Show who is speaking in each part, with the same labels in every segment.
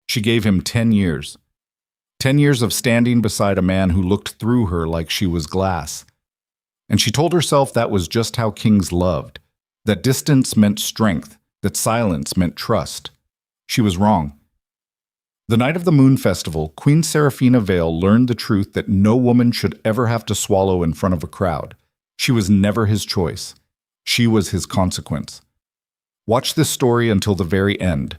Speaker 1: She gave him 10 years. 10 years of standing beside a man who looked through her like she was glass. And she told herself that was just how kings loved, that distance meant strength, that silence meant trust. She was wrong. The night of the Moon Festival, Queen Seraphina Vale learned the truth that no woman should ever have to swallow in front of a crowd. She was never his choice. She was his consequence. Watch this story until the very end.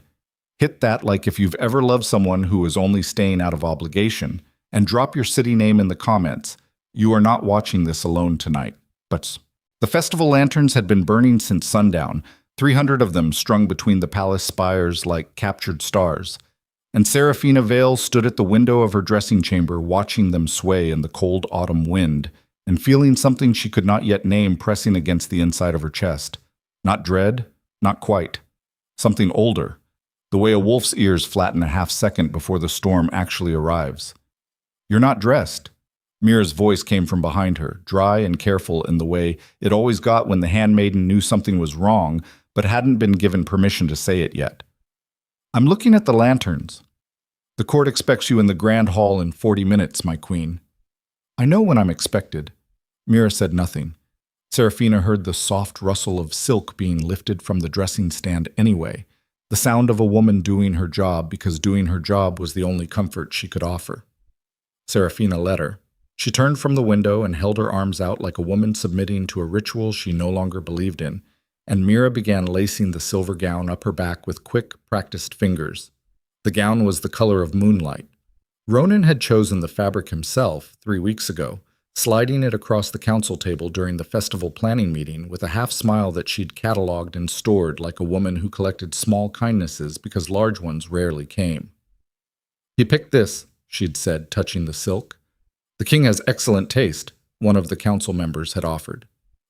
Speaker 1: Hit that like if you've ever loved someone who is only staying out of obligation, and drop your city name in the comments. You are not watching this alone tonight. But the festival lanterns had been burning since sundown, 300 of them strung between the palace spires like captured stars. And Seraphina Vale stood at the window of her dressing chamber watching them sway in the cold autumn wind, and feeling something she could not yet name pressing against the inside of her chest. Not dread, not quite. Something older, the way a wolf's ears flatten a half-second before the storm actually arrives. "You're not dressed." Mira's voice came from behind her, dry and careful in the way it always got when the handmaiden knew something was wrong, but hadn't been given permission to say it yet. "I'm looking at the lanterns. The court expects you in the grand hall in 40 minutes, my queen." "I know when I'm expected." Mira said nothing. Seraphina heard the soft rustle of silk being lifted from the dressing stand anyway, the sound of a woman doing her job because doing her job was the only comfort she could offer. Seraphina let her. She turned from the window and held her arms out like a woman submitting to a ritual she no longer believed in, and Mira began lacing the silver gown up her back with quick, practiced fingers. The gown was the color of moonlight. Ronan had chosen the fabric himself 3 weeks ago, sliding it across the council table during the festival planning meeting with a half-smile that she'd catalogued and stored like a woman who collected small kindnesses because large ones rarely came. "He picked this," she'd said, touching the silk. "The king has excellent taste," one of the council members had offered.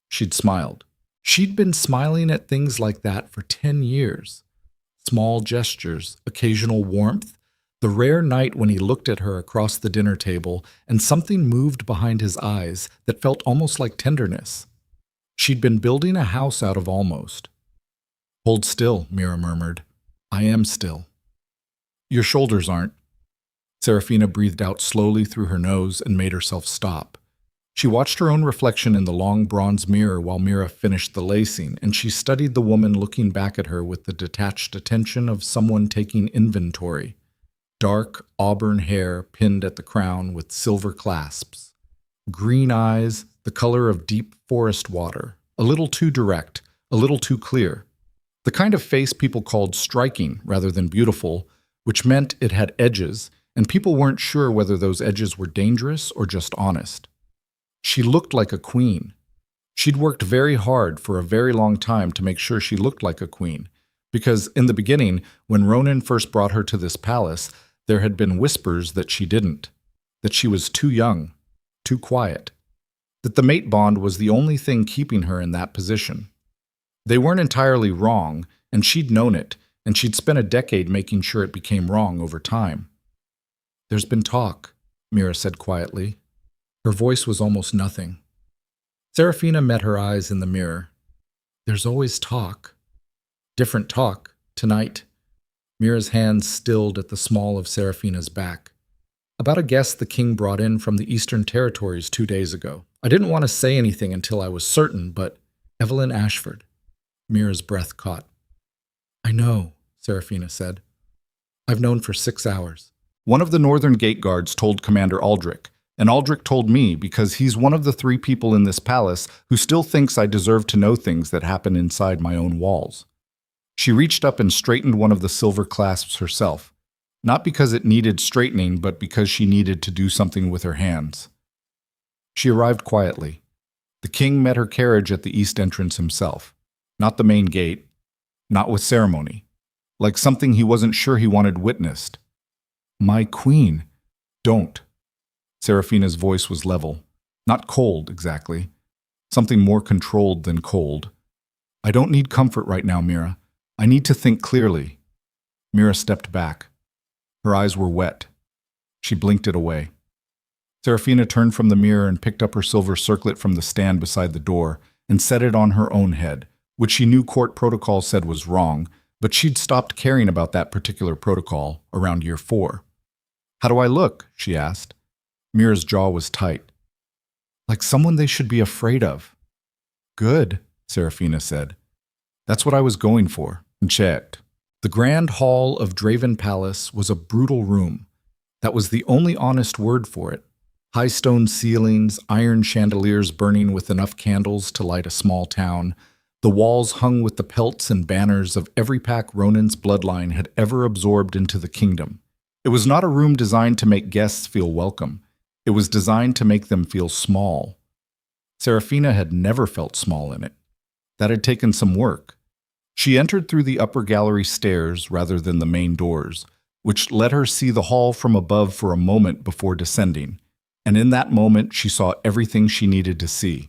Speaker 1: She'd smiled. She'd been smiling at things like that for 10 years. Small gestures, occasional warmth, the rare night when he looked at her across the dinner table and something moved behind his eyes that felt almost like tenderness. She'd been building a house out of almost. "Hold still," Mira murmured. "I am still." "Your shoulders aren't." Seraphina breathed out slowly through her nose and made herself stop. She watched her own reflection in the long bronze mirror while Mira finished the lacing, and she studied the woman looking back at her with the detached attention of someone taking inventory. Dark auburn hair pinned at the crown with silver clasps. Green eyes, the color of deep forest water, a little too direct, a little too clear. The kind of face people called striking rather than beautiful, which meant it had edges, and people weren't sure whether those edges were dangerous or just honest. She looked like a queen. She'd worked very hard for a very long time to make sure she looked like a queen, because in the beginning, when Ronan first brought her to this palace, there had been whispers that she didn't, that she was too young, too quiet, that the mate bond was the only thing keeping her in that position. They weren't entirely wrong, and she'd known it, and she'd spent a decade making sure it became wrong over time. "There's been talk," Mira said quietly. Her voice was almost nothing. Seraphina met her eyes in the mirror. "There's always talk." Different talk, tonight. Mira's hands stilled at the small of Seraphina's back. "About a guest the king brought in from the Eastern Territories 2 days ago. I didn't want to say anything until I was certain, but Evelyn Ashford." Mira's breath caught. "I know," Seraphina said. "I've known for 6 hours. One of the Northern Gate Guards told Commander Aldrich, and Aldrich told me because he's one of the 3 people in this palace who still thinks I deserve to know things that happen inside my own walls." She reached up and straightened one of the silver clasps herself, not because it needed straightening, but because she needed to do something with her hands. She arrived quietly. The king met her carriage at the east entrance himself, not the main gate, not with ceremony, like something he wasn't sure he wanted witnessed. "My queen, don't." Seraphina's voice was level, not cold exactly, something more controlled than cold. "I don't need comfort right now, Mira. I need to think clearly." Mira stepped back. Her eyes were wet. She blinked it away. Seraphina turned from the mirror and picked up her silver circlet from the stand beside the door and set it on her own head, which she knew court protocol said was wrong, but she'd stopped caring about that particular protocol around year 4. "How do I look?" she asked. Mira's jaw was tight. "Like someone they should be afraid of." "Good," Serafina said. "That's what I was going for," and checked. The grand hall of Draven Palace was a brutal room. That was the only honest word for it. High stone ceilings, iron chandeliers burning with enough candles to light a small town. The walls hung with the pelts and banners of every pack Ronin's bloodline had ever absorbed into the kingdom. It was not a room designed to make guests feel welcome. It was designed to make them feel small. Serafina had never felt small in it. That had taken some work. She entered through the upper gallery stairs rather than the main doors, which let her see the hall from above for a moment before descending. And in that moment, she saw everything she needed to see.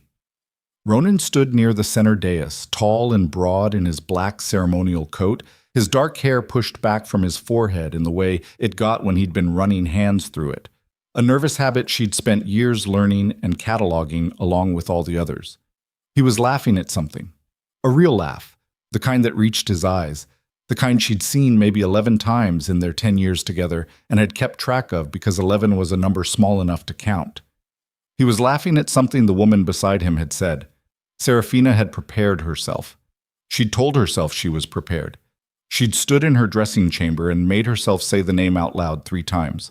Speaker 1: Ronin stood near the center dais, tall and broad in his black ceremonial coat, his dark hair pushed back from his forehead in the way it got when he'd been running hands through it, a nervous habit she'd spent years learning and cataloging along with all the others. He was laughing at something, a real laugh, the kind that reached his eyes, the kind she'd seen maybe 11 times in their 10 years together and had kept track of because 11 was a number small enough to count. He was laughing at something the woman beside him had said. Serafina had prepared herself. She'd told herself she was prepared. She'd stood in her dressing chamber and made herself say the name out loud 3 times.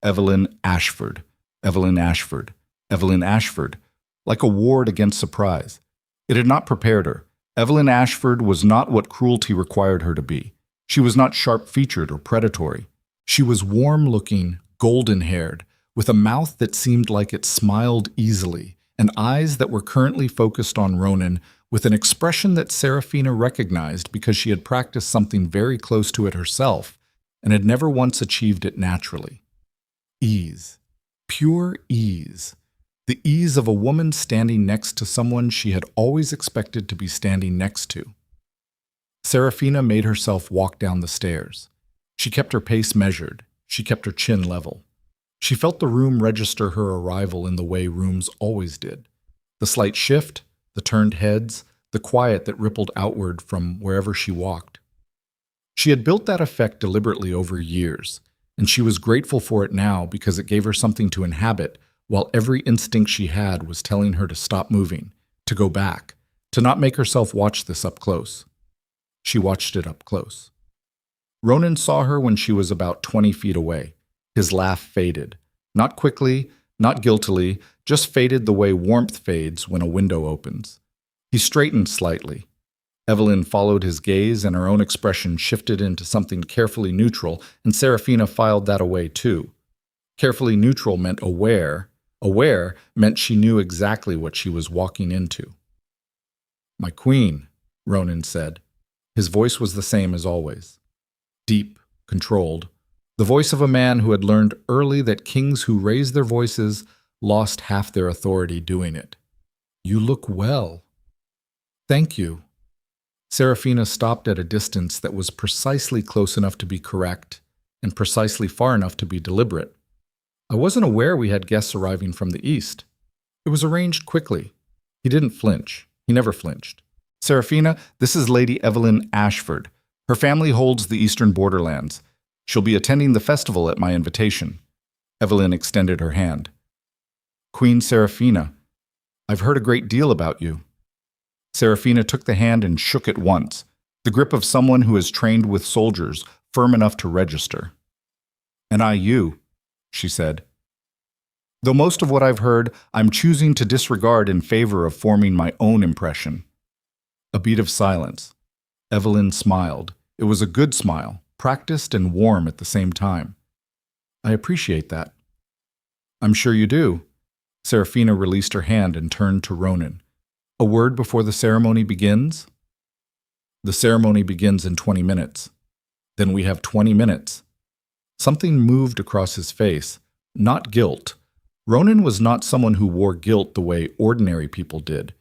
Speaker 1: Evelyn Ashford, Evelyn Ashford, Evelyn Ashford, like a ward against surprise. It had not prepared her. Evelyn Ashford was not what cruelty required her to be. She was not sharp-featured or predatory. She was warm-looking, golden-haired, with a mouth that seemed like it smiled easily, and eyes that were currently focused on Ronin with an expression that Serafina recognized because she had practiced something very close to it herself and had never once achieved it naturally. Ease. Pure ease. The ease of a woman standing next to someone she had always expected to be standing next to. Serafina made herself walk down the stairs. She kept her pace measured. She kept her chin level. She felt the room register her arrival in the way rooms always did. The slight shift, the turned heads, the quiet that rippled outward from wherever she walked. She had built that effect deliberately over years, and she was grateful for it now because it gave her something to inhabit while every instinct she had was telling her to stop moving, to go back, to not make herself watch this up close. She watched it up close. Ronin saw her when she was about 20 feet away. His laugh faded. Not quickly, not guiltily, just faded the way warmth fades when a window opens. He straightened slightly. Evelyn followed his gaze and her own expression shifted into something carefully neutral, and Serafina filed that away too. Carefully neutral meant aware. Aware meant she knew exactly what she was walking into. "My queen," Ronin said. His voice was the same as always. Deep, controlled. The voice of a man who had learned early that kings who raised their voices lost half their authority doing it. "You look well." "Thank you." Serafina stopped at a distance that was precisely close enough to be correct and precisely far enough to be deliberate. "I wasn't aware we had guests arriving from the east. It was arranged quickly." He didn't flinch. He never flinched. "Serafina, this is Lady Evelyn Ashford. Her family holds the eastern borderlands. She'll be attending the festival at my invitation." Evelyn extended her hand. "Queen Serafina, I've heard a great deal about you." Serafina took the hand and shook it once, the grip of someone who has trained with soldiers, firm enough to register. "And I you," she said. "Though most of what I've heard, I'm choosing to disregard in favor of forming my own impression." A beat of silence. Evelyn smiled. It was a good smile, practiced and warm at the same time. "I appreciate that." "I'm sure you do." Serafina released her hand and turned to Ronin. "A word before the ceremony begins?" "The ceremony begins in 20 minutes. "Then we have 20 minutes. Something moved across his face. Not guilt. Ronin was not someone who wore guilt the way ordinary people did.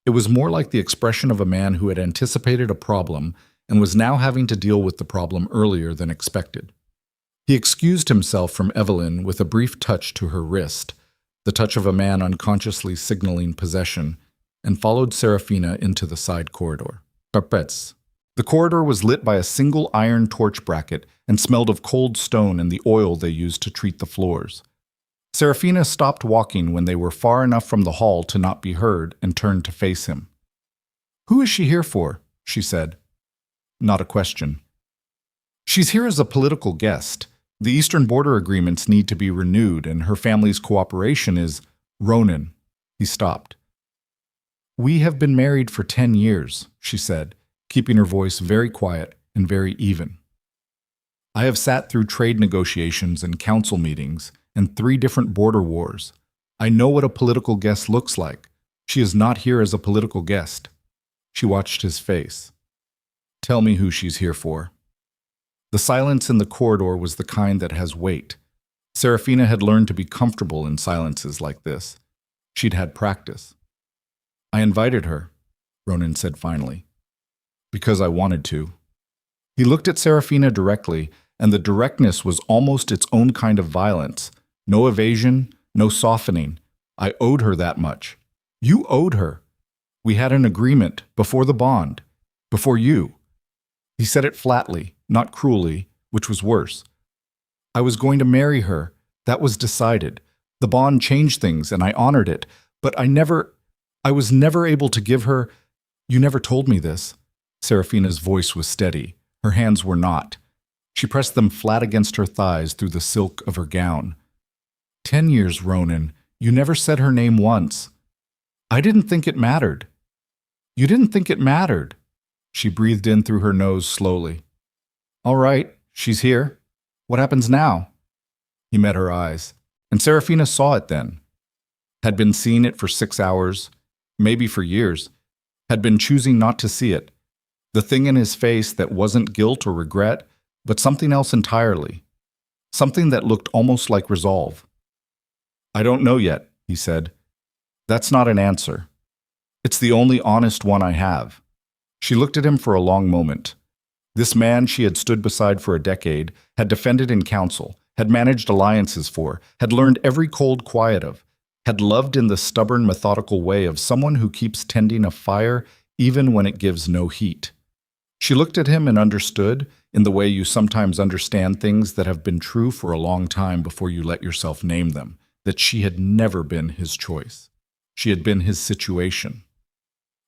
Speaker 1: It was more like the expression of a man who had anticipated a problem and was now having to deal with the problem earlier than expected. He excused himself from Evelyn with a brief touch to her wrist, the touch of a man unconsciously signaling possession, and followed Serafina into the side corridor. Parpets. The The corridor was lit by a single iron torch bracket and smelled of cold stone and the oil they used to treat the floors. Serafina stopped walking when they were far enough from the hall to not be heard and turned to face him. "Who is she here for?" she said. Not a question. "She's here as a political guest. The Eastern border agreements need to be renewed, and her family's cooperation is—" "Ronan." He stopped. "We have been married for 10 years, she said, keeping her voice very quiet and very even. "I have sat through trade negotiations and council meetings and 3 different border wars. I know what a political guest looks like. She is not here as a political guest." She watched his face. "Tell me who she's here for." The silence in the corridor was the kind that has weight. Serafina had learned to be comfortable in silences like this. She'd had practice. "I invited her," Ronan said finally. "Because I wanted to." He looked at Serafina directly, and the directness was almost its own kind of violence. No evasion, no softening. "I owed her that much." "You owed her. We had an agreement before the bond, before you." He said it flatly, not cruelly, which was worse. "I was going to marry her. That was decided. The bond changed things, and I honored it. But I was never able to give her—" "You never told me this." Serafina's voice was steady. Her hands were not. She pressed them flat against her thighs through the silk of her gown. 10 years, Ronan. You never said her name once." "I didn't think it mattered." "You didn't think it mattered." She breathed in through her nose slowly. "All right, she's here. What happens now?" He met her eyes, and Serafina saw it then. Had been seeing it for 6 hours, maybe for years, had been choosing not to see it. The thing in his face that wasn't guilt or regret, but something else entirely. Something that looked almost like resolve. "I don't know yet," he said. "That's not an answer. It's the only honest one I have." She looked at him for a long moment. This man she had stood beside for a decade, had defended in council, had managed alliances for, had learned every cold quiet of, had loved in the stubborn, methodical way of someone who keeps tending a fire even when it gives no heat. She looked at him and understood, in the way you sometimes understand things that have been true for a long time before you let yourself name them, that she had never been his choice. She had been his situation.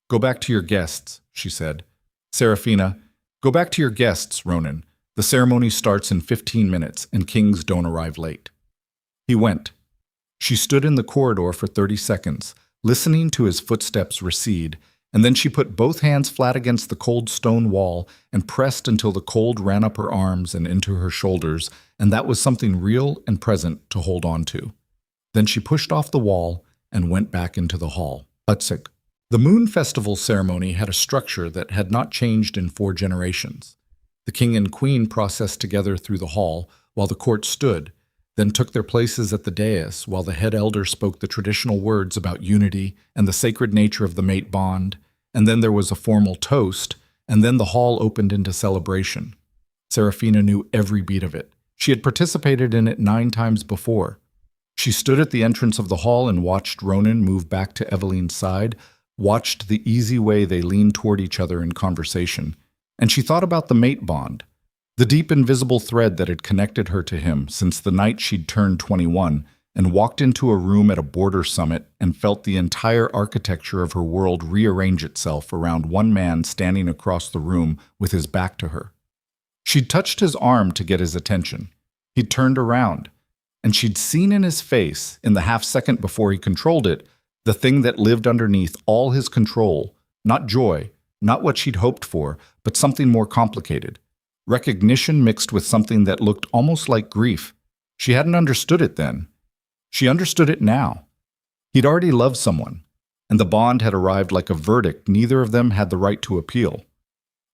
Speaker 1: "Go back to your guests," she said. "Serafina, go back to your guests, Ronan. The ceremony starts in 15 minutes, and kings don't arrive late." He went. She stood in the corridor for 30 seconds, listening to his footsteps recede, and then she put both hands flat against the cold stone wall and pressed until the cold ran up her arms and into her shoulders, and that was something real and present to hold on to. Then she pushed off the wall and went back into the hall. Utsik. The Moon Festival ceremony had a structure that had not changed in 4 generations. The king and queen processed together through the hall while the court stood, then took their places at the dais while the head elder spoke the traditional words about unity and the sacred nature of the mate bond, and then there was a formal toast, and then the hall opened into celebration. Serafina knew every beat of it. She had participated in it 9 times before. She stood at the entrance of the hall and watched Ronan move back to Eveline's side, watched the easy way they leaned toward each other in conversation, and she thought about the mate bond, the deep invisible thread that had connected her to him since the night she'd turned 21 and walked into a room at a border summit and felt the entire architecture of her world rearrange itself around one man standing across the room with his back to her. She'd touched his arm to get his attention. He'd turned around, and she'd seen in his face, in the half-second before he controlled it, the thing that lived underneath all his control, not joy, not what she'd hoped for, but something more complicated. Recognition mixed with something that looked almost like grief. She hadn't understood it then. She understood it now. He'd already loved someone, and the bond had arrived like a verdict neither of them had the right to appeal.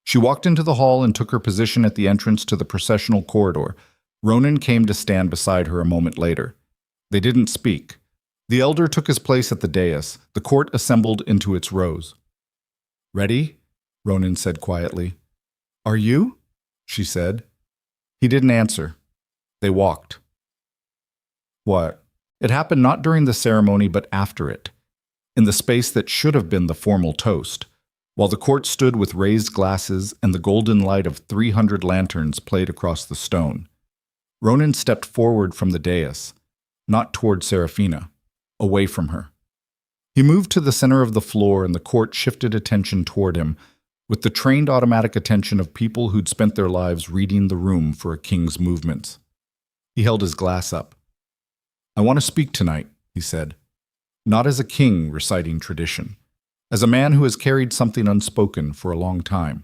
Speaker 1: She walked into the hall and took her position at the entrance to the processional corridor. Ronan came to stand beside her a moment later. They didn't speak. The elder took his place at the dais. The court assembled into its rows. "Ready?" Ronan said quietly. "Are you?" she said. He didn't answer. They walked. What? It happened not during the ceremony but after it, in the space that should have been the formal toast. while the court stood with raised glasses and the golden light of 300 lanterns played across the stone. Ronan stepped forward from the dais, not toward Seraphina, away from her. He moved to the center of the floor and the court shifted attention toward him, with the trained automatic attention of people who'd spent their lives reading the room for a king's movements. He held his glass up. "I want to speak tonight," he said, "not as a king reciting tradition, as a man who has carried something unspoken for a long time."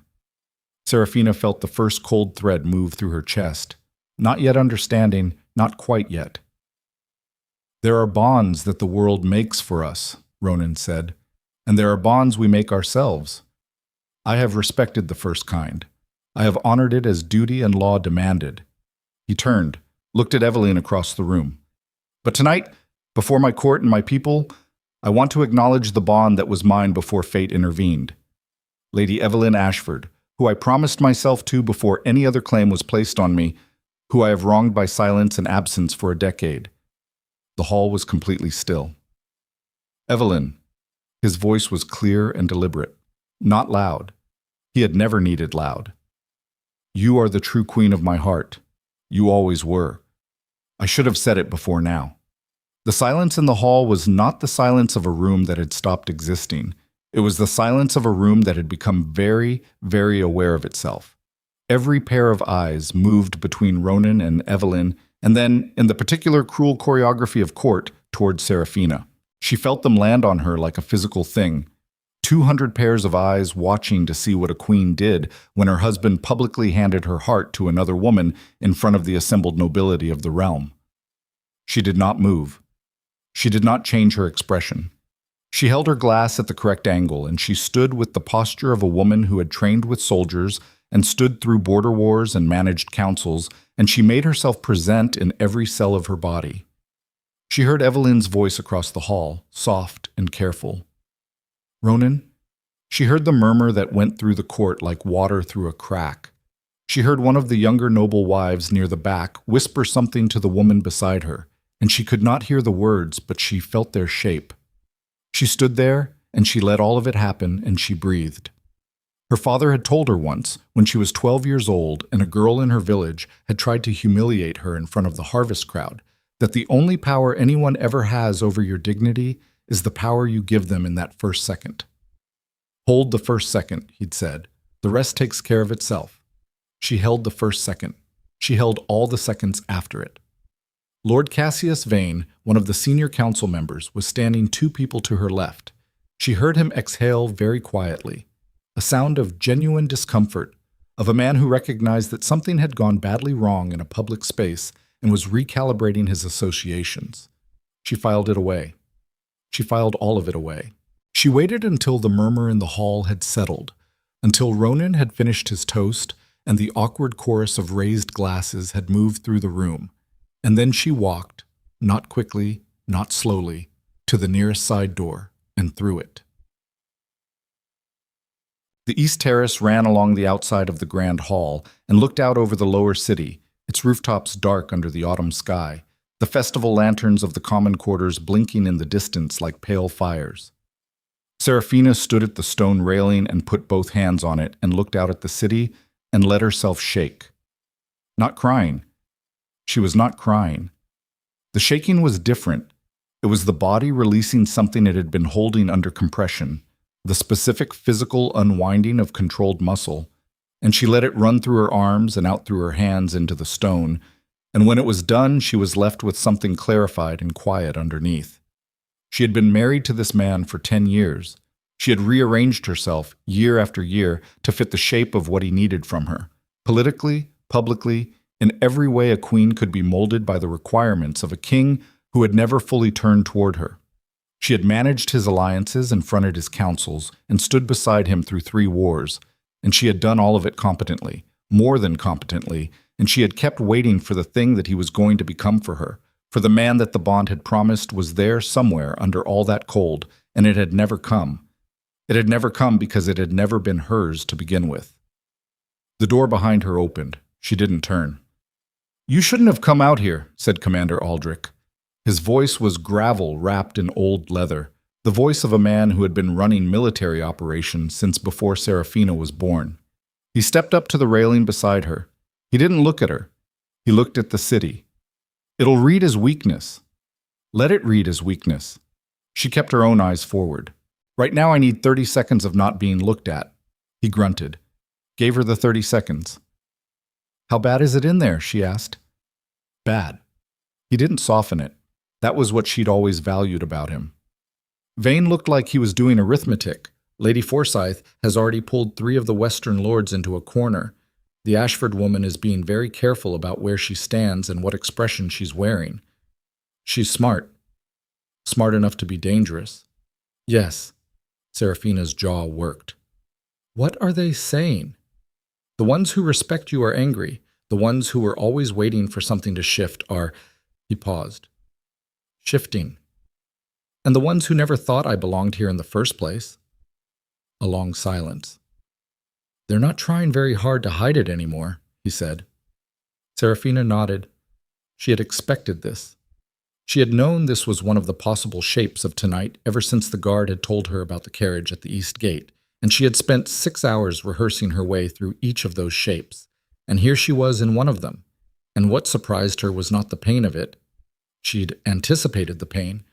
Speaker 1: Seraphina felt the first cold thread move through her chest, not yet understanding, not quite yet. "There are bonds that the world makes for us," Ronan said, "and there are bonds we make ourselves. I have respected the first kind. I have honored it as duty and law demanded." He turned, looked at Evelyn across the room. "But tonight, before my court and my people, I want to acknowledge the bond that was mine before fate intervened. Lady Evelyn Ashford, who I promised myself to before any other claim was placed on me, who I have wronged by silence and absence for a decade." The hall was completely still. "Evelyn," his voice was clear and deliberate, not loud. He had never needed loud. "You are the true queen of my heart. You always were. I should have said it before now." The silence in the hall was not the silence of a room that had stopped existing. It was the silence of a room that had become very, very aware of itself. Every pair of eyes moved between Ronan and Evelyn, and then, in the particular cruel choreography of court, toward Seraphina. She felt them land on her like a physical thing. 200 pairs of eyes watching to see what a queen did when her husband publicly handed her heart to another woman in front of the assembled nobility of the realm. She did not move. She did not change her expression. She held her glass at the correct angle, and she stood with the posture of a woman who had trained with soldiers and stood through border wars and managed councils, and she made herself present in every cell of her body. She heard Evelyn's voice across the hall, soft and careful. "Ronan?" She heard the murmur that went through the court like water through a crack. She heard one of the younger noble wives near the back whisper something to the woman beside her, and she could not hear the words, but she felt their shape. She stood there, and she let all of it happen, and she breathed. Her father had told her once, when she was 12 years old and a girl in her village had tried to humiliate her in front of the harvest crowd, that the only power anyone ever has over your dignity is the power you give them in that first second. "Hold the first second," he'd said. "The rest takes care of itself." She held the first second. She held all the seconds after it. Lord Cassius Vane, one of the senior council members, was standing 2 people to her left. She heard him exhale very quietly, a sound of genuine discomfort, of a man who recognized that something had gone badly wrong in a public space and was recalibrating his associations. She filed it away. She filed all of it away. She waited until the murmur in the hall had settled, until Ronan had finished his toast and the awkward chorus of raised glasses had moved through the room, and then she walked, not quickly, not slowly, to the nearest side door and through it. The east terrace ran along the outside of the grand hall and looked out over the lower city, its rooftops dark under the autumn sky, the festival lanterns of the common quarters blinking in the distance like pale fires. Seraphina stood at the stone railing and put both hands on it and looked out at the city and let herself shake. Not crying. She was not crying. The shaking was different. It was the body releasing something it had been holding under compression, the specific physical unwinding of controlled muscle, and she let it run through her arms and out through her hands into the stone, and when it was done, she was left with something clarified and quiet underneath. She had been married to this man for 10 years. She had rearranged herself, year after year, to fit the shape of what he needed from her. Politically, publicly, in every way a queen could be molded by the requirements of a king who had never fully turned toward her. She had managed his alliances and fronted his counsels, and stood beside him through 3 wars, and she had done all of it competently, more than competently, and she had kept waiting for the thing that he was going to become for her, for the man that the bond had promised was there somewhere under all that cold, and it had never come. It had never come because it had never been hers to begin with. The door behind her opened. She didn't turn. "You shouldn't have come out here," said Commander Aldrich. His voice was gravel wrapped in old leather, the voice of a man who had been running military operations since before Serafina was born. He stepped up to the railing beside her. He didn't look at her. He looked at the city. It'll read as weakness. Let it read as weakness. She kept her own eyes forward. Right now I need 30 seconds of not being looked at. He grunted. Gave her the 30 seconds. How bad is it in there? She asked. Bad. He didn't soften it. That was what she'd always valued about him. Vane looked like he was doing arithmetic. Lady Forsyth has already pulled 3 of the Western lords into a corner. The Ashford woman is being very careful about where she stands and what expression she's wearing. She's smart. Smart enough to be dangerous. Yes. Serafina's jaw worked. What are they saying? The ones who respect you are angry. The ones who are always waiting for something to shift are... He paused. Shifting. And the ones who never thought I belonged here in the first place. A long silence. They're not trying very hard to hide it anymore, he said. Serafina nodded. She had expected this. She had known this was one of the possible shapes of tonight ever since the guard had told her about the carriage at the east gate, and she had spent 6 hours rehearsing her way through each of those shapes, and here she was in one of them, and what surprised her was not the pain of it. She'd anticipated the pain,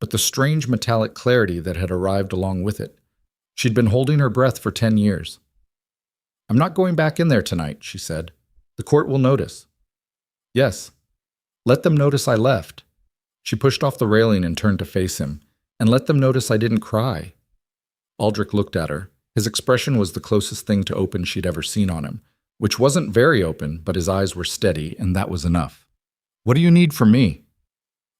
Speaker 1: but the strange metallic clarity that had arrived along with it. She'd been holding her breath for 10 years. I'm not going back in there tonight, she said. The court will notice. Yes. Let them notice I left. She pushed off the railing and turned to face him, and let them notice I didn't cry. Aldrich looked at her. His expression was the closest thing to open she'd ever seen on him, which wasn't very open, but his eyes were steady, and that was enough. What do you need from me?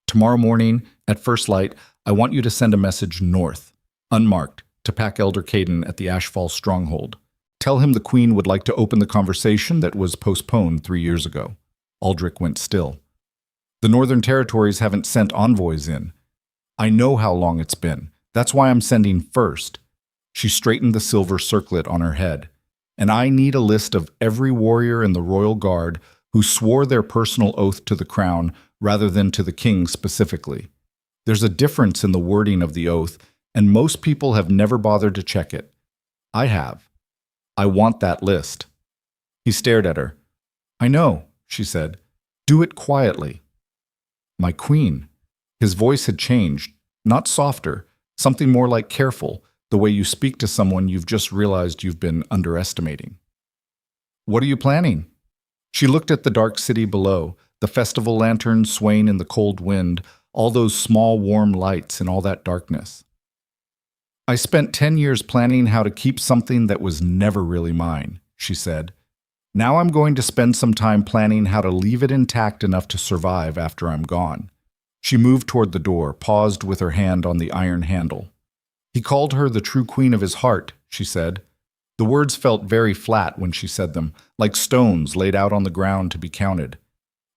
Speaker 1: Tomorrow morning, at first light, I want you to send a message north, unmarked, to Pack Elder Caden at the Ashfall stronghold. Tell him the Queen would like to open the conversation that was postponed 3 years ago. Aldrich went still. The Northern Territories haven't sent envoys in. I know how long it's been. That's why I'm sending first. She straightened the silver circlet on her head. And I need a list of every warrior in the Royal Guard who swore their personal oath to the crown rather than to the king specifically. There's a difference in the wording of the oath, and most people have never bothered to check it. I have. I want that list. He stared at her. I know, she said. Do it quietly. My queen. His voice had changed, not softer, something more like careful, the way you speak to someone you've just realized you've been underestimating. What are you planning? She looked at the dark city below, the festival lanterns swaying in the cold wind, all those small warm lights and all that darkness. I spent 10 years planning how to keep something that was never really mine, she said. Now I'm going to spend some time planning how to leave it intact enough to survive after I'm gone. She moved toward the door, paused with her hand on the iron handle. He called her the true queen of his heart, she said. The words felt very flat when she said them, like stones laid out on the ground to be counted.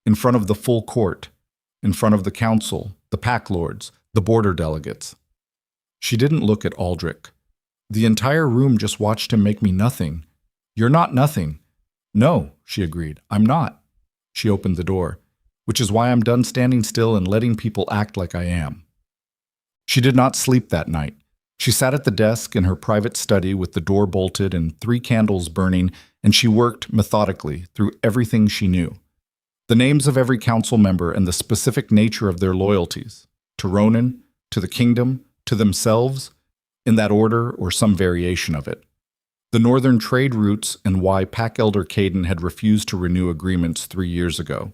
Speaker 1: In front of the full court, in front of the council, the pack lords, the border delegates. She didn't look at Aldrich. The entire room just watched him make me nothing. You're not nothing. No, she agreed. I'm not. She opened the door, which is why I'm done standing still and letting people act like I am. She did not sleep that night. She sat at the desk in her private study with the door bolted and 3 candles burning, and she worked methodically through everything she knew. The names of every council member and the specific nature of their loyalties, to Ronan, to the kingdom, to themselves, in that order or some variation of it. The northern trade routes and why Pack Elder Caden had refused to renew agreements 3 years ago,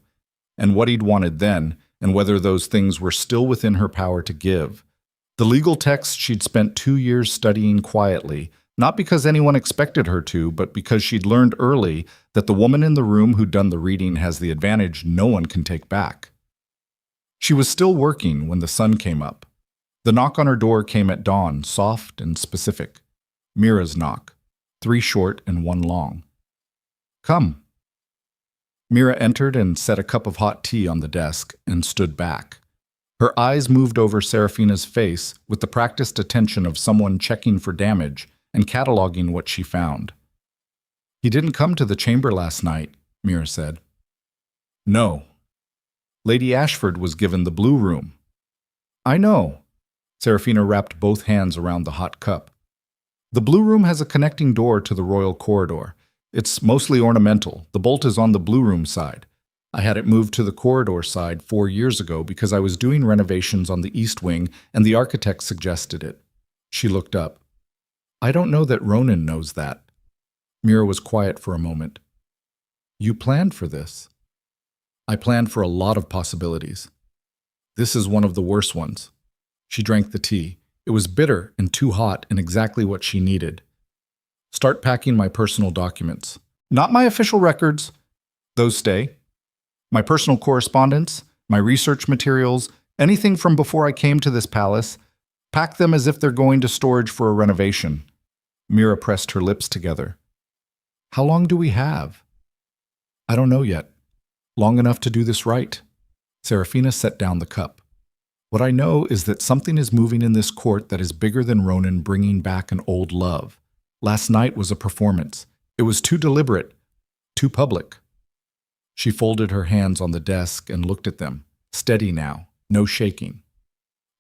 Speaker 1: and what he'd wanted then, and whether those things were still within her power to give. The legal texts she'd spent 2 years studying quietly, not because anyone expected her to, but because she'd learned early that the woman in the room who'd done the reading has the advantage no one can take back. She was still working when the sun came up. The knock on her door came at dawn, soft and specific. Mira's knock, 3 short and 1 long. Come. Mira entered and set a cup of hot tea on the desk and stood back. Her eyes moved over Serafina's face with the practiced attention of someone checking for damage and cataloging what she found. He didn't come to the chamber last night, Mira said. No. Lady Ashford was given the blue room. I know. Serafina wrapped both hands around the hot cup. The blue room has a connecting door to the royal corridor. It's mostly ornamental. The bolt is on the blue room side. I had it moved to the corridor side 4 years ago because I was doing renovations on the east wing and the architect suggested it. She looked up. I don't know that Ronan knows that. Mira was quiet for a moment. You planned for this. I planned for a lot of possibilities. This is one of the worst ones. She drank the tea. It was bitter and too hot and exactly what she needed. Start packing my personal documents. Not my official records. Those stay. My personal correspondence, my research materials, anything from before I came to this palace. Pack them as if they're going to storage for a renovation. Mira pressed her lips together. How long do we have? I don't know yet. Long enough to do this right. Serafina set down the cup. What I know is that something is moving in this court that is bigger than Ronan bringing back an old love. Last night was a performance. It was too deliberate, too public. She folded her hands on the desk and looked at them. Steady now, no shaking.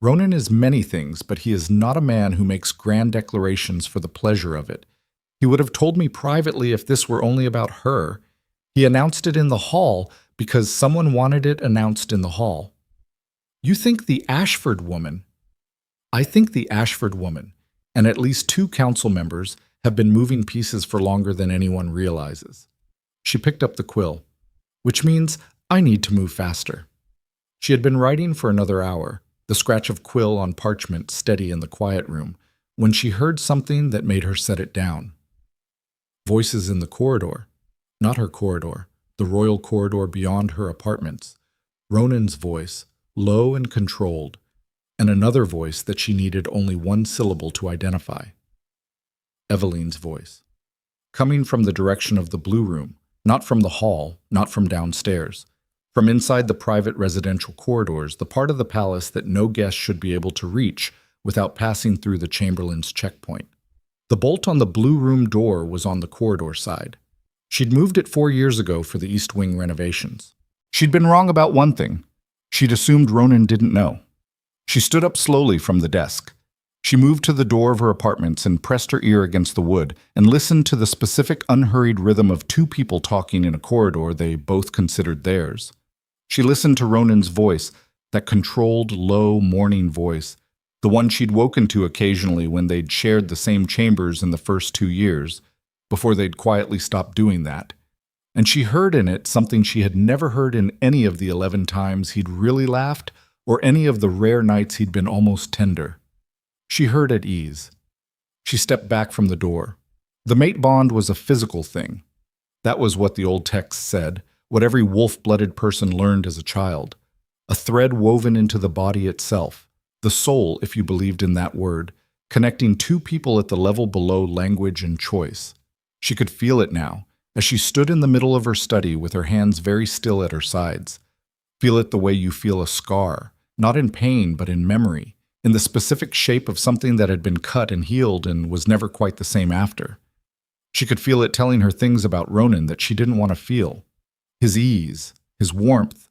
Speaker 1: Ronan is many things, but he is not a man who makes grand declarations for the pleasure of it. He would have told me privately if this were only about her. He announced it in the hall because someone wanted it announced in the hall. You think the Ashford woman? I think the Ashford woman, and at least 2 council members, have been moving pieces for longer than anyone realizes. She picked up the quill, which means I need to move faster. She had been writing for another hour, the scratch of quill on parchment steady in the quiet room, when she heard something that made her set it down. Voices in the corridor, not her corridor, the royal corridor beyond her apartments. Ronan's voice, low and controlled, and another voice that she needed only 1 syllable to identify. Eveline's voice, coming from the direction of the blue room, not from the hall, not from downstairs. From inside the private residential corridors, the part of the palace that no guest should be able to reach without passing through the chamberlain's checkpoint. The bolt on the blue room door was on the corridor side. She'd moved it 4 years ago for the East Wing renovations. She'd been wrong about one thing. She'd assumed Ronan didn't know. She stood up slowly from the desk. She moved to the door of her apartments and pressed her ear against the wood and listened to the specific unhurried rhythm of 2 people talking in a corridor they both considered theirs. She listened to Ronan's voice, that controlled, low, mourning voice, the one she'd woken to occasionally when they'd shared the same chambers in the first 2 years, before they'd quietly stopped doing that. And she heard in it something she had never heard in any of the 11 times he'd really laughed or any of the rare nights he'd been almost tender. She heard at ease. She stepped back from the door. The mate bond was a physical thing. That was what the old text said, what every wolf-blooded person learned as a child. A thread woven into the body itself, the soul, if you believed in that word, connecting 2 people at the level below language and choice. She could feel it now, as she stood in the middle of her study with her hands very still at her sides. Feel it the way you feel a scar, not in pain but in memory, in the specific shape of something that had been cut and healed and was never quite the same after. She could feel it telling her things about Ronan that she didn't want to feel. His ease, his warmth,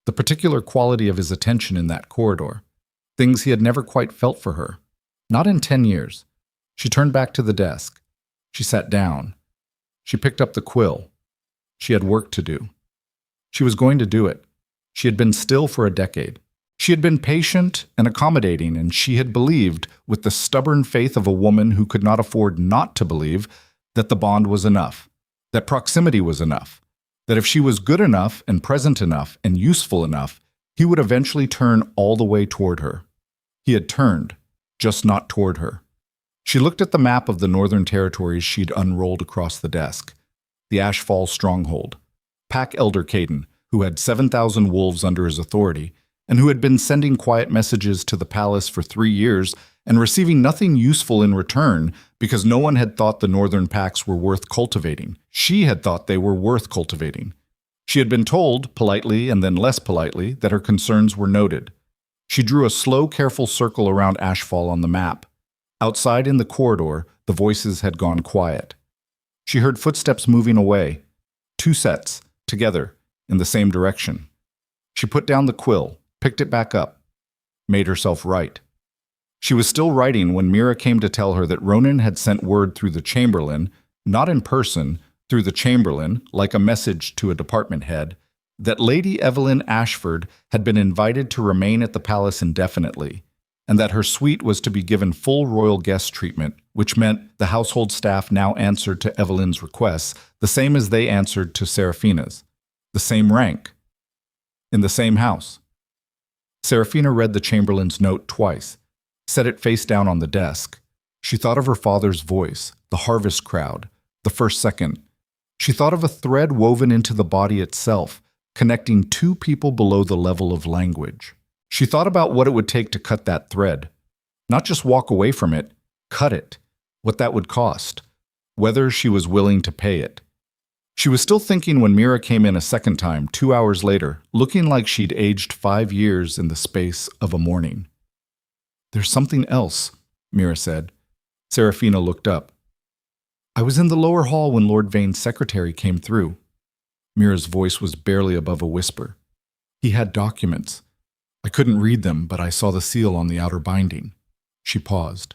Speaker 1: the particular quality of his attention in that corridor. Things he had never quite felt for her. Not in 10 years. She turned back to the desk. She sat down. She picked up the quill. She had work to do. She was going to do it. She had been still for a decade. She had been patient and accommodating, and she had believed, with the stubborn faith of a woman who could not afford not to believe, that the bond was enough, that proximity was enough, that if she was good enough and present enough and useful enough, he would eventually turn all the way toward her. He had turned, just not toward her. She looked at the map of the Northern Territories she'd unrolled across the desk. The Ashfall stronghold. Pack Elder Caden, who had 7,000 wolves under his authority, and who had been sending quiet messages to the palace for 3 years and receiving nothing useful in return because no one had thought the northern packs were worth cultivating. She had thought they were worth cultivating. She had been told, politely and then less politely, that her concerns were noted. She drew a slow, careful circle around Ashfall on the map. Outside in the corridor, the voices had gone quiet. She heard footsteps moving away, 2 sets, together, in the same direction. She put down the quill, picked it back up, made herself right. She was still writing when Mira came to tell her that Ronan had sent word through the Chamberlain, not in person, through the Chamberlain, like a message to a department head, that Lady Evelyn Ashford had been invited to remain at the palace indefinitely, and that her suite was to be given full royal guest treatment, which meant the household staff now answered to Evelyn's requests, the same as they answered to Seraphina's, the same rank, in the same house. Seraphina read the Chamberlain's note twice, set it face down on the desk. She thought of her father's voice, the harvest crowd, the first second. She thought of a thread woven into the body itself, connecting two people below the level of language. She thought about what it would take to cut that thread. Not just walk away from it, cut it. What that would cost. Whether she was willing to pay it. She was still thinking when Mira came in a second time, 2 hours later, looking like she'd aged 5 years in the space of a morning. "There's something else," Mira said. Seraphina looked up. "I was in the lower hall when Lord Vane's secretary came through." Mira's voice was barely above a whisper. "He had documents. I couldn't read them, but I saw the seal on the outer binding." She paused.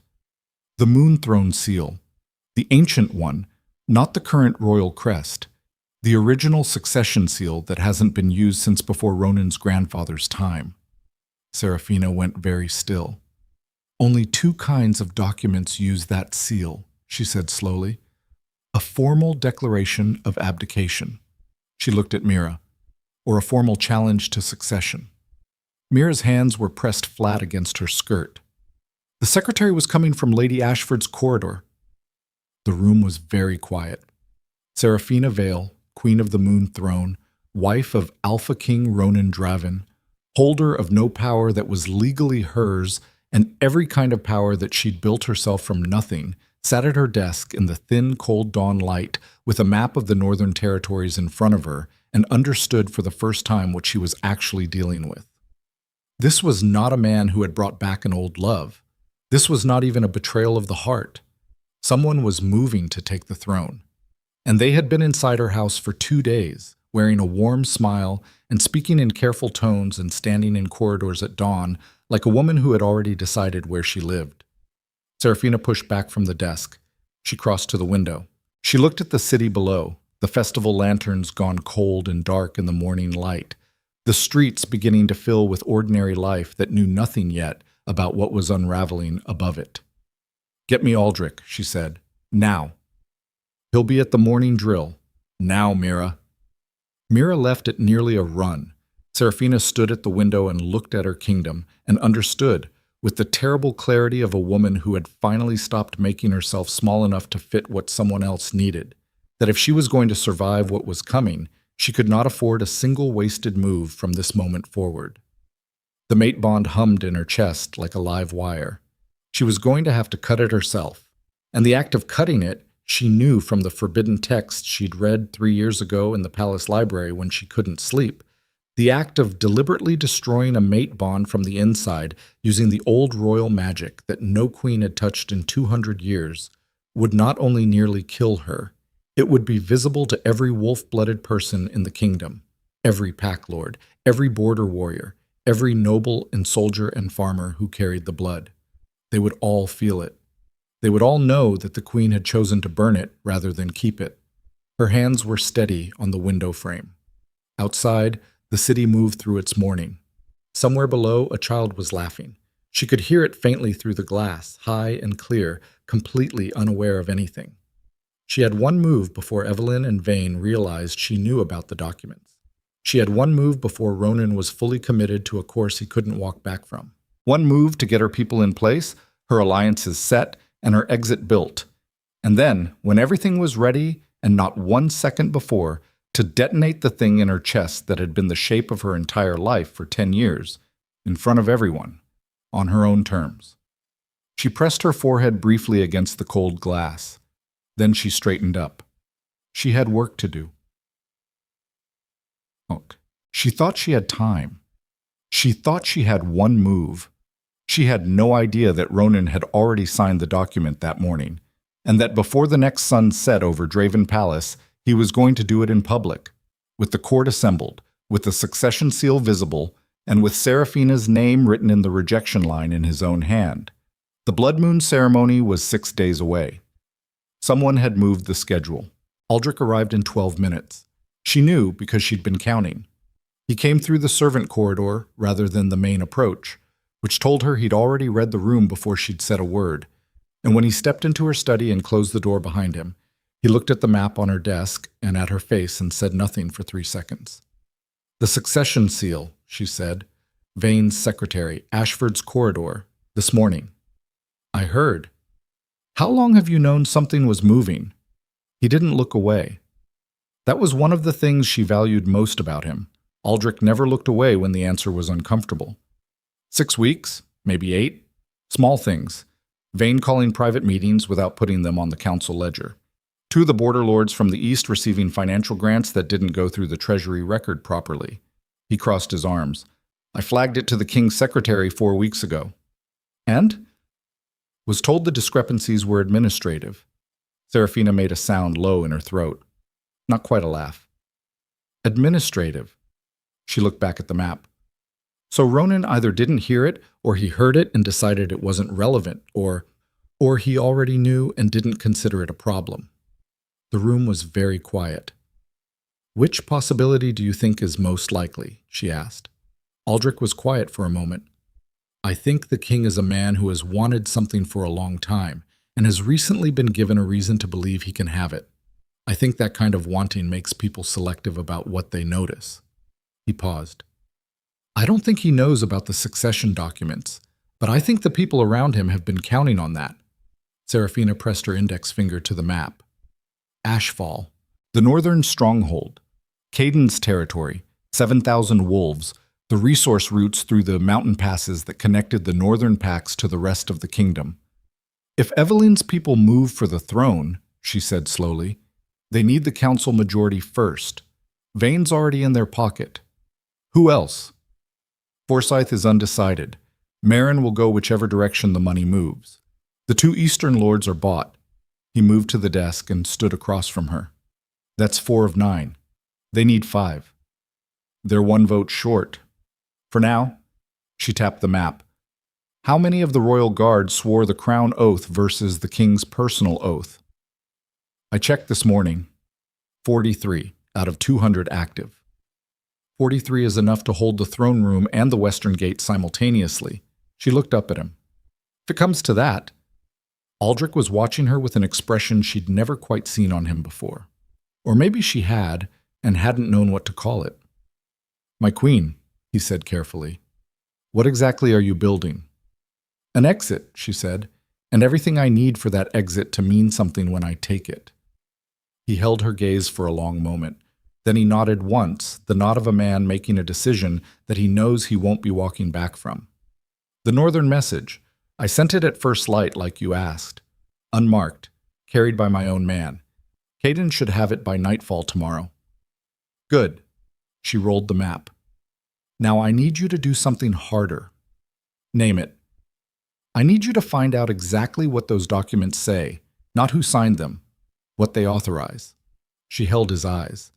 Speaker 1: "The Moon Throne seal. The ancient one, not the current royal crest. The original succession seal that hasn't been used since before Ronan's grandfather's time." Seraphina went very still. "Only 2 kinds of documents use that seal," she said slowly. "A formal declaration of abdication." She looked at Mira. "Or a formal challenge to succession." Mira's hands were pressed flat against her skirt. "The secretary was coming from Lady Ashford's corridor." The room was very quiet. Seraphina Vale, Queen of the Moon Throne, wife of Alpha King Ronan Draven, holder of no power that was legally hers and every kind of power that she'd built herself from nothing, sat at her desk in the thin, cold dawn light with a map of the Northern Territories in front of her and understood for the first time what she was actually dealing with. This was not a man who had brought back an old love. This was not even a betrayal of the heart. Someone was moving to take the throne. And they had been inside her house for 2 days, wearing a warm smile and speaking in careful tones and standing in corridors at dawn like a woman who had already decided where she lived. Seraphina pushed back from the desk. She crossed to the window. She looked at the city below, the festival lanterns gone cold and dark in the morning light, the streets beginning to fill with ordinary life that knew nothing yet about what was unraveling above it. "Get me Aldrich," she said. "Now. He'll be at the morning drill. Now, Mira." Mira left at nearly a run. Seraphina stood at the window and looked at her kingdom and understood, with the terrible clarity of a woman who had finally stopped making herself small enough to fit what someone else needed, that if she was going to survive what was coming, she could not afford a single wasted move from this moment forward. The mate bond hummed in her chest like a live wire. She was going to have to cut it herself, and the act of cutting it she knew from the forbidden text she'd read 3 years ago in the palace library when she couldn't sleep. The act of deliberately destroying a mate bond from the inside using the old royal magic that no queen had touched in 200 years would not only nearly kill her, it would be visible to every wolf-blooded person in the kingdom, every pack lord, every border warrior, every noble and soldier and farmer who carried the blood. They would all feel it. They would all know that the queen had chosen to burn it rather than keep it. Her hands were steady on the window frame. Outside, the city moved through its mourning. Somewhere below, a child was laughing. She could hear it faintly through the glass, high and clear, completely unaware of anything. She had one move before Evelyn and Vane realized she knew about the documents. She had one move before Ronan was fully committed to a course he couldn't walk back from. One move to get her people in place, her alliances set, and her exit built. And then, when everything was ready, and not 1 second before, to detonate the thing in her chest that had been the shape of her entire life for 10 years, in front of everyone, on her own terms. She pressed her forehead briefly against the cold glass. Then she straightened up. She had work to do. She thought she had time. She thought she had one move. She had no idea that Ronan had already signed the document that morning, and that before the next sun set over Draven Palace, he was going to do it in public, with the court assembled, with the succession seal visible, and with Seraphina's name written in the rejection line in his own hand. The blood moon ceremony was 6 days away. Someone had moved the schedule. Aldrich arrived in 12 minutes. She knew because she'd been counting. He came through the servant corridor rather than the main approach, which told her he'd already read the room before she'd said a word. And when he stepped into her study and closed the door behind him, he looked at the map on her desk and at her face and said nothing for 3 seconds. "The succession seal," she said. "Vane's secretary, Ashford's corridor, this morning." "I heard." "How long have you known something was moving?" He didn't look away. That was one of the things she valued most about him. Aldrich never looked away when the answer was uncomfortable. 6 weeks, maybe 8. Small things. Vane calling private meetings without putting them on the council ledger. 2 of the border lords from the east receiving financial grants that didn't go through the treasury record properly. He crossed his arms. "I flagged it to the king's secretary 4 weeks ago." "And?" "Was told the discrepancies were administrative." Serafina made a sound low in her throat. Not quite a laugh. "Administrative." She looked back at the map. So Ronan either didn't hear it, or he heard it and decided it wasn't relevant, or he already knew and didn't consider it a problem. The room was very quiet. "Which possibility do you think is most likely?" she asked. Aldrich was quiet for a moment. "I think the king is a man who has wanted something for a long time, and has recently been given a reason to believe he can have it. I think that kind of wanting makes people selective about what they notice." He paused. "I don't think he knows about the succession documents, but I think the people around him have been counting on that." Serafina pressed her index finger to the map. "Ashfall, the northern stronghold, Caden's territory, 7,000 wolves, the resource routes through the mountain passes that connected the northern packs to the rest of the kingdom. If Evelyn's people move for the throne," she said slowly, "they need the council majority first. Vane's already in their pocket. Who else?" "Forsyth is undecided. Merrin will go whichever direction the money moves. The 2 eastern lords are bought." He moved to the desk and stood across from her. "That's 4 of 9. They need 5. They're 1 vote short. For now." She tapped the map. "How many of the royal guard swore the crown oath versus the king's personal oath?" "I checked this morning. 43 out of 200 active. 43 is enough to hold the throne room and the western gate simultaneously." She looked up at him. "If it comes to that." Aldrich was watching her with an expression she'd never quite seen on him before. Or maybe she had, and hadn't known what to call it. "My queen," he said carefully, "what exactly are you building?" "An exit," she said, "and everything I need for that exit to mean something when I take it." He held her gaze for a long moment. Then he nodded once, the nod of a man making a decision that he knows he won't be walking back from. "The northern message. I sent it at first light like you asked. Unmarked, carried by my own man. Caden should have it by nightfall tomorrow." "Good." She rolled the map. "Now I need you to do something harder." "Name it." "I need you to find out exactly what those documents say, not who signed them, what they authorize." She held his eyes.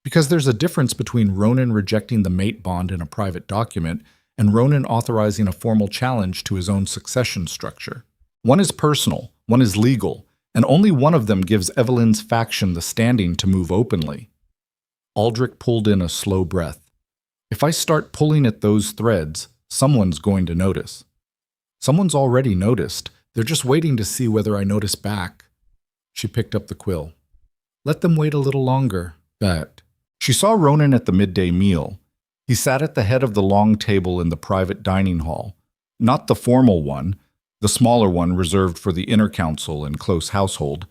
Speaker 1: "Because there's a difference between Ronan rejecting the mate bond in a private document and Ronan authorizing a formal challenge to his own succession structure. One is personal, one is legal, and only one of them gives Evelyn's faction the standing to move openly." Aldrich pulled in a slow breath. "If I start pulling at those threads, someone's going to notice. Someone's already noticed. They're just waiting to see whether I notice back." She picked up the quill. "Let them wait a little longer." But she saw Ronan at the midday meal. He sat at the head of the long table in the private dining hall, not the formal one, the smaller one reserved for the inner council and close household,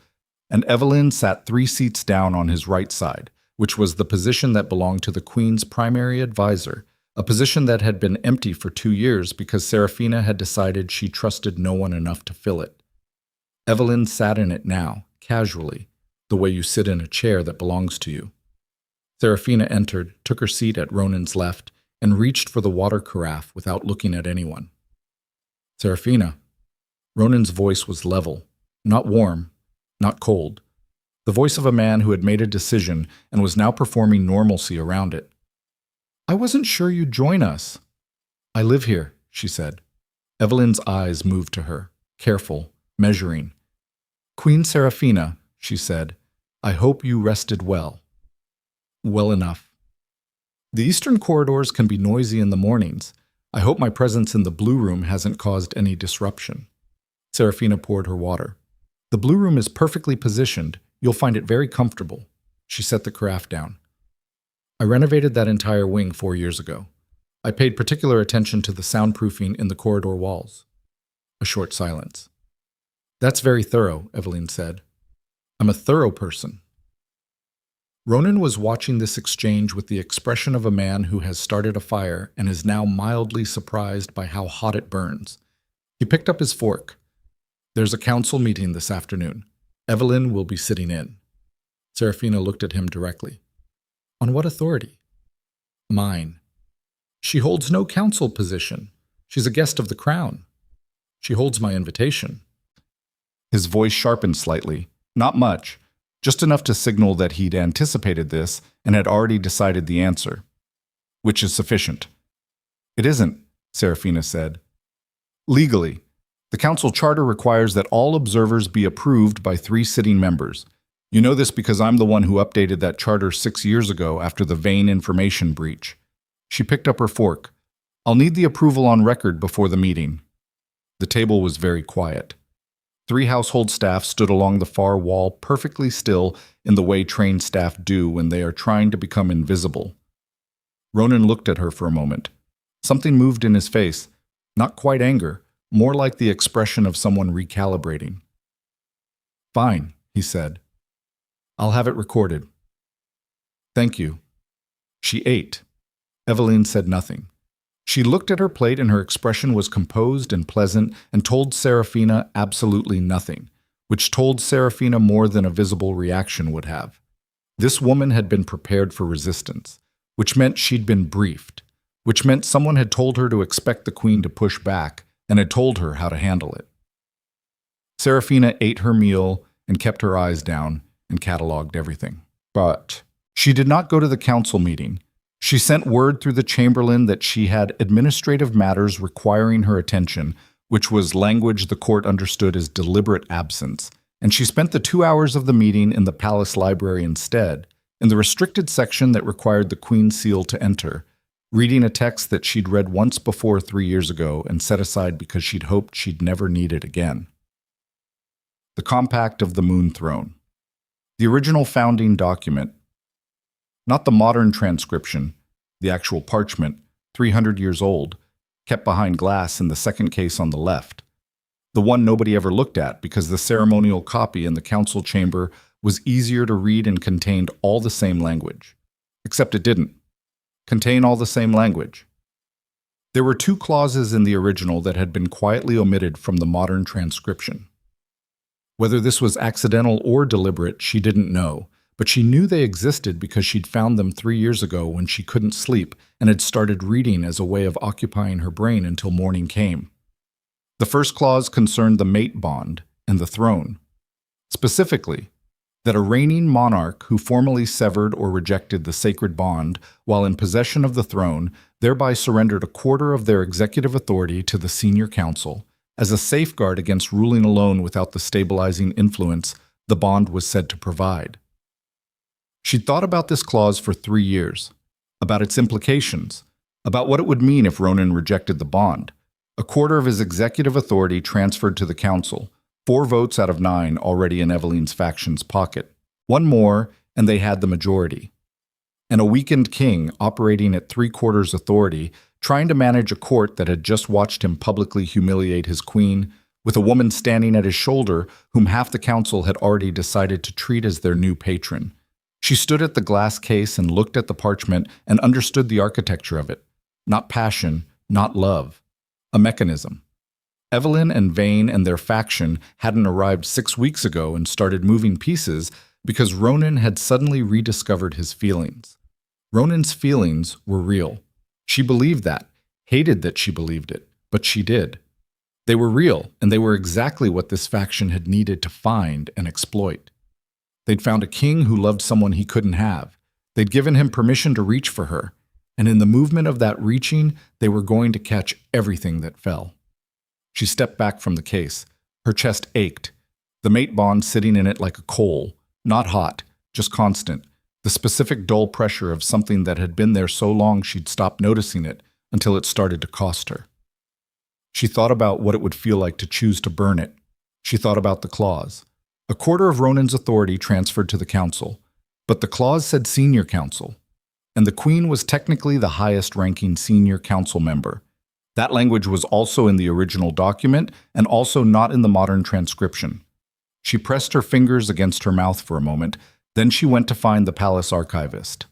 Speaker 1: and Evelyn sat 3 seats down on his right side, which was the position that belonged to the Queen's primary advisor, a position that had been empty for 2 years because Serafina had decided she trusted no one enough to fill it. Evelyn sat in it now, casually, the way you sit in a chair that belongs to you. Serafina entered, took her seat at Ronan's left, and reached for the water carafe without looking at anyone. "Serafina." Ronan's voice was level, not warm, not cold. The voice of a man who had made a decision and was now performing normalcy around it. "I wasn't sure you'd join us." "I live here," she said. Evelyn's eyes moved to her. careful, measuring. "Queen Seraphina," she said, "I hope you rested well." "Well enough." "The eastern corridors can be noisy in the mornings. I hope my presence in the blue room hasn't caused any disruption." Seraphina poured her water. "The blue room is perfectly positioned. You'll find it very comfortable." She set the carafe down. "I renovated that entire wing 4 years ago. I paid particular attention to the soundproofing in the corridor walls." A short silence. "That's very thorough," Evelyn said. "I'm a thorough person." Ronan was watching this exchange with the expression of a man who has started a fire and is now mildly surprised by how hot it burns. He picked up his fork. "There's a council meeting this afternoon. Evelyn will be sitting in." Seraphina looked at him directly. "On what authority?" "Mine." "She holds no council position. She's a guest of the crown." "She holds my invitation." His voice sharpened slightly. Not much. Just enough to signal that he'd anticipated this and had already decided the answer. "Which is sufficient." "It isn't," Seraphina said. "Legally, the council charter requires that all observers be approved by 3 sitting members. You know this because I'm the one who updated that charter 6 years ago after the Vane information breach." She picked up her fork. "I'll need the approval on record before the meeting." The table was very quiet. 3 household staff stood along the far wall, perfectly still in the way trained staff do when they are trying to become invisible. Ronan looked at her for a moment. Something moved in his face, not quite anger, more like the expression of someone recalibrating. "Fine," he said. "I'll have it recorded." "Thank you." She ate. Evelyn said nothing. She looked at her plate and her expression was composed and pleasant and told Seraphina absolutely nothing, which told Seraphina more than a visible reaction would have. This woman had been prepared for resistance, which meant she'd been briefed, which meant someone had told her to expect the queen to push back and had told her how to handle it. Seraphina ate her meal and kept her eyes down and catalogued everything. But she did not go to the council meeting. She sent word through the chamberlain that she had administrative matters requiring her attention, which was language the court understood as deliberate absence, and she spent the 2 hours of the meeting in the palace library instead, in the restricted section that required the queen's seal to enter, reading a text that she'd read once before 3 years ago and set aside because she'd hoped she'd never need it again. The Compact of the Moon Throne. The original founding document. Not the modern transcription, the actual parchment, 300 years old, kept behind glass in the second case on the left. The one nobody ever looked at because the ceremonial copy in the council chamber was easier to read and contained all the same language. Except it didn't. Contain all the same language. There were 2 clauses in the original that had been quietly omitted from the modern transcription. Whether this was accidental or deliberate, she didn't know. But she knew they existed because she'd found them 3 years ago when she couldn't sleep and had started reading as a way of occupying her brain until morning came. The first clause concerned the mate bond and the throne. Specifically, that a reigning monarch who formally severed or rejected the sacred bond while in possession of the throne thereby surrendered a quarter of their executive authority to the senior council as a safeguard against ruling alone without the stabilizing influence the bond was said to provide. She'd thought about this clause for 3 years, about its implications, about what it would mean if Ronan rejected the bond. A quarter of his executive authority transferred to the council, 4 votes out of 9 already in Evelyn's faction's pocket. 1 more, and they had the majority. And a weakened king operating at 3/4 authority, trying to manage a court that had just watched him publicly humiliate his queen, with a woman standing at his shoulder whom half the council had already decided to treat as their new patron. She stood at the glass case and looked at the parchment and understood the architecture of it. Not passion, not love. A mechanism. Evelyn and Vane and their faction hadn't arrived 6 weeks ago and started moving pieces because Ronan had suddenly rediscovered his feelings. Ronan's feelings were real. She believed that, hated that she believed it, but she did. They were real, and they were exactly what this faction had needed to find and exploit. They'd found a king who loved someone he couldn't have. They'd given him permission to reach for her, and in the movement of that reaching, they were going to catch everything that fell. She stepped back from the case, Her chest ached, the mate bond sitting in it like a coal, not hot, just constant, the specific dull pressure of something that had been there so long she'd stopped noticing it until it started to cost her. She thought about what it would feel like to choose to burn it. She thought about the clause. A quarter of Ronan's authority transferred to the council, but the clause said senior council, and the queen was technically the highest-ranking senior council member. That language was also in the original document and also not in the modern transcription. She pressed her fingers against her mouth for a moment, then she went to find the palace archivist.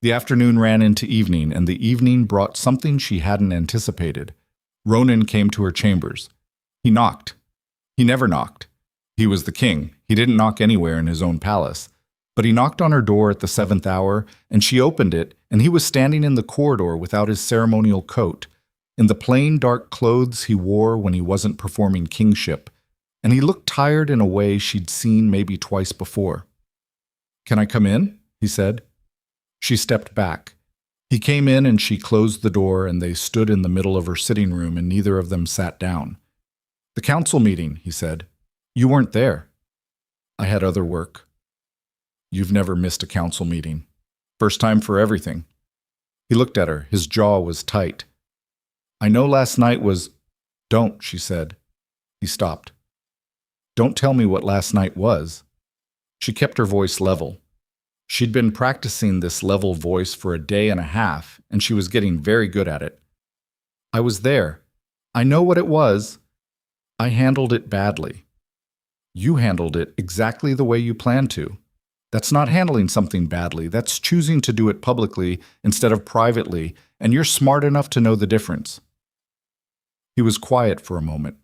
Speaker 1: The afternoon ran into evening, and the evening brought something she hadn't anticipated. Ronan came to her chambers. He knocked. He never knocked. He was the king. He didn't knock anywhere in his own palace. But he knocked on her door at the 7th hour, and she opened it, and he was standing in the corridor without his ceremonial coat, in the plain dark clothes he wore when he wasn't performing kingship, and he looked tired in a way she'd seen maybe twice before. "Can I come in?" he said. She stepped back. He came in and she closed the door, and they stood in the middle of her sitting room, and neither of them sat down. "The council meeting," he said. "You weren't there." "I had other work." "You've never missed a council meeting. First time for everything." He looked at her. His jaw was tight. "I know last night was—" "Don't," she said. He stopped. "Don't tell me what last night was." She kept her voice level. She'd been practicing this level voice for a day and a half, and she was getting very good at it. "I was there. I know what it was. I handled it badly." "You handled it exactly the way you planned to. That's not handling something badly. That's choosing to do it publicly instead of privately, and you're smart enough to know the difference." He was quiet for a moment.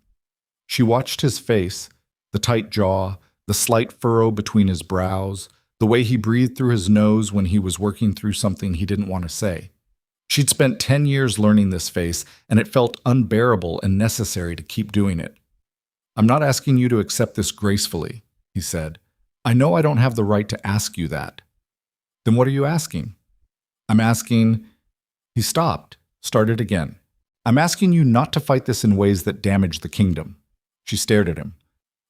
Speaker 1: She watched his face, the tight jaw, the slight furrow between his brows, the way he breathed through his nose when he was working through something he didn't want to say. She'd spent 10 years learning this face, and it felt unbearable and necessary to keep doing it. "I'm not asking you to accept this gracefully," he said. "I know I don't have the right to ask you that." "Then what are you asking?" "I'm asking—" He stopped, started again. "I'm asking you not to fight this in ways that damage the kingdom." She stared at him.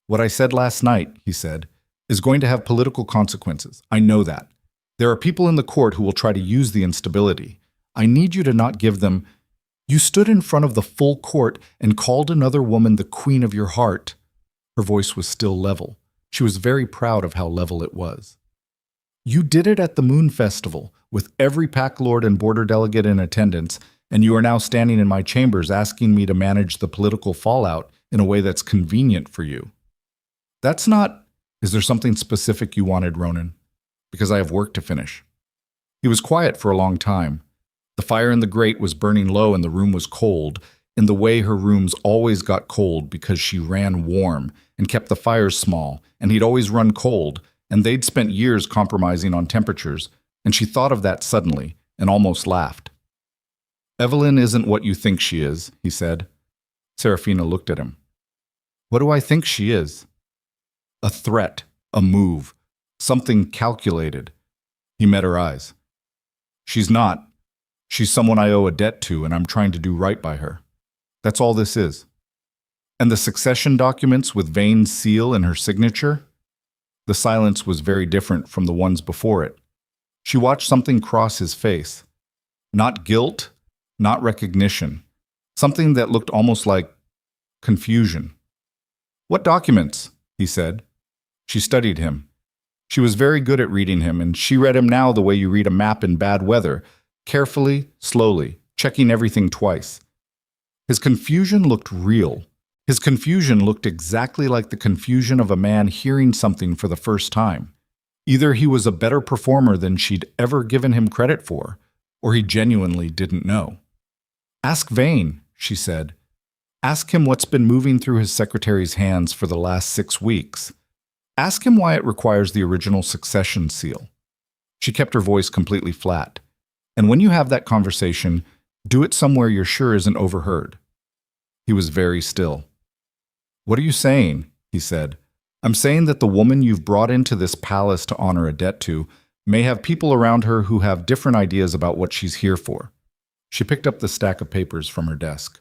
Speaker 1: "What I said last night," he said, "is going to have political consequences. I know that. There are people in the court who will try to use the instability. I need you to not give them—" "You stood in front of the full court and called another woman the queen of your heart." Her voice was still level. She was very proud of how level it was. "You did it at the Moon Festival, with every pack lord and border delegate in attendance, and you are now standing in my chambers asking me to manage the political fallout in a way that's convenient for you. That's not— Is there something specific you wanted, Ronan? Because I have work to finish." He was quiet for a long time. The fire in the grate was burning low and the room was cold, in the way her rooms always got cold because she ran warm and kept the fires small, and he'd always run cold, and they'd spent years compromising on temperatures, and she thought of that suddenly and almost laughed. "Evelyn isn't what you think she is," he said. Serafina looked at him. "What do I think she is?" "A threat, a move, something calculated." He met her eyes. "She's not. She's someone I owe a debt to, and I'm trying to do right by her. That's all this is." "And the succession documents with Vane's seal and her signature?" The silence was very different from the ones before it. She watched something cross his face. Not guilt, not recognition. Something that looked almost like confusion. "What documents?" he said. She studied him. She was very good at reading him, and she read him now the way you read a map in bad weather, carefully, slowly, checking everything twice. His confusion looked real. His confusion looked exactly like the confusion of a man hearing something for the first time. Either he was a better performer than she'd ever given him credit for, or he genuinely didn't know. "Ask Vane," she said. "Ask him what's been moving through his secretary's hands for the last 6 weeks. Ask him why it requires the original succession seal." She kept her voice completely flat. "And when you have that conversation, do it somewhere you're sure isn't overheard." He was very still. "What are you saying?" he said. "I'm saying that the woman you've brought into this palace to honor a debt to may have people around her who have different ideas about what she's here for." She picked up the stack of papers from her desk.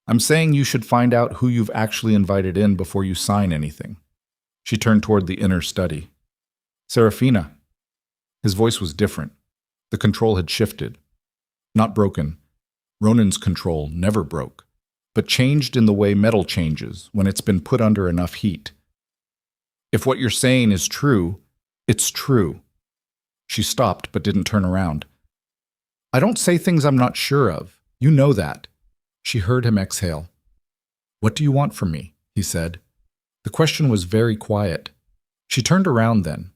Speaker 1: I'm saying you should find out who you've actually invited in before you sign anything. She turned toward the inner study. Serafina. His voice was different. The control had shifted. Not broken. Ronan's control never broke, but changed in the way metal changes when it's been put under enough heat. If what you're saying is true, it's true. She stopped but didn't turn around. I don't say things I'm not sure of. You know that. She heard him exhale. What do you want from me? He said. The question was very quiet. She turned around then.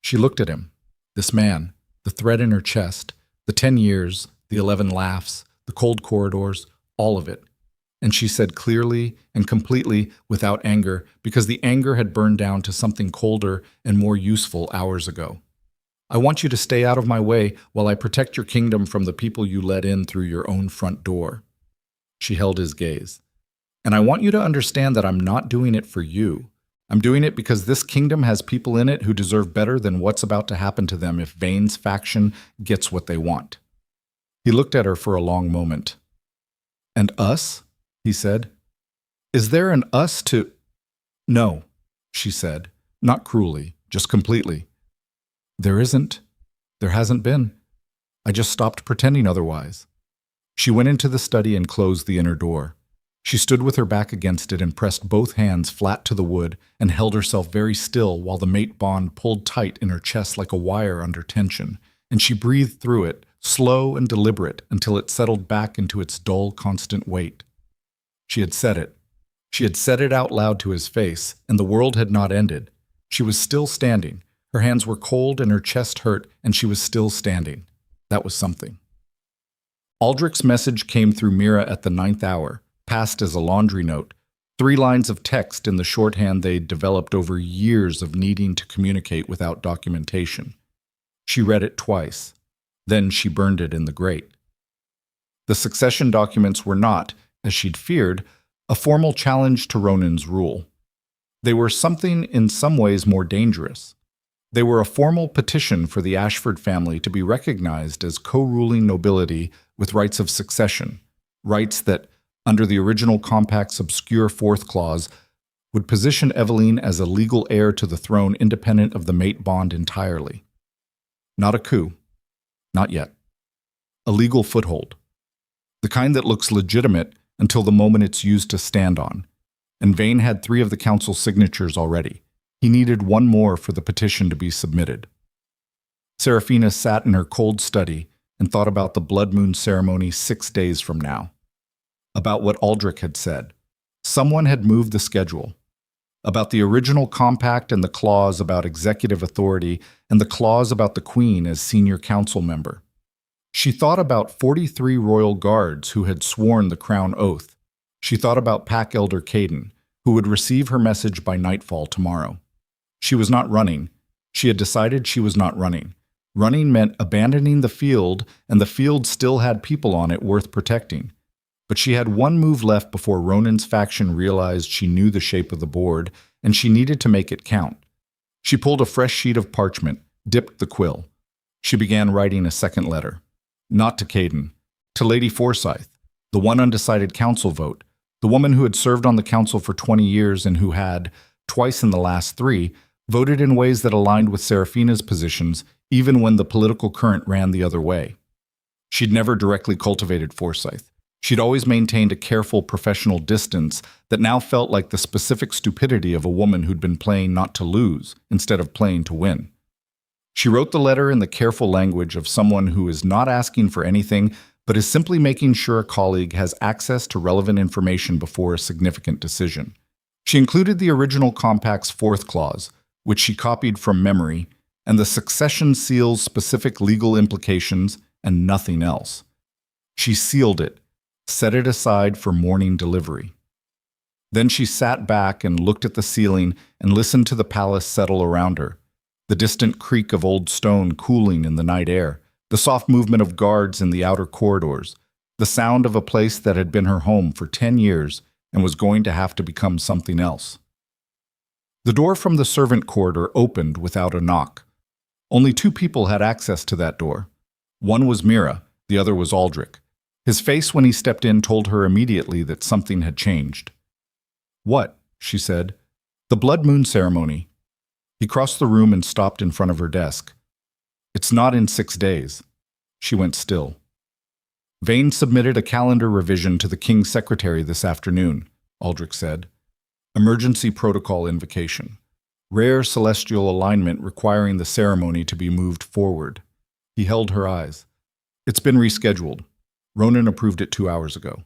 Speaker 1: She looked at him. This man, the thread in her chest, the 10 years, the 11 laughs, the cold corridors, all of it. And she said clearly and completely without anger, because the anger had burned down to something colder and more useful hours ago. I want you to stay out of my way while I protect your kingdom from the people you let in through your own front door. She held his gaze. And I want you to understand that I'm not doing it for you. I'm doing it because this kingdom has people in it who deserve better than what's about to happen to them if Vane's faction gets what they want. He looked at her for a long moment. And us? He said. Is there an us to... No, she said, not cruelly, just completely. There isn't. There hasn't been. I just stopped pretending otherwise. She went into the study and closed the inner door. She stood with her back against it and pressed both hands flat to the wood and held herself very still while the mate bond pulled tight in her chest like a wire under tension, and she breathed through it, slow and deliberate, until it settled back into its dull, constant weight. She had said it. She had said it out loud to his face, and the world had not ended. She was still standing. Her hands were cold and her chest hurt, and she was still standing. That was something. Aldrich's message came through Mira at the 9th hour, passed as a laundry note, 3 lines of text in the shorthand they'd developed over years of needing to communicate without documentation. She read it twice. Then she burned it in the grate. The succession documents were not, as she'd feared, a formal challenge to Ronan's rule. They were something in some ways more dangerous. They were a formal petition for the Ashford family to be recognized as co-ruling nobility with rights of succession, rights that, under the original compact's obscure 4th clause, would position Eveline as a legal heir to the throne independent of the mate bond entirely. Not a coup. Not yet. A legal foothold. The kind that looks legitimate until the moment it's used to stand on. And Vane had 3 of the council's signatures already. He needed 1 more for the petition to be submitted. Serafina sat in her cold study and thought about the blood moon ceremony 6 days from now. About what Aldrich had said. Someone had moved the schedule. About the original compact and the clause about executive authority and the clause about the Queen as senior council member. She thought about 43 royal guards who had sworn the crown oath. She thought about Pack Elder Caden, who would receive her message by nightfall tomorrow. She was not running. She had decided she was not running. Running meant abandoning the field, and the field still had people on it worth protecting. But she had 1 move left before Ronan's faction realized she knew the shape of the board, and she needed to make it count. She pulled a fresh sheet of parchment, dipped the quill. She began writing a second letter. Not to Caden, to Lady Forsyth, the one undecided council vote, the woman who had served on the council for 20 years and who had, twice in the last 3, voted in ways that aligned with Serafina's positions even when the political current ran the other way. She'd never directly cultivated Forsyth. She'd always maintained a careful professional distance that now felt like the specific stupidity of a woman who'd been playing not to lose instead of playing to win. She wrote the letter in the careful language of someone who is not asking for anything but is simply making sure a colleague has access to relevant information before a significant decision. She included the original compact's 4th clause, which she copied from memory, and the succession seal's specific legal implications, and nothing else. She sealed it, set it aside for morning delivery. Then she sat back and looked at the ceiling and listened to the palace settle around her, the distant creak of old stone cooling in the night air, the soft movement of guards in the outer corridors, the sound of a place that had been her home for 10 years and was going to have to become something else. The door from the servant corridor opened without a knock. Only 2 people had access to that door. One was Mira, the other was Aldrich. His face when he stepped in told her immediately that something had changed. "What?" she said. "The blood moon ceremony." He crossed the room and stopped in front of her desk. "It's not in 6 days." She went still. "Vane submitted a calendar revision to the King's secretary this afternoon," Aldrich said. "Emergency protocol invocation. Rare celestial alignment requiring the ceremony to be moved forward." He held her eyes. "It's been rescheduled. Ronan approved it 2 hours ago."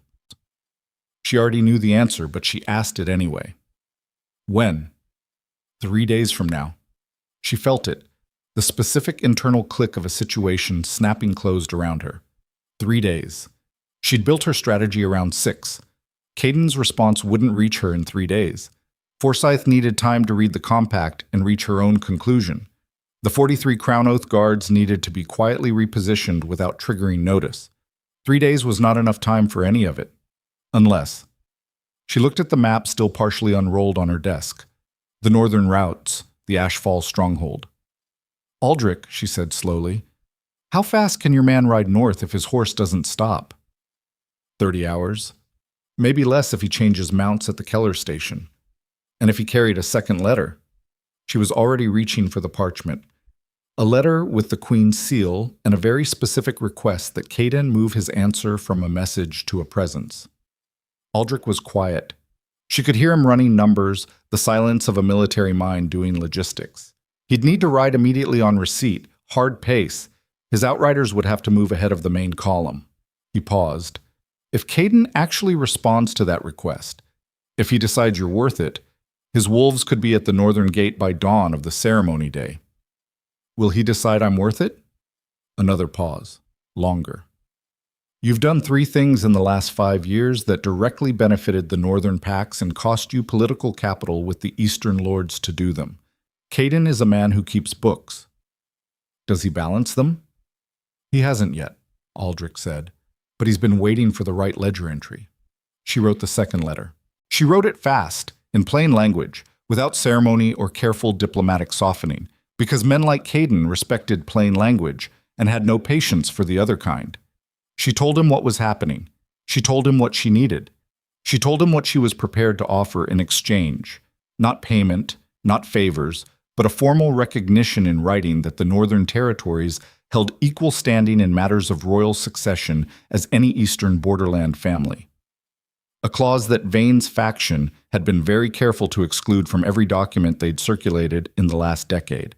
Speaker 1: She already knew the answer, but she asked it anyway. "When?" 3 days from now." She felt it, the specific internal click of a situation snapping closed around her. 3 days. She'd built her strategy around 6. Caden's response wouldn't reach her in 3 days. Forsyth needed time to read the compact and reach her own conclusion. The 43 Crown Oath guards needed to be quietly repositioned without triggering notice. 3 days was not enough time for any of it. Unless. She looked at the map still partially unrolled on her desk. The northern routes, the Ashfall stronghold. "Aldrich," she said slowly, "how fast can your man ride north if his horse doesn't stop?" 30 hours. Maybe less if he changes mounts at the Keller station. And if he carried a second letter. She was already reaching for the parchment. A letter with the Queen's seal and a very specific request that Caden move his answer from a message to a presence. Aldrich was quiet. She could hear him running numbers, the silence of a military mind doing logistics. He'd need to ride immediately on receipt, hard pace. His outriders would have to move ahead of the main column. He paused. If Caden actually responds to that request, if he decides you're worth it, his wolves could be at the northern gate by dawn of the ceremony day. Will he decide I'm worth it? Another pause. Longer. You've done 3 things in the last 5 years that directly benefited the northern packs and cost you political capital with the eastern lords to do them. Caden is a man who keeps books. Does he balance them? He hasn't yet, Aldrich said, but he's been waiting for the right ledger entry. She wrote the second letter. She wrote it fast, in plain language, without ceremony or careful diplomatic softening, because men like Caden respected plain language and had no patience for the other kind. She told him what was happening. She told him what she needed. She told him what she was prepared to offer in exchange, not payment, not favors, but a formal recognition in writing that the Northern Territories held equal standing in matters of royal succession as any Eastern borderland family. A clause that Vane's faction had been very careful to exclude from every document they'd circulated in the last decade.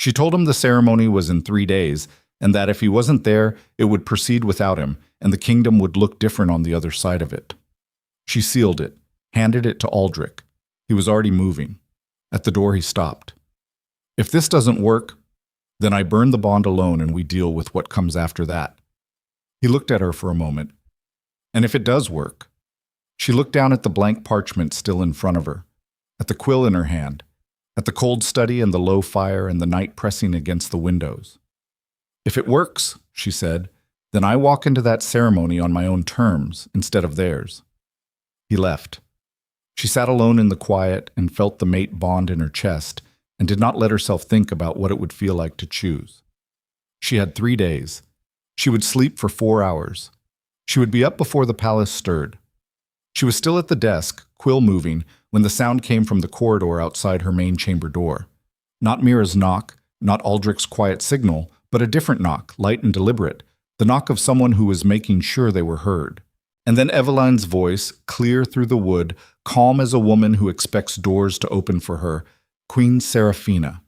Speaker 1: She told him the ceremony was in 3 days, and that if he wasn't there, it would proceed without him, and the kingdom would look different on the other side of it. She sealed it, handed it to Aldrich. He was already moving. At the door he stopped. If this doesn't work, then I burn the bond alone and we deal with what comes after that. He looked at her for a moment. And if it does work? She looked down at the blank parchment still in front of her, at the quill in her hand, at the cold study and the low fire and the night pressing against the windows. If it works, she said, then I walk into that ceremony on my own terms instead of theirs. He left. She sat alone in the quiet and felt the mate bond in her chest and did not let herself think about what it would feel like to choose. She had 3 days. She would sleep for 4 hours. She would be up before the palace stirred. She was still at the desk, quill moving, when the sound came from the corridor outside her main chamber door. Not Mira's knock, not Aldrich's quiet signal, but a different knock, light and deliberate, the knock of someone who was making sure they were heard. And then Eveline's voice, clear through the wood, calm as a woman who expects doors to open for her, Queen Seraphina.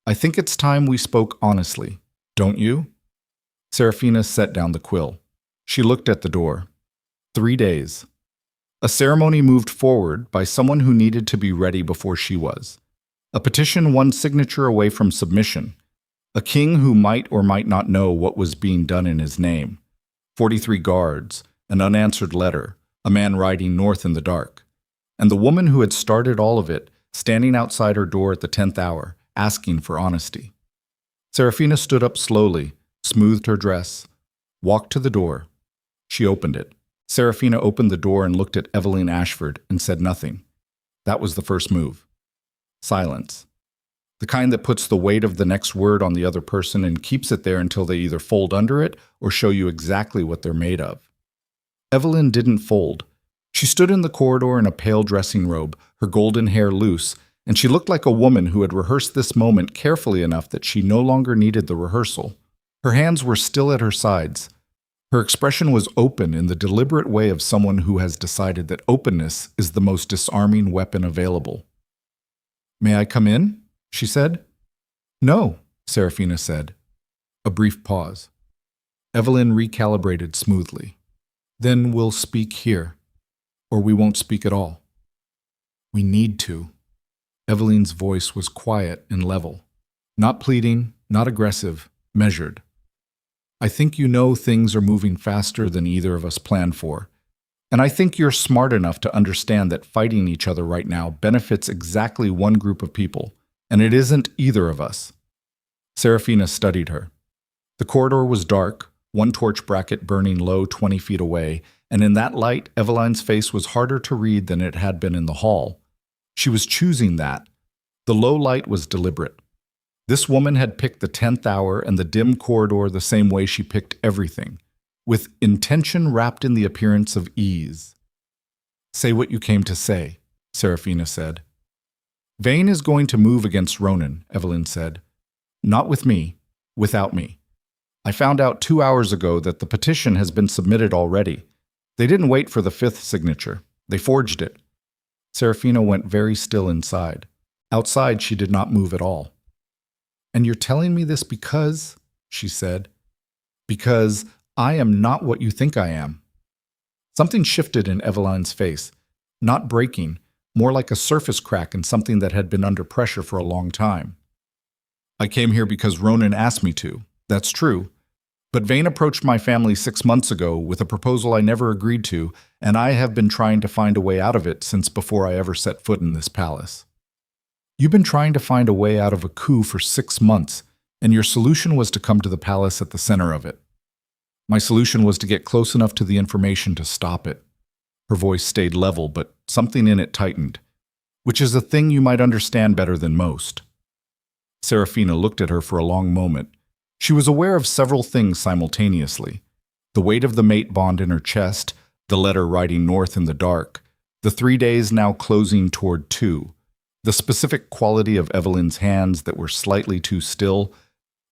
Speaker 1: I think it's time we spoke honestly, don't you? Seraphina set down the quill. She looked at the door. 3 days. A ceremony moved forward by someone who needed to be ready before she was. A petition 1 signature away from submission. A king who might or might not know what was being done in his name. 43 guards, an unanswered letter, a man riding north in the dark. And the woman who had started all of it, standing outside her door at the 10th hour, asking for honesty. Seraphina stood up slowly, smoothed her dress, walked to the door. She opened it. Seraphina opened the door and looked at Eveline Ashford and said nothing. That was the first move. Silence. The kind that puts the weight of the next word on the other person and keeps it there until they either fold under it or show you exactly what they're made of. Evelyn didn't fold. She stood in the corridor in a pale dressing robe, her golden hair loose, and she looked like a woman who had rehearsed this moment carefully enough that she no longer needed the rehearsal. Her hands were still at her sides. Her expression was open in the deliberate way of someone who has decided that openness is the most disarming weapon available. "May I come in?" she said. "No," Serafina said. A brief pause. Evelyn recalibrated smoothly. "Then we'll speak here, or we won't speak at all." "We need to." Evelyn's voice was quiet and level. Not pleading, not aggressive, measured. "I think you know things are moving faster than either of us planned for. And I think you're smart enough to understand that fighting each other right now benefits exactly one group of people, and it isn't either of us." Serafina studied her. The corridor was dark, one torch bracket burning low 20 feet away, and in that light, Evelyn's face was harder to read than it had been in the hall. She was choosing that. The low light was deliberate. This woman had picked the 10th hour and the dim corridor the same way she picked everything, with intention wrapped in the appearance of ease. "Say what you came to say," Serafina said. "Vane is going to move against Ronan," Evelyn said. "Not with me, without me. I found out 2 hours ago that the petition has been submitted already. They didn't wait for the 5th signature. They forged it." Serafina went very still inside. Outside, she did not move at all. "And you're telling me this because," she said, "because I am not what you think I am." Something shifted in Evelyn's face, not breaking, more like a surface crack in something that had been under pressure for a long time. "I came here because Ronan asked me to. That's true. But Vane approached my family 6 months ago with a proposal I never agreed to, and I have been trying to find a way out of it since before I ever set foot in this palace." "You've been trying to find a way out of a coup for 6 months, and your solution was to come to the palace at the center of it." "My solution was to get close enough to the information to stop it." Her voice stayed level, but something in it tightened. "Which is a thing you might understand better than most." Serafina looked at her for a long moment. She was aware of several things simultaneously. The weight of the mate bond in her chest, the letter riding north in the dark, the 3 days now closing toward 2, the specific quality of Evelyn's hands that were slightly too still,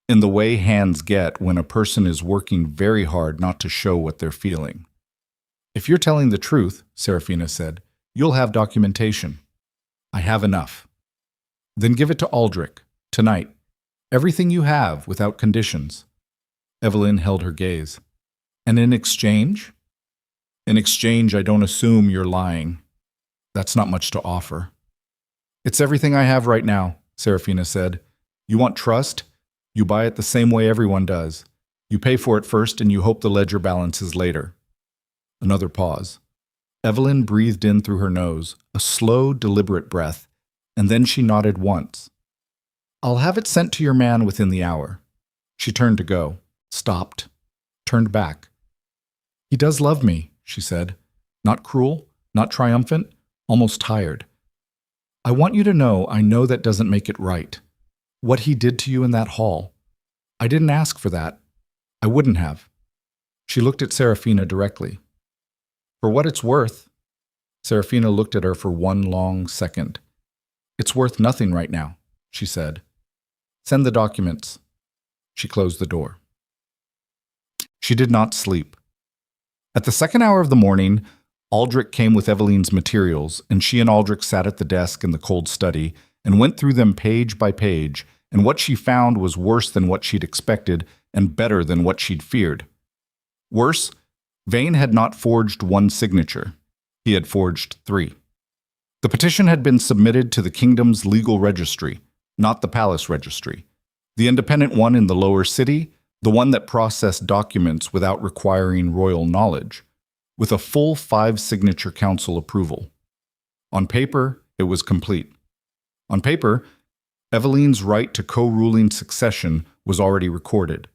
Speaker 1: in the way hands get when a person is working very hard not to show what they're feeling. "If you're telling the truth," Serafina said, "you'll have documentation." "I have enough." "Then give it to Aldrich, tonight. Everything you have, without conditions." Evelyn held her gaze. "And in exchange?" "In exchange, I don't assume you're lying. That's not much to offer." "It's everything I have right now," Serafina said. "You want trust? You buy it the same way everyone does. You pay for it first and you hope the ledger balances later." Another pause. Evelyn breathed in through her nose, a slow, deliberate breath, and then she nodded once. "I'll have it sent to your man within the hour." She turned to go, stopped, turned back. "He does love me," she said. Not cruel, not triumphant, almost tired. "I want you to know I know that doesn't make it right. What he did to you in that hall. I didn't ask for that. I wouldn't have." She looked at Serafina directly. "For what it's worth," Serafina looked at her for one long second. "It's worth nothing right now," she said. "Send the documents." She closed the door. She did not sleep. At the 2nd hour of the morning, Aldrich came with Evelyn's materials, and she and Aldrich sat at the desk in the cold study and went through them page by page, and what she found was worse than what she'd expected and better than what she'd feared. Worse, Vane had not forged 1 signature. He had forged 3. The petition had been submitted to the kingdom's legal registry, not the palace registry, the independent one in the lower city, the one that processed documents without requiring royal knowledge, with a full 5-signature council approval. On paper, it was complete. On paper, Evelyn's right to co-ruling succession was already recorded.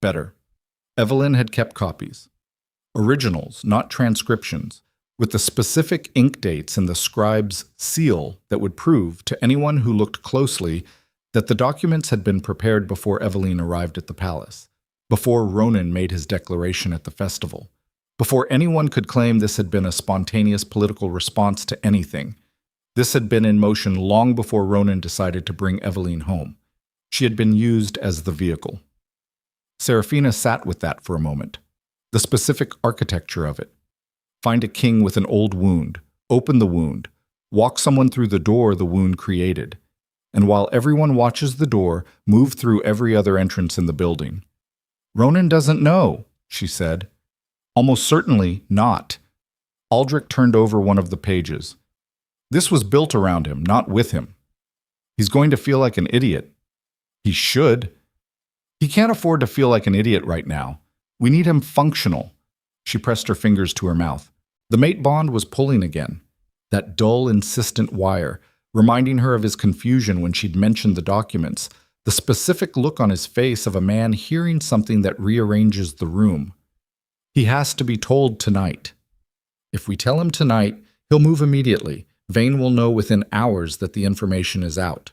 Speaker 1: Better, Evelyn had kept copies. Originals, not transcriptions, with the specific ink dates and the scribe's seal that would prove to anyone who looked closely that the documents had been prepared before Evelyn arrived at the palace, before Ronan made his declaration at the festival, Before anyone could claim this had been a spontaneous political response to anything, this had been in motion long before Ronan decided to bring Eveline home. She had been used as the vehicle. Serafina sat with that for a moment. The specific architecture of it. Find a king with an old wound, open the wound, walk someone through the door the wound created, and while everyone watches the door, move through every other entrance in the building. Ronan doesn't know, she said. Almost certainly not. Aldrich turned over one of the pages. This was built around him, not with him. He's going to feel like an idiot. He should. He can't afford to feel like an idiot right now. We need him functional. She pressed her fingers to her mouth. The mate bond was pulling again. That dull, insistent wire, reminding her of his confusion when she'd mentioned the documents, the specific look on his face of a man hearing something that rearranges the room. He has to be told tonight. If we tell him tonight, he'll move immediately. Vane will know within hours that the information is out.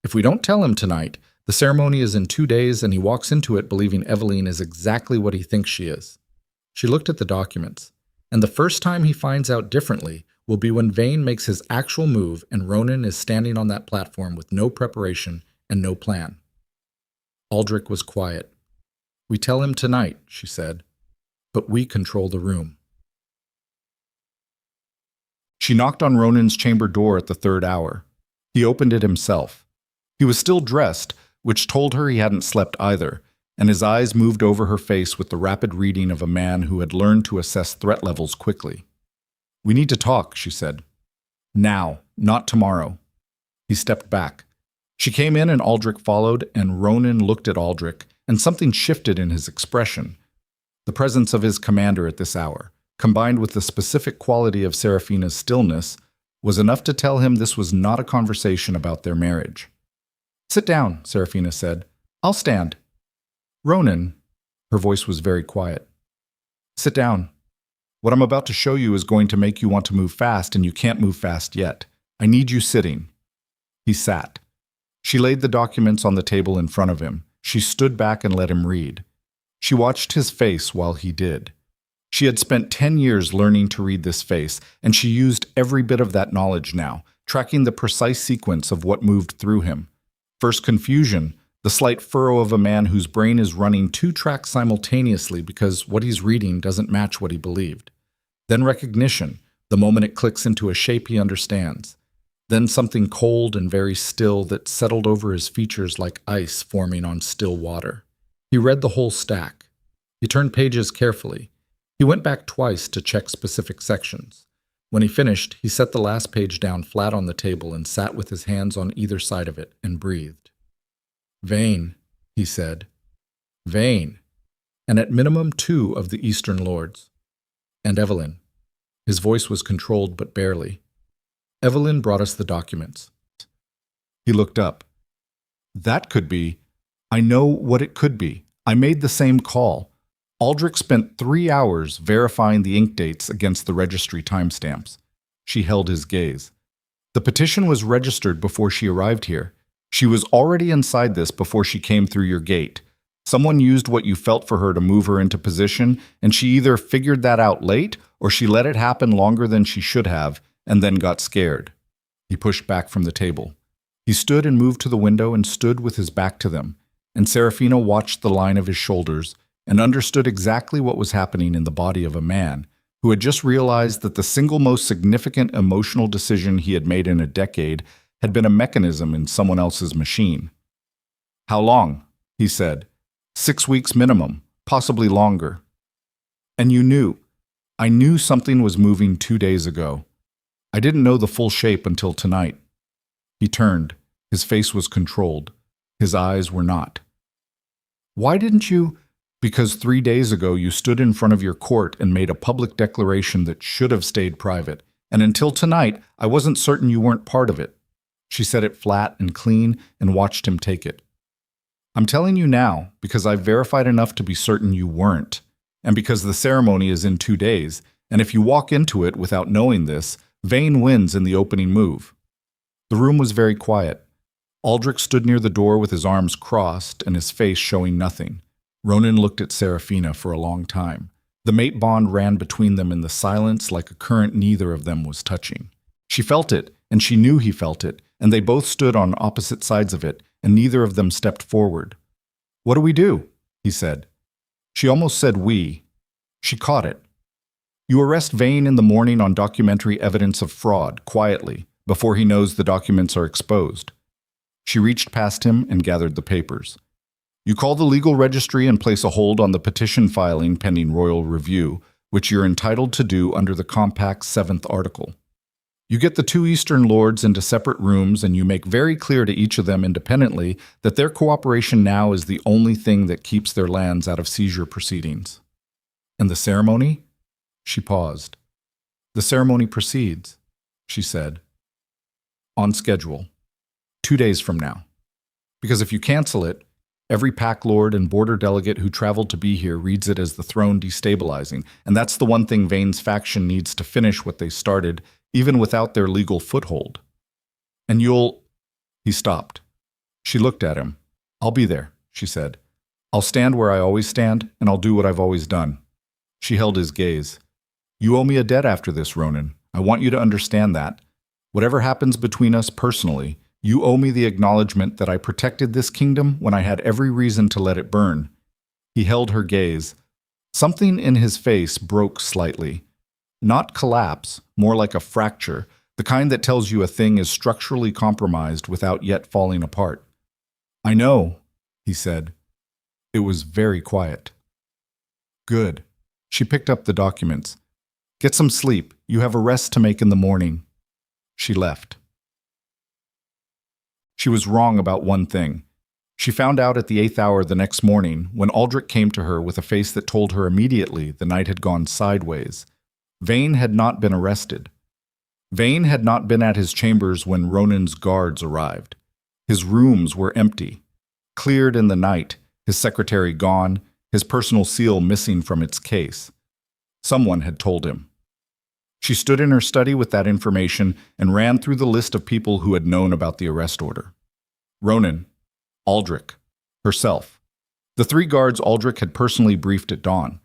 Speaker 1: If we don't tell him tonight, the ceremony is in 2 days and he walks into it believing Eveline is exactly what he thinks she is. She looked at the documents, and the first time he finds out differently will be when Vane makes his actual move and Ronan is standing on that platform with no preparation and no plan. Aldrich was quiet. We tell him tonight, she said, but we control the room. She knocked on Ronan's chamber door at the 3rd hour. He opened it himself. He was still dressed, which told her he hadn't slept either, and his eyes moved over her face with the rapid reading of a man who had learned to assess threat levels quickly. We need to talk, she said. Now, not tomorrow. He stepped back. She came in and Aldrich followed, and Ronan looked at Aldrich, and something shifted in his expression. The presence of his commander at this hour, combined with the specific quality of Serafina's stillness, was enough to tell him this was not a conversation about their marriage. Sit down, Serafina said. I'll stand. Ronan, her voice was very quiet. Sit down. What I'm about to show you is going to make you want to move fast, and you can't move fast yet. I need you sitting. He sat. She laid the documents on the table in front of him. She stood back and let him read. She watched his face while he did. She had spent 10 years learning to read this face, and she used every bit of that knowledge now, tracking the precise sequence of what moved through him. First confusion, the slight furrow of a man whose brain is running 2 tracks simultaneously because what he's reading doesn't match what he believed. Then recognition, the moment it clicks into a shape he understands. Then something cold and very still that settled over his features like ice forming on still water. He read the whole stack. He turned pages carefully. He went back twice to check specific sections. When he finished, he set the last page down flat on the table and sat with his hands on either side of it and breathed. Vane, he said. Vane. And at minimum 2 of the Eastern Lords. And Eveline. His voice was controlled but barely. Eveline brought us the documents. He looked up. That could be. I know what it could be. I made the same call. Aldrich spent 3 hours verifying the ink dates against the registry timestamps. She held his gaze. The petition was registered before she arrived here. She was already inside this before she came through your gate. Someone used what you felt for her to move her into position, and she either figured that out late or she let it happen longer than she should have and then got scared. He pushed back from the table. He stood and moved to the window and stood with his back to them, and Serafina watched the line of his shoulders and understood exactly what was happening in the body of a man who had just realized that the single most significant emotional decision he had made in a decade had been a mechanism in someone else's machine. How long? He said. 6 weeks minimum, possibly longer. And you knew. I knew something was moving 2 days ago. I didn't know the full shape until tonight. He turned. His face was controlled. His eyes were not. Why didn't you? Because 3 days ago you stood in front of your court and made a public declaration that should have stayed private, and until tonight I wasn't certain you weren't part of it. She said it flat and clean and watched him take it. I'm telling you now because I've verified enough to be certain you weren't, and because the ceremony is in 2 days, and if you walk into it without knowing this, Vane wins in the opening move. The room was very quiet. Aldrich stood near the door with his arms crossed and his face showing nothing. Ronan looked at Serafina for a long time. The mate bond ran between them in the silence like a current neither of them was touching. She felt it, and she knew he felt it, and they both stood on opposite sides of it, and neither of them stepped forward. "What do we do?" he said. She almost said we. She caught it. "You arrest Vane in the morning on documentary evidence of fraud, quietly, before he knows the documents are exposed." She reached past him and gathered the papers. "You call the legal registry and place a hold on the petition filing pending royal review, which you're entitled to do under the Compact's 7th article. You get the 2 Eastern lords into separate rooms and you make very clear to each of them independently that their cooperation now is the only thing that keeps their lands out of seizure proceedings." "And the ceremony?" She paused. "The ceremony proceeds," she said. "On schedule. 2 days from now. Because if you cancel it, every pack lord and border delegate who traveled to be here reads it as the throne destabilizing, and that's the one thing Vane's faction needs to finish what they started, even without their legal foothold. And you'll—" He stopped. She looked at him. "I'll be there," she said. "I'll stand where I always stand, and I'll do what I've always done." She held his gaze. "You owe me a debt after this, Ronan. I want you to understand that. Whatever happens between us personally, you owe me the acknowledgement that I protected this kingdom when I had every reason to let it burn." He held her gaze. Something in his face broke slightly. Not collapse, more like a fracture, the kind that tells you a thing is structurally compromised without yet falling apart. "I know," he said. It was very quiet. "Good." She picked up the documents. "Get some sleep. You have arrests to make in the morning." She left. She was wrong about one thing. She found out at the 8th hour the next morning when Aldrich came to her with a face that told her immediately the night had gone sideways. Vane had not been arrested. Vane had not been at his chambers when Ronan's guards arrived. His rooms were empty, cleared in the night, his secretary gone, his personal seal missing from its case. Someone had told him. She stood in her study with that information and ran through the list of people who had known about the arrest order. Ronan, Aldrich, herself, the 3 guards Aldrich had personally briefed at dawn,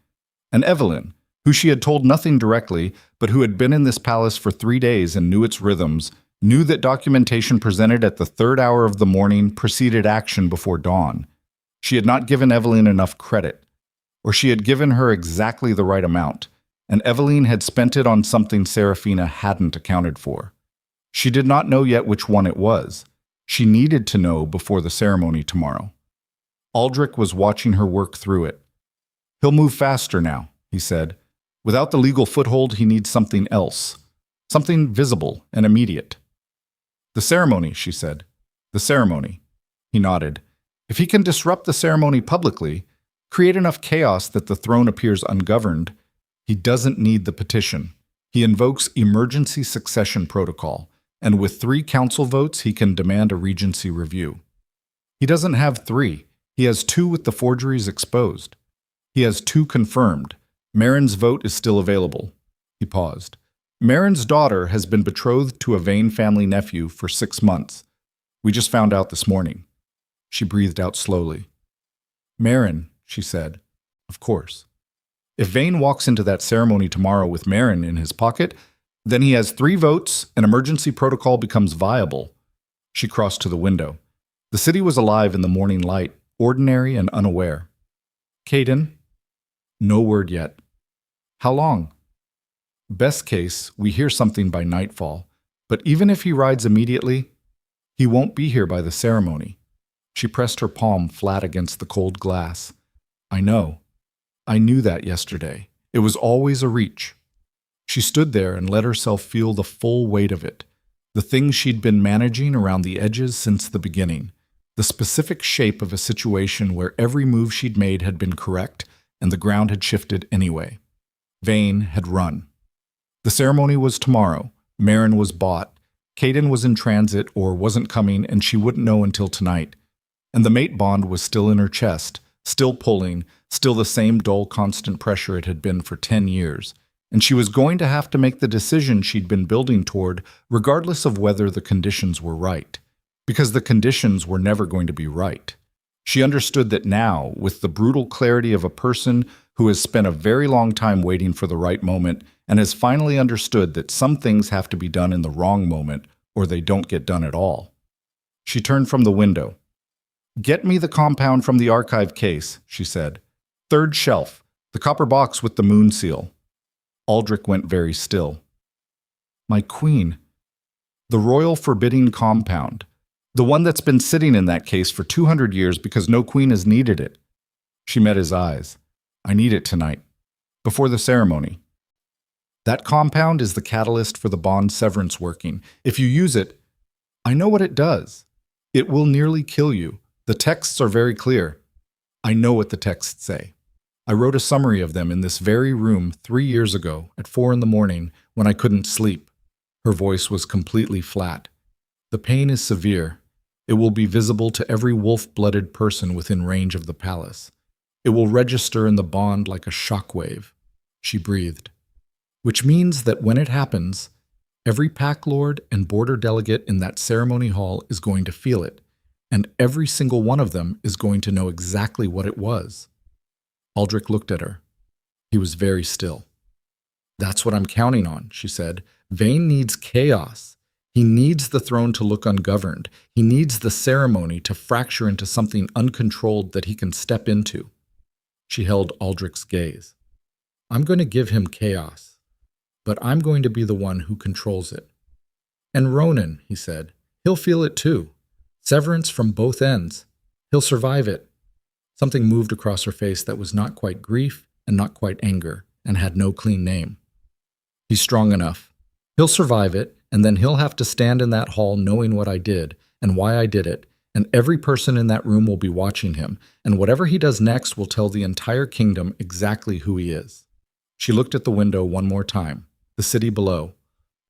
Speaker 1: and Evelyn, who she had told nothing directly, but who had been in this palace for 3 days and knew its rhythms, knew that documentation presented at the 3rd hour of the morning preceded action before dawn. She had not given Evelyn enough credit, or she had given her exactly the right amount, and Evelyn had spent it on something Serafina hadn't accounted for. She did not know yet which one it was. She needed to know before the ceremony tomorrow. Aldrich was watching her work through it. "He'll move faster now," he said. "Without the legal foothold, he needs something else. Something visible and immediate." "The ceremony," she said. "The ceremony." He nodded. "If he can disrupt the ceremony publicly, create enough chaos that the throne appears ungoverned, he doesn't need the petition. He invokes emergency succession protocol, and with 3 council votes, he can demand a regency review. He doesn't have 3. He has 2 with the forgeries exposed. He has 2 confirmed. Marin's vote is still available." He paused. "Marin's daughter has been betrothed to a Vane family nephew for 6 months. We just found out this morning." She breathed out slowly. "Marin," she said. "Of course. If Vane walks into that ceremony tomorrow with Marin in his pocket, then he has 3 votes and emergency protocol becomes viable." She crossed to the window. The city was alive in the morning light, ordinary and unaware. "Caden?" "No word yet." "How long?" "Best case, we hear something by nightfall. But even if he rides immediately, he won't be here by the ceremony." She pressed her palm flat against the cold glass. "I know. I knew that yesterday. It was always a reach." She stood there and let herself feel the full weight of it, the things she'd been managing around the edges since the beginning, the specific shape of a situation where every move she'd made had been correct and the ground had shifted anyway. Vane had run. The ceremony was tomorrow. Marin was bought. Caden was in transit or wasn't coming, and she wouldn't know until tonight. And the mate bond was still in her chest, still pulling, still the same dull constant pressure it had been for 10 years. And she was going to have to make the decision she'd been building toward, regardless of whether the conditions were right. Because the conditions were never going to be right. She understood that now, with the brutal clarity of a person who has spent a very long time waiting for the right moment and has finally understood that some things have to be done in the wrong moment or they don't get done at all. She turned from the window. "Get me the compound from the archive case," she said. "Third shelf, the copper box with the moon seal." Aldrich went very still. "My queen, the royal forbidding compound, the one that's been sitting in that case for 200 years because no queen has needed it." She met his eyes. "I need it tonight, before the ceremony. That compound is the catalyst for the bond severance working. If you use it, I know what it does. It will nearly kill you. The texts are very clear. I know what the texts say. I wrote a summary of them in this very room 3 years ago at 4 in the morning when I couldn't sleep." Her voice was completely flat. "The pain is severe. It will be visible to every wolf-blooded person within range of the palace. It will register in the bond like a shockwave." She breathed. "Which means that when it happens, every pack lord and border delegate in that ceremony hall is going to feel it, and every single one of them is going to know exactly what it was." Aldrich looked at her. He was very still. "That's what I'm counting on," she said. "Vane needs chaos. He needs the throne to look ungoverned. He needs the ceremony to fracture into something uncontrolled that he can step into." She held Aldrich's gaze. "I'm going to give him chaos, but I'm going to be the one who controls it." "And Ronan," he said, "he'll feel it too. Severance from both ends. He'll survive it." Something moved across her face that was not quite grief and not quite anger, and had no clean name. "He's strong enough. He'll survive it, and then he'll have to stand in that hall knowing what I did and why I did it, and every person in that room will be watching him, and whatever he does next will tell the entire kingdom exactly who he is." She looked at the window one more time, the city below,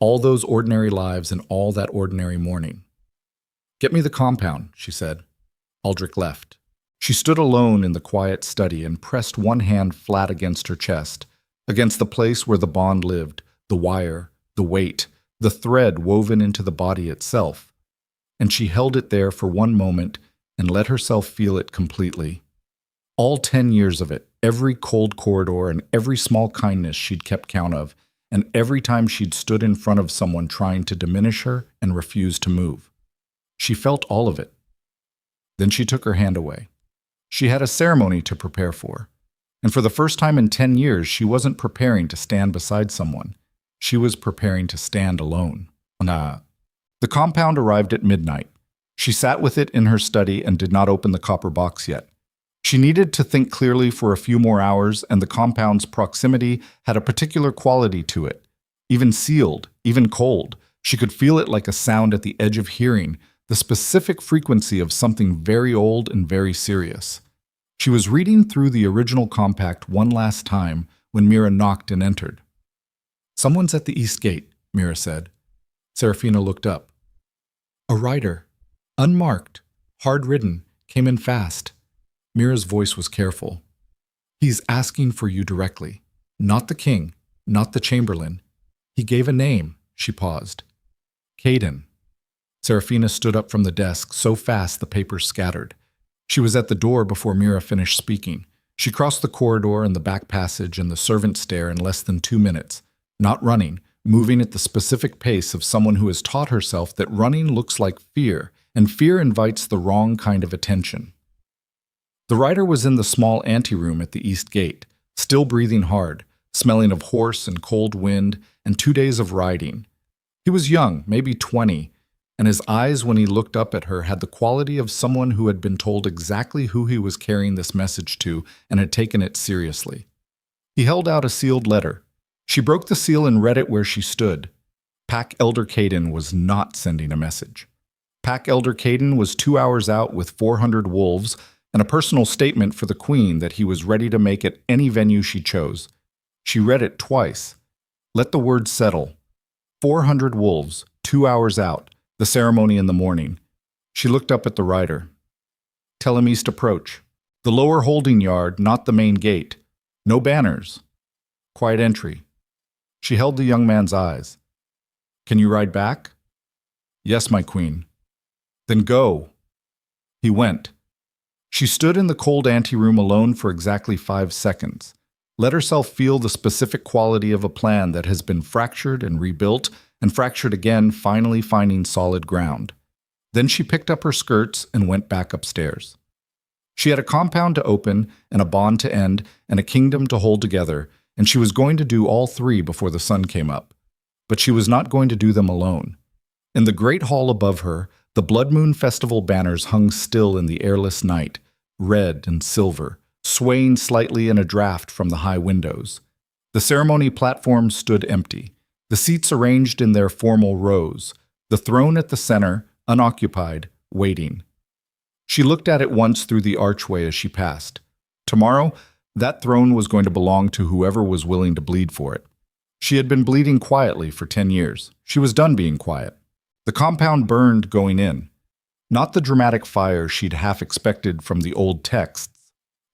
Speaker 1: all those ordinary lives and all that ordinary morning. "Get me the compound," she said. Aldrich left. She stood alone in the quiet study and pressed one hand flat against her chest, against the place where the bond lived, the wire, the weight, the thread woven into the body itself. And she held it there for one moment and let herself feel it completely. All 10 years of it, every cold corridor and every small kindness she'd kept count of, and every time she'd stood in front of someone trying to diminish her and refused to move. She felt all of it. Then she took her hand away. She had a ceremony to prepare for, and for the first time in 10 years, she wasn't preparing to stand beside someone. She was preparing to stand alone. The compound arrived at midnight. She sat with it in her study and did not open the copper box yet. She needed to think clearly for a few more hours, and the compound's proximity had a particular quality to it. Even sealed, even cold, she could feel it like a sound at the edge of hearing, the specific frequency of something very old and very serious. She was reading through the original compact one last time when Mira knocked and entered. "Someone's at the east gate," Mira said. Serafina looked up. A rider, unmarked, hard-ridden, came in fast. Mira's voice was careful. "He's asking for you directly. Not the king, not the chamberlain. He gave a name," she paused. "Caden." Serafina stood up from the desk so fast the papers scattered. She was at the door before Mira finished speaking. She crossed the corridor and the back passage and the servant stair in less than 2 minutes, not running, moving at the specific pace of someone who has taught herself that running looks like fear, and fear invites the wrong kind of attention. The rider was in the small anteroom at the east gate, still breathing hard, smelling of horse and cold wind and 2 days of riding. He was young, maybe 20, and his eyes when he looked up at her had the quality of someone who had been told exactly who he was carrying this message to and had taken it seriously. He held out a sealed letter. She broke the seal and read it where she stood. Pack Elder Caden was not sending a message. Pack Elder Caden was 2 hours out with 400 wolves and a personal statement for the queen that he was ready to make at any venue she chose. She read it twice. Let the word settle. 400 wolves, 2 hours out, the ceremony in the morning. She looked up at the rider. "Tell him east approach. The lower holding yard, not the main gate. No banners. Quiet entry." She held the young man's eyes. "Can you ride back?" "Yes, my queen." "Then go." He went. She stood in the cold anteroom alone for exactly 5 seconds. Let herself feel the specific quality of a plan that has been fractured and rebuilt and fractured again, finally finding solid ground. Then she picked up her skirts and went back upstairs. She had a compound to open and a bond to end and a kingdom to hold together, and she was going to do all three before the sun came up. But she was not going to do them alone. In the great hall above her, the Blood Moon Festival banners hung still in the airless night, red and silver, swaying slightly in a draft from the high windows. The ceremony platform stood empty, the seats arranged in their formal rows, the throne at the center, unoccupied, waiting. She looked at it once through the archway as she passed. Tomorrow, that throne was going to belong to whoever was willing to bleed for it. She had been bleeding quietly for 10 years. She was done being quiet. The compound burned going in. Not the dramatic fire she'd half expected from the old texts.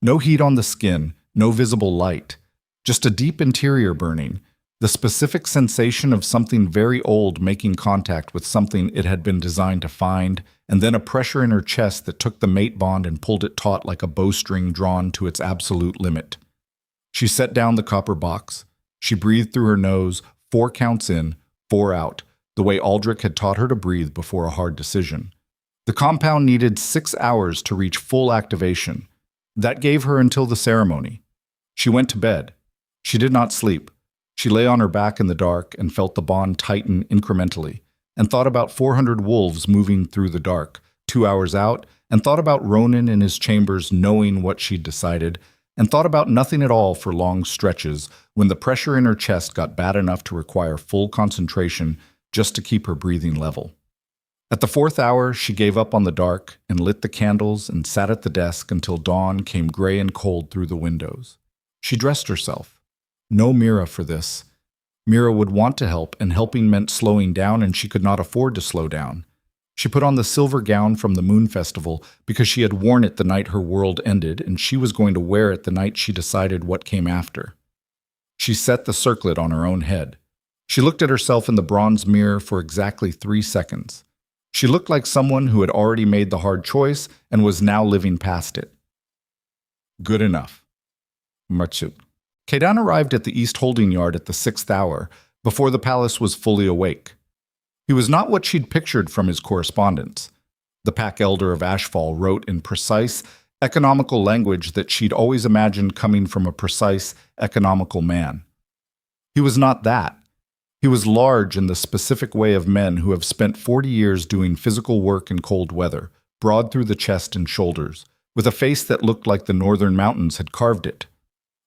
Speaker 1: No heat on the skin, no visible light. Just a deep interior burning, the specific sensation of something very old making contact with something it had been designed to find, and then a pressure in her chest that took the mate bond and pulled it taut like a bowstring drawn to its absolute limit. She set down the copper box. She breathed through her nose, 4 counts in, 4 out, the way Aldrich had taught her to breathe before a hard decision. The compound needed 6 hours to reach full activation. That gave her until the ceremony. She went to bed. She did not sleep. She lay on her back in the dark and felt the bond tighten incrementally, and thought about 400 wolves moving through the dark, 2 hours out, and thought about Ronan in his chambers knowing what she'd decided, and thought about nothing at all for long stretches when the pressure in her chest got bad enough to require full concentration just to keep her breathing level. At the 4th hour, she gave up on the dark and lit the candles and sat at the desk until dawn came gray and cold through the windows. She dressed herself. No Mira for this. Mira would want to help, and helping meant slowing down, and she could not afford to slow down. She put on the silver gown from the Moon Festival because she had worn it the night her world ended, and she was going to wear it the night she decided what came after. She set the circlet on her own head. She looked at herself in the bronze mirror for exactly 3 seconds. She looked like someone who had already made the hard choice and was now living past it. Good enough. Matsut. Kaidan arrived at the East Holding Yard at the 6th hour, before the palace was fully awake. He was not what she'd pictured from his correspondence. The pack elder of Ashfall wrote in precise, economical language that she'd always imagined coming from a precise, economical man. He was not that. He was large in the specific way of men who have spent 40 years doing physical work in cold weather, broad through the chest and shoulders, with a face that looked like the northern mountains had carved it.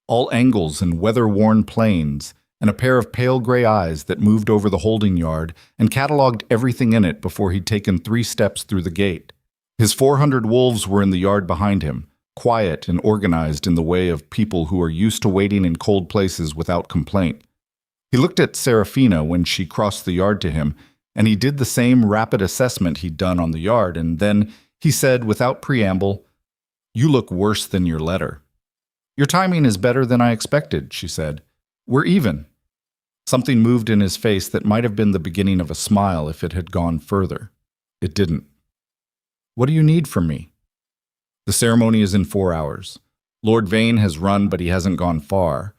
Speaker 1: All angles and weather-worn planes, and a pair of pale gray eyes that moved over the holding yard and cataloged everything in it before he'd taken 3 steps through the gate. His 400 wolves were in the yard behind him, quiet and organized in the way of people who are used to waiting in cold places without complaint. He looked at Serafina when she crossed the yard to him, and he did the same rapid assessment he'd done on the yard, and then he said without preamble, "You look worse than your letter." "Your timing is better than I expected," she said. "We're even." Something moved in his face that might have been the beginning of a smile if it had gone further. It didn't. "What do you need from me?" "The ceremony is in 4 hours. Lord Vane has run, but he hasn't gone far.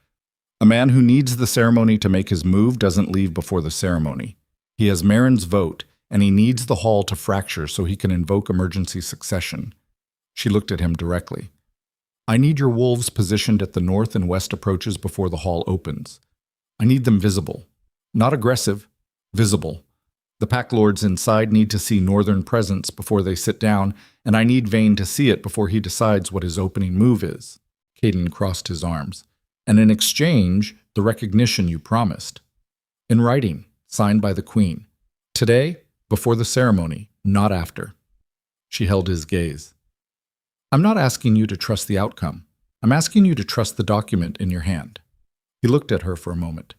Speaker 1: A man who needs the ceremony to make his move doesn't leave before the ceremony. He has Marin's vote, and he needs the hall to fracture so he can invoke emergency succession." She looked at him directly. "I need your wolves positioned at the north and west approaches before the hall opens. I need them visible. Not aggressive, visible. The pack lords inside need to see northern presence before they sit down, and I need Vane to see it before he decides what his opening move is." Caden crossed his arms. "And in exchange, the recognition you promised. In writing, signed by the Queen. Today, before the ceremony, not after." She held his gaze. "I'm not asking you to trust the outcome. I'm asking you to trust the document in your hand." He looked at her for a moment.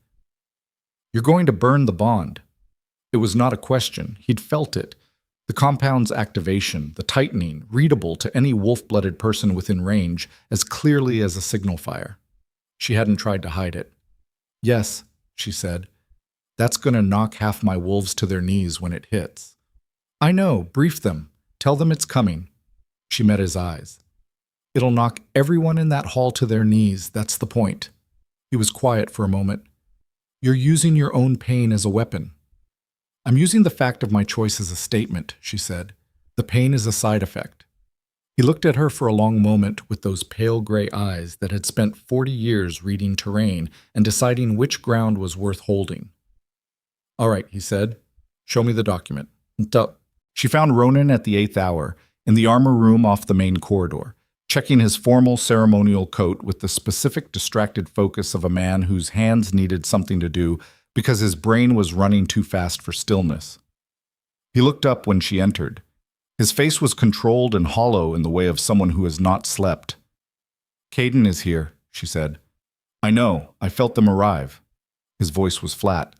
Speaker 1: "You're going to burn the bond." It was not a question. He'd felt it. The compound's activation, the tightening, readable to any wolf-blooded person within range as clearly as a signal fire. She hadn't tried to hide it. "Yes," she said. "That's going to knock half my wolves to their knees when it hits." "I know. Brief them. Tell them it's coming." She met his eyes. "It'll knock everyone in that hall to their knees. That's the point." He was quiet for a moment. You're using your own pain as a weapon. I'm using the fact of my choice as a statement, she said. The pain is a side effect. He looked at her for a long moment with those pale gray eyes that had spent 40 years reading terrain and deciding which ground was worth holding. All right, he said. Show me the document. She found Ronan at the 8th hour, in the armor room off the main corridor, checking his formal ceremonial coat with the specific distracted focus of a man whose hands needed something to do because his brain was running too fast for stillness. He looked up when she entered. His face was controlled and hollow in the way of someone who has not slept. Caden is here, she said. I know, I felt them arrive. His voice was flat.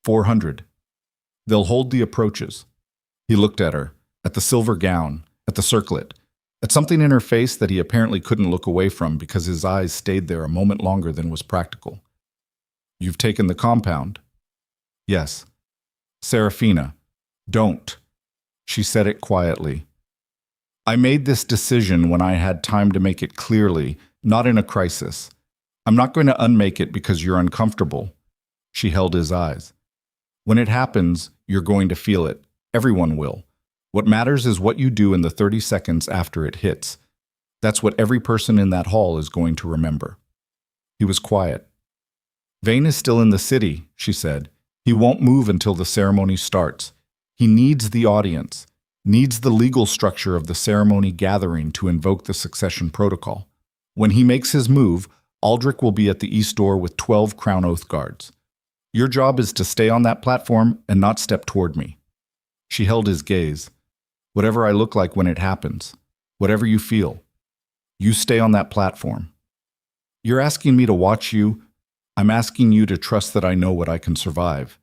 Speaker 1: 400. They'll hold the approaches. He looked at her, at the silver gown, at the circlet, at something in her face that he apparently couldn't look away from because his eyes stayed there a moment longer than was practical. You've taken the compound? Yes. Serafina, don't. She said it quietly. I made this decision when I had time to make it clearly, not in a crisis. I'm not going to unmake it because you're uncomfortable. She held his eyes. When it happens, you're going to feel it. Everyone will. What matters is what you do in the 30 seconds after it hits. That's what every person in that hall is going to remember. He was quiet. Vane is still in the city, she said. He won't move until the ceremony starts. He needs the audience, needs the legal structure of the ceremony gathering to invoke the succession protocol. When he makes his move, Aldrich will be at the east door with 12 Crown Oath guards. Your job is to stay on that platform and not step toward me. She held his gaze. Whatever I look like when it happens, whatever you feel, you stay on that platform. You're asking me to watch you. I'm asking you to trust that I know what I can survive.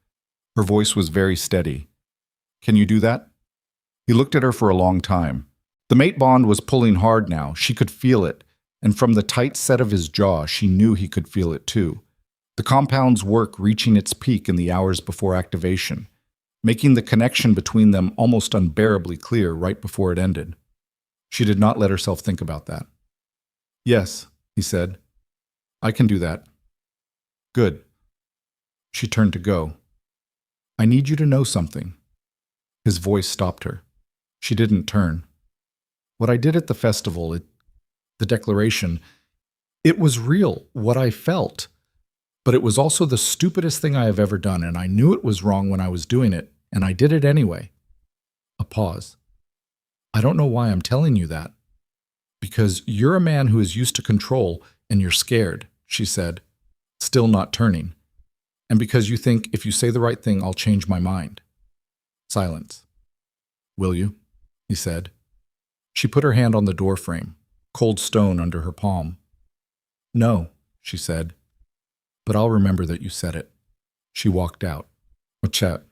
Speaker 1: Her voice was very steady. Can you do that? He looked at her for a long time. The mate bond was pulling hard now. She could feel it, and from the tight set of his jaw, she knew he could feel it too. The compound's work reaching its peak in the hours before activation, making the connection between them almost unbearably clear right before it ended. She did not let herself think about that. Yes, he said. I can do that. Good. She turned to go. I need you to know something. His voice stopped her. She didn't turn. What I did at the festival, the declaration, it was real, what I felt. But it was also the stupidest thing I have ever done, and I knew it was wrong when I was doing it, and I did it anyway. A pause. I don't know why I'm telling you that. Because you're a man who is used to control, and you're scared, she said, still not turning. And because you think if you say the right thing, I'll change my mind. Silence. Will you? He said. She put her hand on the door frame, cold stone under her palm. No, she said. But I'll remember that you said it. She walked out. Chat.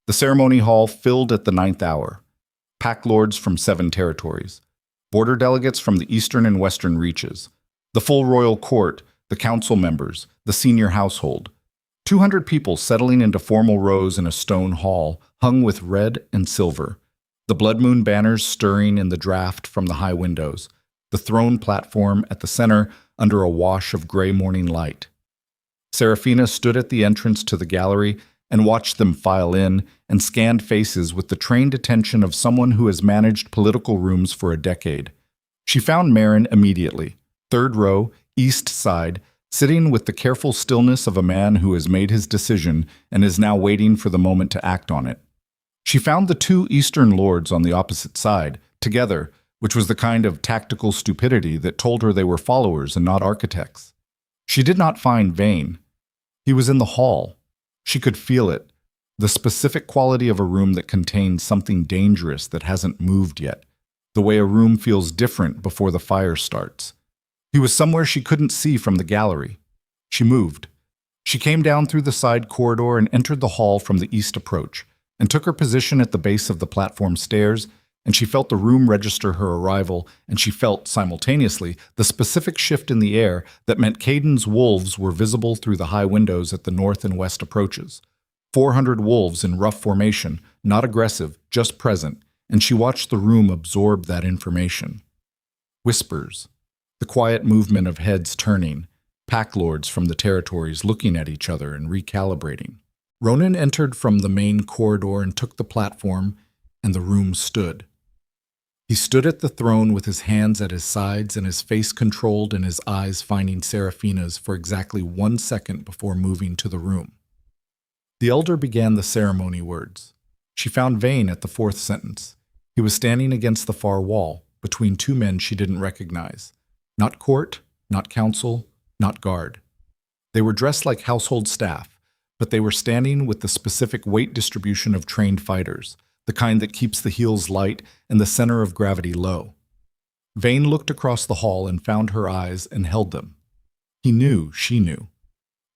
Speaker 1: The ceremony hall filled at the 9th hour. Pack lords from 7 territories. Border delegates from the eastern and western reaches. The full royal court, the council members, the senior household. 200 people settling into formal rows in a stone hall, hung with red and silver. The blood moon banners stirring in the draft from the high windows. The throne platform at the center under a wash of gray morning light. Serafina stood at the entrance to the gallery and watched them file in and scanned faces with the trained attention of someone who has managed political rooms for a decade. She found Marin immediately, 3rd row, east side, sitting with the careful stillness of a man who has made his decision and is now waiting for the moment to act on it. She found the 2 eastern lords on the opposite side, together, which was the kind of tactical stupidity that told her they were followers and not architects. She did not find Vane. He was in the hall. She could feel it, the specific quality of a room that contains something dangerous that hasn't moved yet, the way a room feels different before the fire starts. He was somewhere she couldn't see from the gallery. She moved. She came down through the side corridor and entered the hall from the east approach, and took her position at the base of the platform stairs, and she felt the room register her arrival, and she felt, simultaneously, the specific shift in the air that meant Caden's wolves were visible through the high windows at the north and west approaches. 400 wolves in rough formation, not aggressive, just present, and she watched the room absorb that information. Whispers. The quiet movement of heads turning, pack lords from the territories looking at each other and recalibrating. Ronan entered from the main corridor and took the platform, and the room stood. He stood at the throne with his hands at his sides and his face controlled and his eyes finding Seraphina's for exactly 1 second before moving to the room. The elder began the ceremony words. She found Vane at the 4th sentence. He was standing against the far wall, between 2 men she didn't recognize. Not court, not council, not guard. They were dressed like household staff, but they were standing with the specific weight distribution of trained fighters, the kind that keeps the heels light and the center of gravity low. Vane looked across the hall and found her eyes and held them. He knew she knew.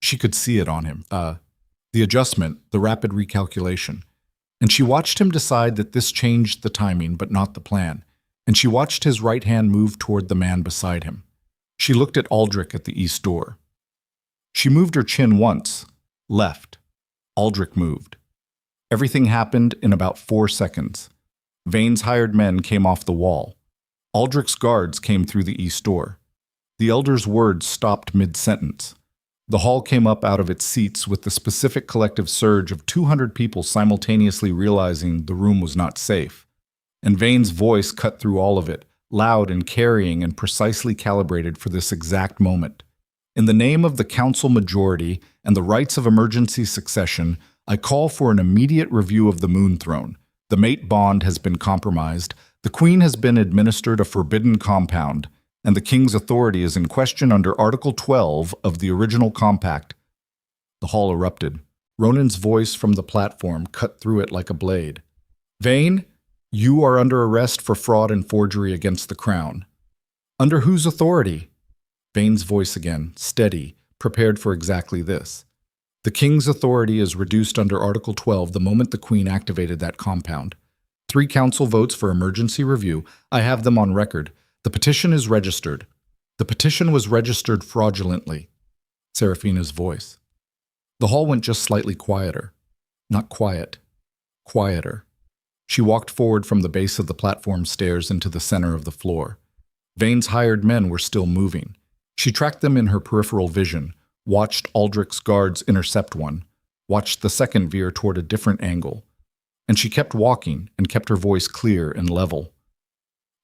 Speaker 1: She could see it on him. The adjustment, the rapid recalculation. And she watched him decide that this changed the timing but not the plan, and she watched his right hand move toward the man beside him. She looked at Aldrich at the east door. She moved her chin once, left. Aldrich moved. Everything happened in about 4 seconds. Vane's hired men came off the wall. Aldrich's guards came through the east door. The elder's words stopped mid-sentence. The hall came up out of its seats with the specific collective surge of 200 people simultaneously realizing the room was not safe. And Vane's voice cut through all of it, loud and carrying and precisely calibrated for this exact moment. In the name of the council majority and the rights of emergency succession, I call for an immediate review of the Moon Throne. The mate bond has been compromised, the Queen has been administered a forbidden compound, and the King's authority is in question under Article 12 of the original compact. The hall erupted. Ronan's voice from the platform cut through it like a blade. Vane, you are under arrest for fraud and forgery against the Crown. Under whose authority? Vane's voice again, steady, prepared for exactly this. The King's authority is reduced under Article 12 the moment the Queen activated that compound. 3 council votes for emergency review. I have them on record. The petition is registered. The petition was registered fraudulently. Seraphina's voice. The hall went just slightly quieter. Not quiet. Quieter. She walked forward from the base of the platform stairs into the center of the floor. Vane's hired men were still moving. She tracked them in her peripheral vision, watched Aldrich's guards intercept one, watched the second veer toward a different angle, and she kept walking and kept her voice clear and level.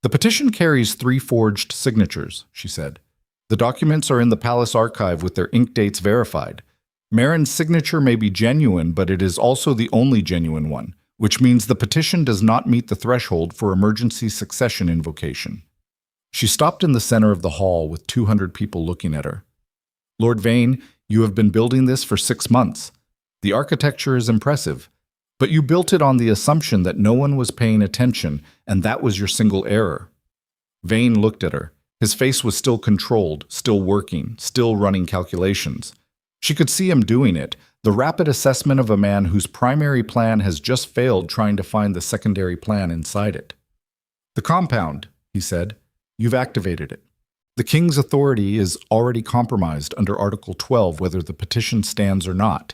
Speaker 1: The petition carries 3 forged signatures, she said. The documents are in the palace archive with their ink dates verified. Marin's signature may be genuine, but it is also the only genuine one, which means the petition does not meet the threshold for emergency succession invocation. She stopped in the center of the hall with 200 people looking at her. Lord Vane, you have been building this for 6 months. The architecture is impressive, but you built it on the assumption that no one was paying attention, and that was your single error. Vane looked at her. His face was still controlled, still working, still running calculations. She could see him doing it, the rapid assessment of a man whose primary plan has just failed trying to find the secondary plan inside it. The compound, he said. You've activated it. The King's authority is already compromised under Article 12 whether the petition stands or not.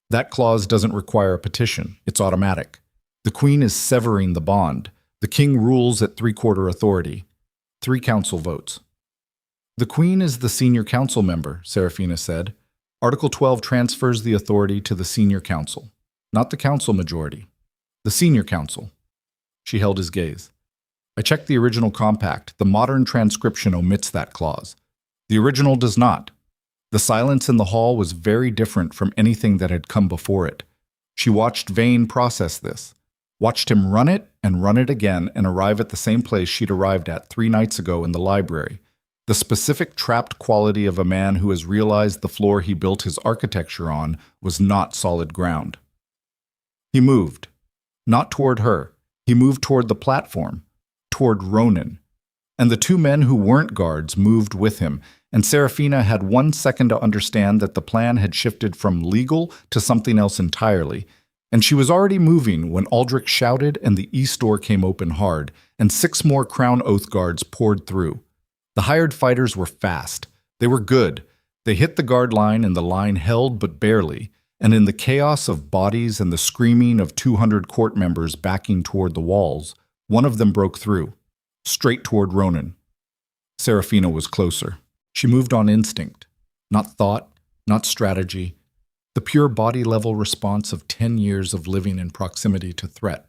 Speaker 1: That clause doesn't require a petition. It's automatic. The Queen is severing the bond. The King rules at 3/4 authority. 3 council votes. The Queen is the senior council member, Seraphina said. Article 12 transfers the authority to the senior council, not the council majority. The senior council. She held his gaze. I checked the original compact. The modern transcription omits that clause. The original does not. The silence in the hall was very different from anything that had come before it. She watched Vane process this, watched him run it again and arrive at the same place she'd arrived at 3 nights ago in the library. The specific trapped quality of a man who has realized the floor he built his architecture on was not solid ground. He moved. Not toward her. He moved toward the platform. Toward Ronan. And the 2 men who weren't guards moved with him, and Seraphina had 1 second to understand that the plan had shifted from legal to something else entirely, and she was already moving when Aldrich shouted and the east door came open hard, and 6 more Crown Oath guards poured through. The hired fighters were fast. They were good. They hit the guard line and the line held but barely, and in the chaos of bodies and the screaming of 200 court members backing toward the walls, one of them broke through, straight toward Ronan. Seraphina was closer. She moved on instinct. Not thought, not strategy. The pure body-level response of 10 years of living in proximity to threat.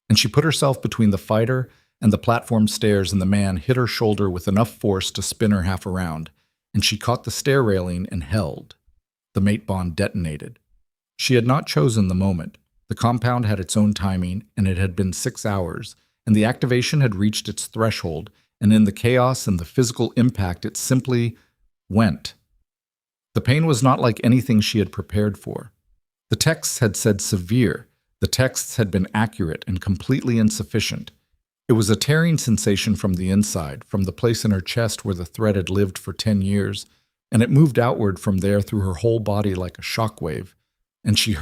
Speaker 1: And she put herself between the fighter and the platform stairs, and the man hit her shoulder with enough force to spin her half around, and she caught the stair railing and held. The mate bond detonated. She had not chosen the moment. The compound had its own timing, and it had been 6 hours, and the activation had reached its threshold, and in the chaos and the physical impact it simply went. The pain was not like anything she had prepared for. The texts had said severe. The texts had been accurate and completely insufficient. It was a tearing sensation from the inside, from the place in her chest where the threat had lived for 10 years, and it moved outward from there through her whole body like a shockwave, and she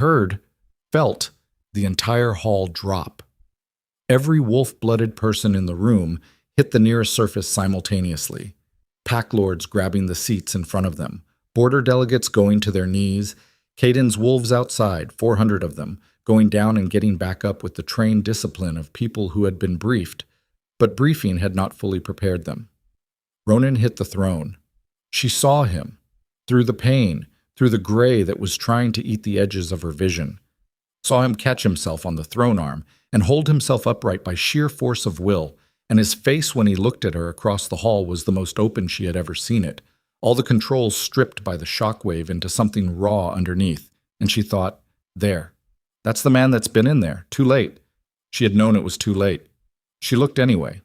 Speaker 1: felt the entire hall drop. Every wolf-blooded person in the room hit the nearest surface simultaneously. Pack lords grabbing the seats in front of them, border delegates going to their knees, Caden's wolves outside, 400 of them, going down and getting back up with the trained discipline of people who had been briefed, but briefing had not fully prepared them. Ronan hit the throne. She saw him, through the pain, through the gray that was trying to eat the edges of her vision. Saw him catch himself on the throne arm and hold himself upright by sheer force of will, and his face when he looked at her across the hall was the most open she had ever seen it, all the controls stripped by the shockwave into something raw underneath, and she thought, there. That's the man that's been in there. Too late. She had known it was too late. She looked anyway.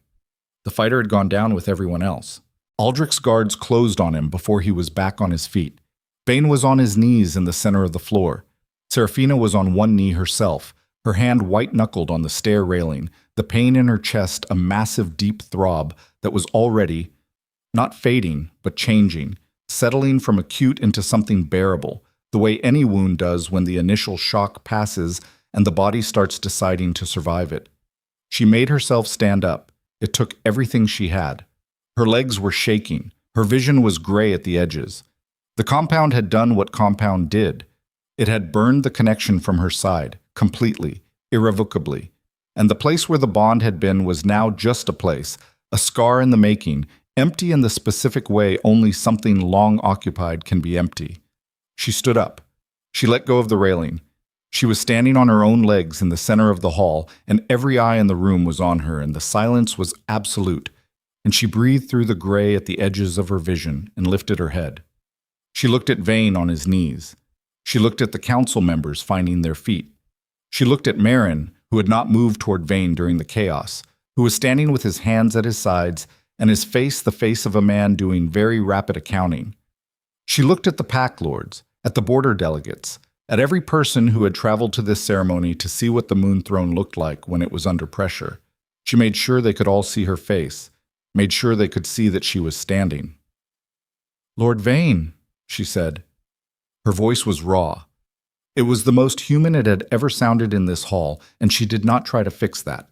Speaker 1: The fighter had gone down with everyone else. Aldrich's guards closed on him before he was back on his feet. Bane was on his knees in the center of the floor. Seraphina was on one knee herself, her hand white-knuckled on the stair railing, the pain in her chest a massive deep throb that was already, not fading, but changing, settling from acute into something bearable, the way any wound does when the initial shock passes and the body starts deciding to survive it. She made herself stand up. It took everything she had. Her legs were shaking. Her vision was gray at the edges. The compound had done what compound did. It had burned the connection from her side, completely, irrevocably. And the place where the bond had been was now just a place, a scar in the making, empty in the specific way only something long occupied can be empty. She stood up. She let go of the railing. She was standing on her own legs in the center of the hall, and every eye in the room was on her, and the silence was absolute. And she breathed through the gray at the edges of her vision and lifted her head. She looked at Vane on his knees. She looked at the council members finding their feet. She looked at Marin, who had not moved toward Vane during the chaos, who was standing with his hands at his sides and his face the face of a man doing very rapid accounting. She looked at the pack lords, at the border delegates, at every person who had traveled to this ceremony to see what the moon throne looked like when it was under pressure. She made sure they could all see her face, made sure they could see that she was standing. "Lord Vane," she said. Her voice was raw. It was the most human it had ever sounded in this hall, and she did not try to fix that.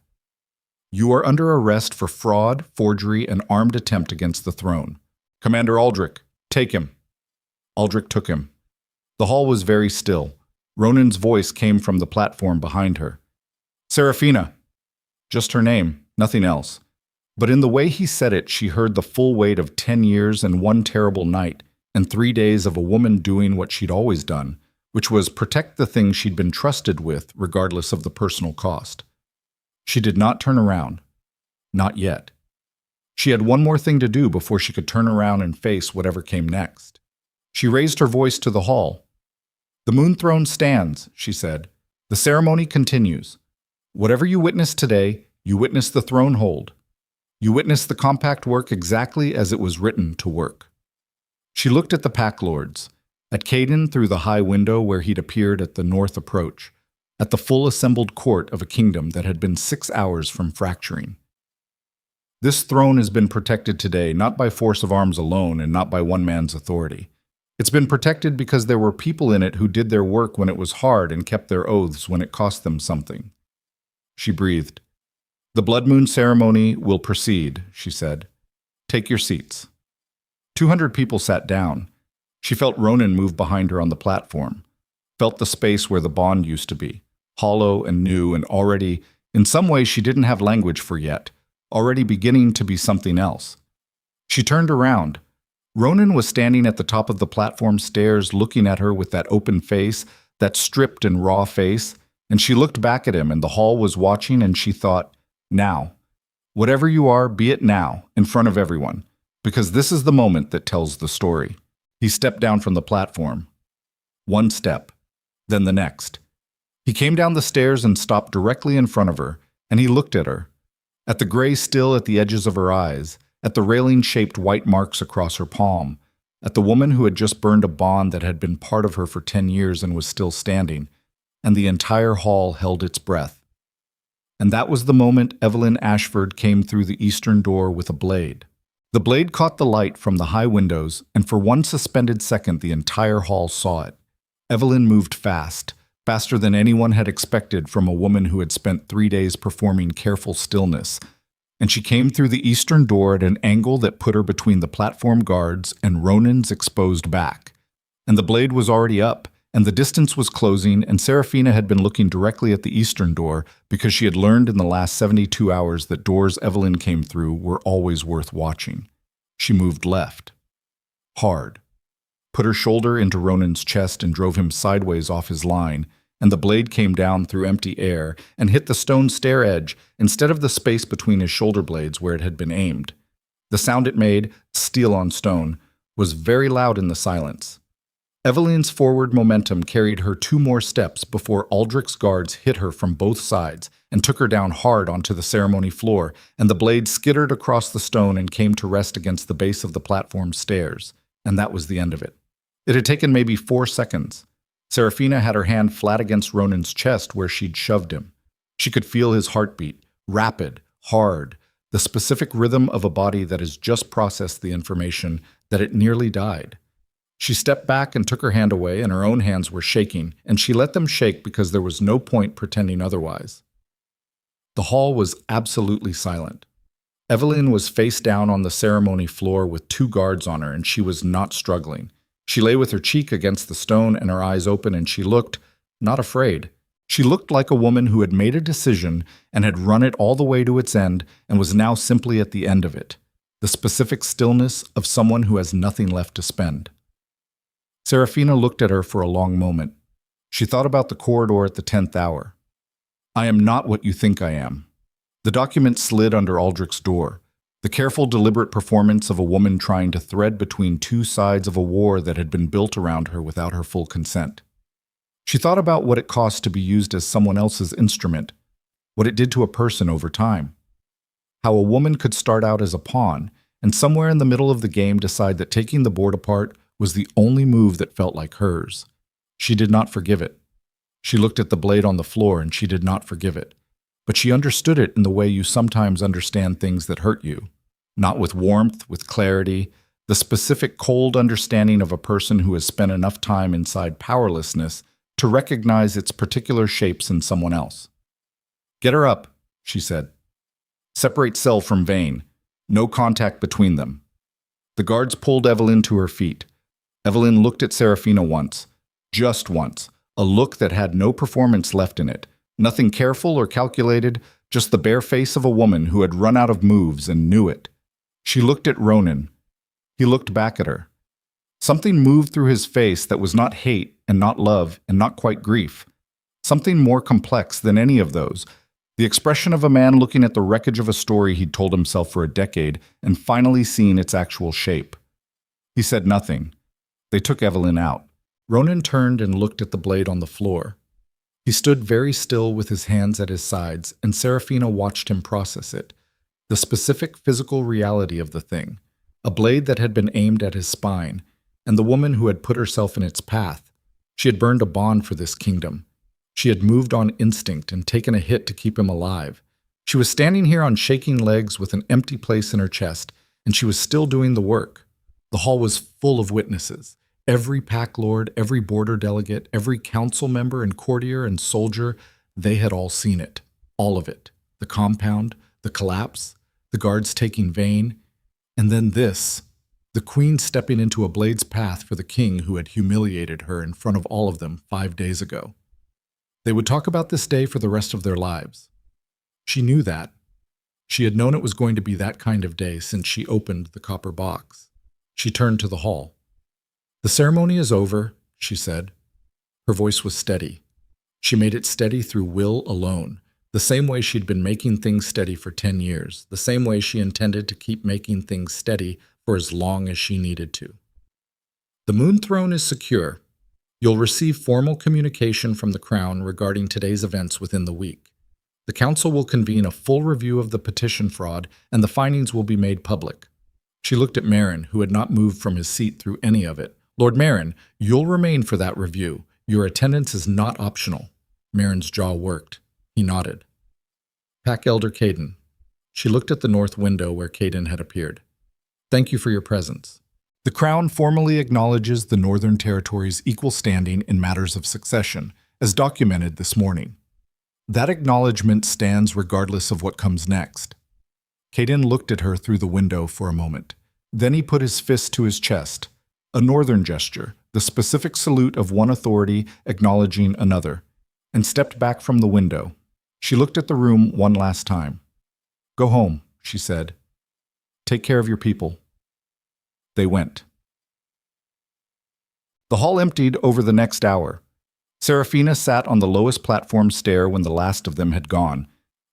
Speaker 1: "You are under arrest for fraud, forgery, and armed attempt against the throne. Commander Aldrich, take him." Aldrich took him. The hall was very still. Ronan's voice came from the platform behind her. "Seraphina." Just her name, nothing else. But in the way he said it, she heard the full weight of 10 years and one terrible night, and 3 days of a woman doing what she'd always done, which was protect the thing she'd been trusted with, regardless of the personal cost. She did not turn around. Not yet. She had one more thing to do before she could turn around and face whatever came next. She raised her voice to the hall. "The moon throne stands," she said. "The ceremony continues. Whatever you witness today, you witness the throne hold. You witness the compact work exactly as it was written to work." She looked at the pack lords, at Caden through the high window where he'd appeared at the north approach, at the full assembled court of a kingdom that had been 6 hours from fracturing. This throne has been protected today not by force of arms alone and not by one man's authority. It's been protected because there were people in it who did their work when it was hard and kept their oaths when it cost them something. She breathed. "The blood moon ceremony will proceed," she said. "Take your seats." 200 people sat down. She felt Ronan move behind her on the platform, felt the space where the bond used to be, hollow and new and already, in some way she didn't have language for yet, already beginning to be something else. She turned around. Ronan was standing at the top of the platform stairs looking at her with that open face, that stripped and raw face, and she looked back at him and the hall was watching and she thought, now. Whatever you are, be it now, in front of everyone, because this is the moment that tells the story. He stepped down from the platform. One step, then the next. He came down the stairs and stopped directly in front of her, and he looked at her. At the gray still at the edges of her eyes, at the railing-shaped white marks across her palm, at the woman who had just burned a bond that had been part of her for 10 years and was still standing, and the entire hall held its breath. And that was the moment Evelyn Ashford came through the eastern door with a blade. The blade caught the light from the high windows, and for one suspended second the entire hall saw it. Evelyn moved fast, faster than anyone had expected from a woman who had spent 3 days performing careful stillness, and she came through the eastern door at an angle that put her between the platform guards and Ronan's exposed back. And the blade was already up, and the distance was closing, and Serafina had been looking directly at the eastern door because she had learned in the last 72 hours that doors Evelyn came through were always worth watching. She moved left. Hard. Put her shoulder into Ronan's chest and drove him sideways off his line, and the blade came down through empty air and hit the stone stair edge instead of the space between his shoulder blades where it had been aimed. The sound it made, steel on stone, was very loud in the silence. Evelyn's forward momentum carried her 2 more steps before Aldrich's guards hit her from both sides and took her down hard onto the ceremony floor, and the blade skittered across the stone and came to rest against the base of the platform stairs, and that was the end of it. It had taken maybe 4 seconds. Serafina had her hand flat against Ronan's chest where she'd shoved him. She could feel his heartbeat, rapid, hard, the specific rhythm of a body that has just processed the information that it nearly died. She stepped back and took her hand away, and her own hands were shaking, and she let them shake because there was no point pretending otherwise. The hall was absolutely silent. Evelyn was face down on the ceremony floor with 2 guards on her, and she was not struggling. She lay with her cheek against the stone and her eyes open, and she looked, not afraid. She looked like a woman who had made a decision and had run it all the way to its end and was now simply at the end of it, the specific stillness of someone who has nothing left to spend. Serafina looked at her for a long moment. She thought about the corridor at the 10th hour. I am not what you think I am. The document slid under Aldrich's door, the careful, deliberate performance of a woman trying to thread between 2 sides of a war that had been built around her without her full consent. She thought about what it cost to be used as someone else's instrument, what it did to a person over time. How a woman could start out as a pawn, and somewhere in the middle of the game decide that taking the board apart was the only move that felt like hers. She did not forgive it. She looked at the blade on the floor and she did not forgive it. But she understood it in the way you sometimes understand things that hurt you. Not with warmth, with clarity, the specific cold understanding of a person who has spent enough time inside powerlessness to recognize its particular shapes in someone else. Get her up, she said. Separate cell from vein. No contact between them. The guards pulled Evelyn to her feet. Evelyn looked at Serafina once, just once, a look that had no performance left in it, nothing careful or calculated, just the bare face of a woman who had run out of moves and knew it. She looked at Ronan. He looked back at her. Something moved through his face that was not hate and not love and not quite grief. Something more complex than any of those. The expression of a man looking at the wreckage of a story he'd told himself for a decade and finally seen its actual shape. He said nothing. They took Evelyn out. Ronan turned and looked at the blade on the floor. He stood very still with his hands at his sides, and Serafina watched him process it. The specific physical reality of the thing. A blade that had been aimed at his spine, and the woman who had put herself in its path. She had burned a bond for this kingdom. She had moved on instinct and taken a hit to keep him alive. She was standing here on shaking legs with an empty place in her chest, and she was still doing the work. The hall was full of witnesses. Every pack lord, every border delegate, every council member and courtier and soldier, they had all seen it. All of it. The compound, the collapse, the guards taking vein, and then this, the queen stepping into a blade's path for the king who had humiliated her in front of all of them 5 days ago. They would talk about this day for the rest of their lives. She knew that. She had known it was going to be that kind of day since she opened the copper box. She turned to the hall. "The ceremony is over," she said. Her voice was steady. She made it steady through will alone, the same way she'd been making things steady for 10 years, the same way she intended to keep making things steady for as long as she needed to. "The Moon Throne is secure. You'll receive formal communication from the Crown regarding today's events within the week. The Council will convene a full review of the petition fraud, and the findings will be made public." She looked at Marin, who had not moved from his seat through any of it. "Lord Marin, you'll remain for that review. Your attendance is not optional." Marin's jaw worked. He nodded. "Pack Elder Caden." She looked at the north window where Caden had appeared. "Thank you for your presence. The Crown formally acknowledges the Northern Territory's equal standing in matters of succession, as documented this morning. That acknowledgement stands regardless of what comes next." Caden looked at her through the window for a moment. Then he put his fist to his chest, a northern gesture, the specific salute of one authority acknowledging another, and stepped back from the window. She looked at the room one last time. "Go home," she said. "Take care of your people." They went. The hall emptied over the next hour. Serafina sat on the lowest platform stair when the last of them had gone,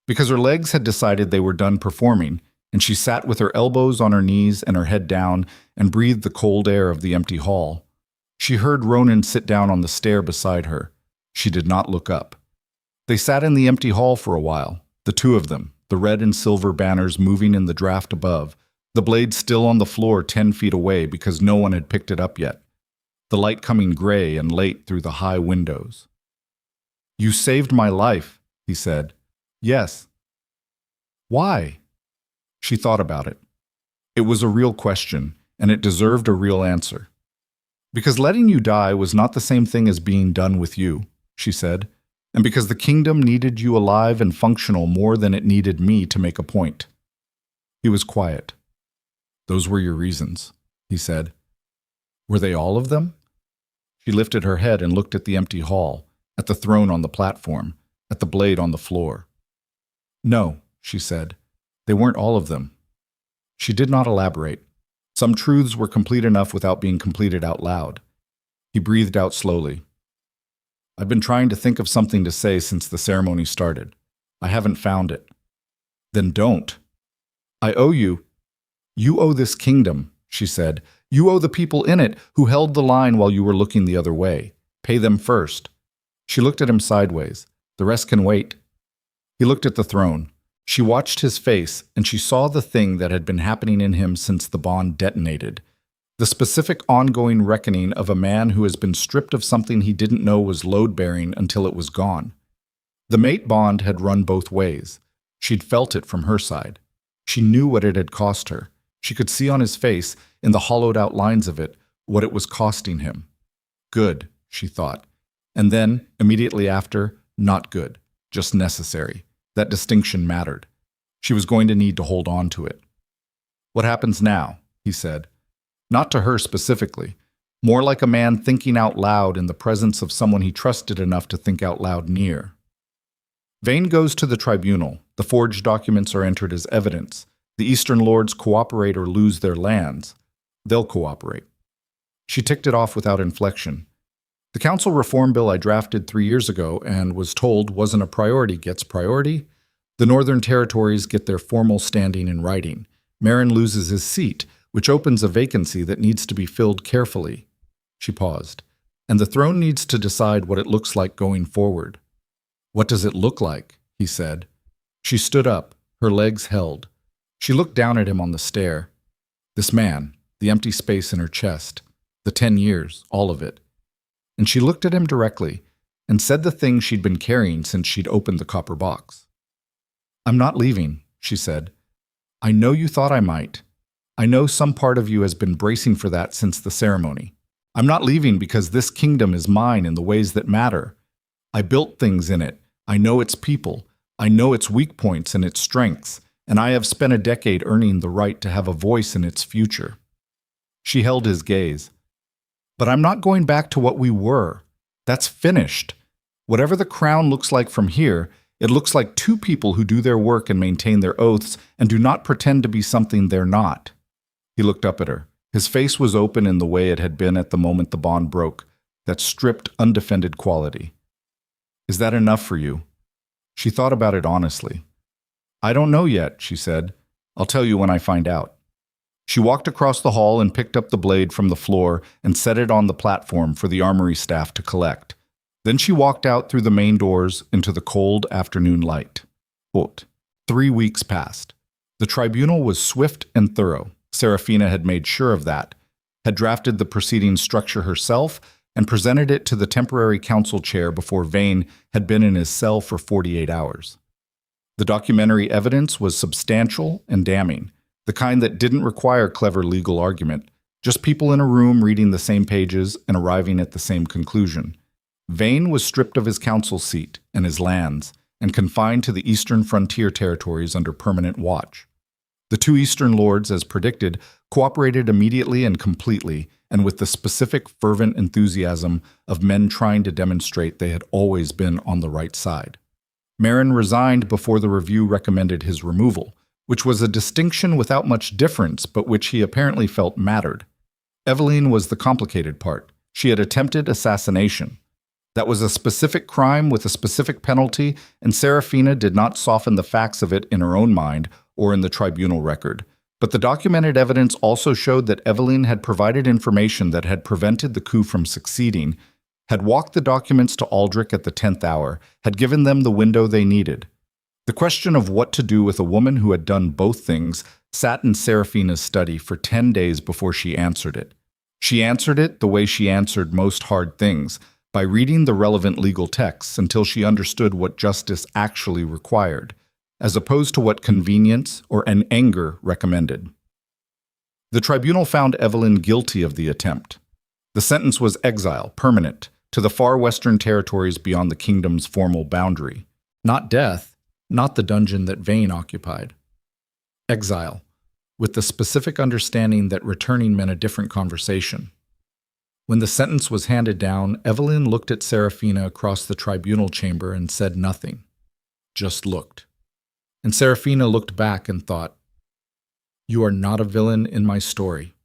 Speaker 1: because her legs had decided they were done performing, and she sat with her elbows on her knees and her head down and breathed the cold air of the empty hall. She heard Ronan sit down on the stair beside her. She did not look up. They sat in the empty hall for a while, the two of them, the red and silver banners moving in the draft above, the blade still on the floor 10 feet away because no one had picked it up yet, the light coming gray and late through the high windows. "You saved my life," he said. "Yes." "Why?" She thought about it. It was a real question, and it deserved a real answer. "Because letting you die was not the same thing as being done with you," she said, "and because the kingdom needed you alive and functional more than it needed me to make a point." He was quiet. "Those were your reasons," he said. "Were they all of them?" She lifted her head and looked at the empty hall, at the throne on the platform, at the blade on the floor. "No," she said, "they weren't all of them." She did not elaborate. Some truths were complete enough without being completed out loud. He breathed out slowly. "I've been trying to think of something to say since the ceremony started. I haven't found it." "Then don't." "I owe you." "You owe this kingdom," she said. "You owe the people in it who held the line while you were looking the other way. Pay them first." She looked at him sideways. "The rest can wait." He looked at the throne. She watched his face, and she saw the thing that had been happening in him since the bond detonated. The specific ongoing reckoning of a man who has been stripped of something he didn't know was load-bearing until it was gone. The mate bond had run both ways. She'd felt it from her side. She knew what it had cost her. She could see on his face, in the hollowed-out lines of it, what it was costing him. Good, she thought. And then, immediately after, not good, just necessary. That distinction mattered. She was going to need to hold on to it. "What happens now?" he said. Not to her specifically, more like a man thinking out loud in the presence of someone he trusted enough to think out loud near. Vane goes to the tribunal. The forged documents are entered as evidence. The Eastern Lords cooperate or lose their lands. They'll cooperate. She ticked it off without inflection. The council reform bill I drafted 3 years ago and was told wasn't a priority gets priority. The Northern Territories get their formal standing in writing. Marin loses his seat, which opens a vacancy that needs to be filled carefully. She paused. And the throne needs to decide what it looks like going forward. "What does it look like?" he said. She stood up, her legs held. She looked down at him on the stair. This man, the empty space in her chest, the 10 years, all of it. And she looked at him directly and said the thing she'd been carrying since she'd opened the copper box. "I'm not leaving," she said. "I know you thought I might. I know some part of you has been bracing for that since the ceremony. I'm not leaving because this kingdom is mine in the ways that matter. I built things in it. I know its people. I know its weak points and its strengths, and I have spent a decade earning the right to have a voice in its future." She held his gaze. "But I'm not going back to what we were. That's finished. Whatever the crown looks like from here, it looks like two people who do their work and maintain their oaths and do not pretend to be something they're not." He looked up at her, His face was open in the way it had been at the moment the bond broke, that stripped, undefended quality. "Is that enough for you?" She thought about it honestly. "I don't know yet," she said. "I'll tell you when I find out." She walked across the hall and picked up the blade from the floor and set it on the platform for the armory staff to collect. Then she walked out through the main doors into the cold afternoon light. Quote, 3 weeks passed. The tribunal was swift and thorough. Serafina had made sure of that, had drafted the proceedings structure herself, and presented it to the temporary council chair before Vane had been in his cell for 48 hours. The documentary evidence was substantial and damning, the kind that didn't require clever legal argument, just people in a room reading the same pages and arriving at the same conclusion. Vane was stripped of his council seat and his lands, and confined to the eastern frontier territories under permanent watch. The two eastern lords, as predicted, cooperated immediately and completely, and with the specific, fervent enthusiasm of men trying to demonstrate they had always been on the right side. Marin resigned before the review recommended his removal, which was a distinction without much difference, but which he apparently felt mattered. Eveline was the complicated part. She had attempted assassination. That was a specific crime with a specific penalty, and Serafina did not soften the facts of it in her own mind or in the tribunal record. But the documented evidence also showed that Eveline had provided information that had prevented the coup from succeeding, had walked the documents to Aldrich at the 10th hour, had given them the window they needed. The question of what to do with a woman who had done both things sat in Serafina's study for 10 days before she answered it. She answered it the way she answered most hard things, by reading the relevant legal texts until she understood what justice actually required, as opposed to what convenience or an anger recommended. The tribunal found Eveline guilty of the attempt. The sentence was exile, permanent, to the far western territories beyond the kingdom's formal boundary. Not death, not the dungeon that Vane occupied. Exile, with the specific understanding that returning meant a different conversation. When the sentence was handed down, Eveline looked at Serafina across the tribunal chamber and said nothing, just looked. And Serafina looked back and thought, "You are not a villain in my story.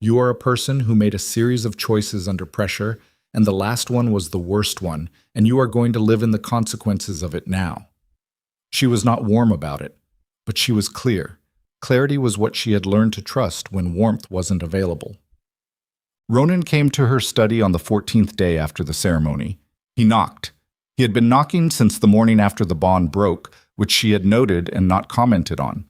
Speaker 1: You are a person who made a series of choices under pressure, and the last one was the worst one, and you are going to live in the consequences of it now." She was not warm about it, but she was clear. Clarity was what she had learned to trust when warmth wasn't available. Ronan came to her study on the 14th day after the ceremony. He knocked. He had been knocking since the morning after the bond broke, which she had noted and not commented on.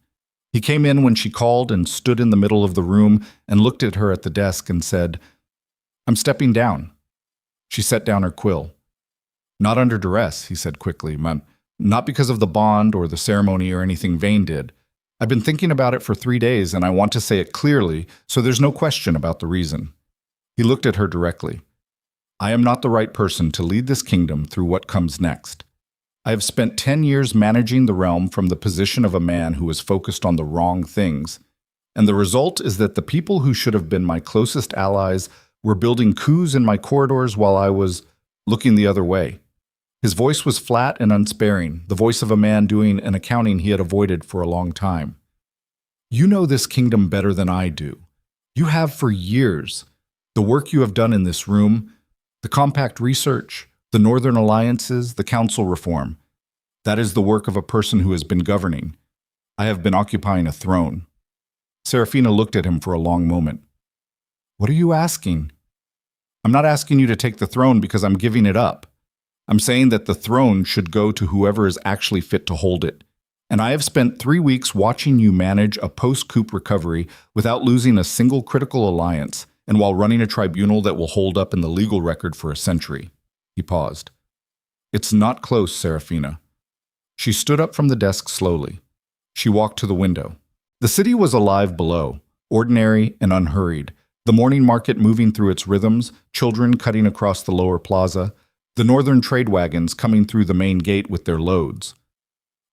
Speaker 1: He came in when she called and stood in the middle of the room and looked at her at the desk and said, "I'm stepping down." She set down her quill. "Not under duress," he said quickly, "not because of the bond or the ceremony or anything Vane did. I've been thinking about it for 3 days and I want to say it clearly, so there's no question about the reason." He looked at her directly. "I am not the right person to lead this kingdom through what comes next. I have spent 10 years managing the realm from the position of a man who was focused on the wrong things, and the result is that the people who should have been my closest allies were building coups in my corridors while I was looking the other way." His voice was flat and unsparing, the voice of a man doing an accounting he had avoided for a long time. "You know this kingdom better than I do. You have for years. The work you have done in this room, the compact research, the northern alliances, the council reform, that is the work of a person who has been governing. I have been occupying a throne." Serafina looked at him for a long moment. "What are you asking?" "I'm not asking you to take the throne because I'm giving it up. I'm saying that the throne should go to whoever is actually fit to hold it. And I have spent 3 weeks watching you manage a post-coup recovery without losing a single critical alliance, and while running a tribunal that will hold up in the legal record for a century." He paused. "It's not close, Serafina." She stood up from the desk slowly. She walked to the window. The city was alive below, ordinary and unhurried, the morning market moving through its rhythms, children cutting across the lower plaza, the northern trade wagons coming through the main gate with their loads.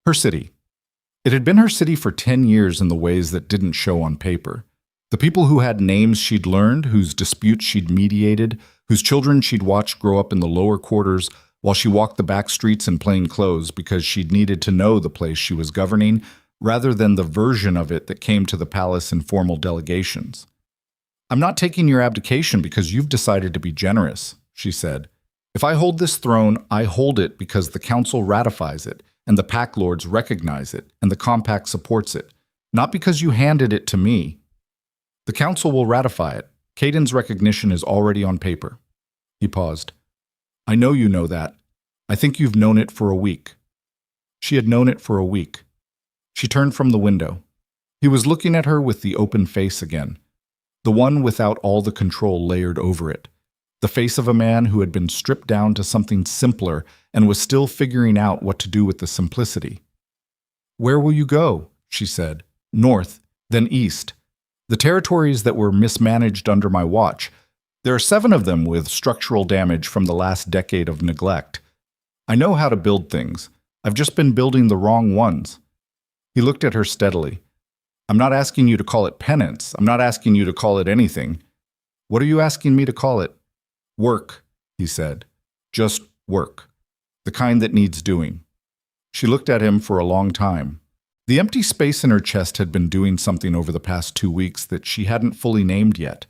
Speaker 1: Her city. It had been her city for 10 years in the ways that didn't show on paper. The people who had names she'd learned, whose disputes she'd mediated, whose children she'd watched grow up in the lower quarters while she walked the back streets in plain clothes because she'd needed to know the place she was governing, rather than the version of it that came to the palace in formal delegations. I'm not taking your abdication because you've decided to be generous, she said. If I hold this throne, I hold it because the council ratifies it, and the pack lords recognize it, and the compact supports it, not because you handed it to me. The council will ratify it. Caden's recognition is already on paper. He paused. I know you know that. I think you've known it for a week. She had known it for a week. She turned from the window. He was looking at her with the open face again, the one without all the control layered over it, the face of a man who had been stripped down to something simpler and was still figuring out what to do with the simplicity. Where will you go? She said. North, then east. The territories that were mismanaged under my watch. There are 7 of them with structural damage from the last decade of neglect. I know how to build things. I've just been building the wrong ones. He looked at her steadily. I'm not asking you to call it penance. I'm not asking you to call it anything. What are you asking me to call it? Work, he said. Just work. The kind that needs doing. She looked at him for a long time. The empty space in her chest had been doing something over the past 2 weeks that she hadn't fully named yet.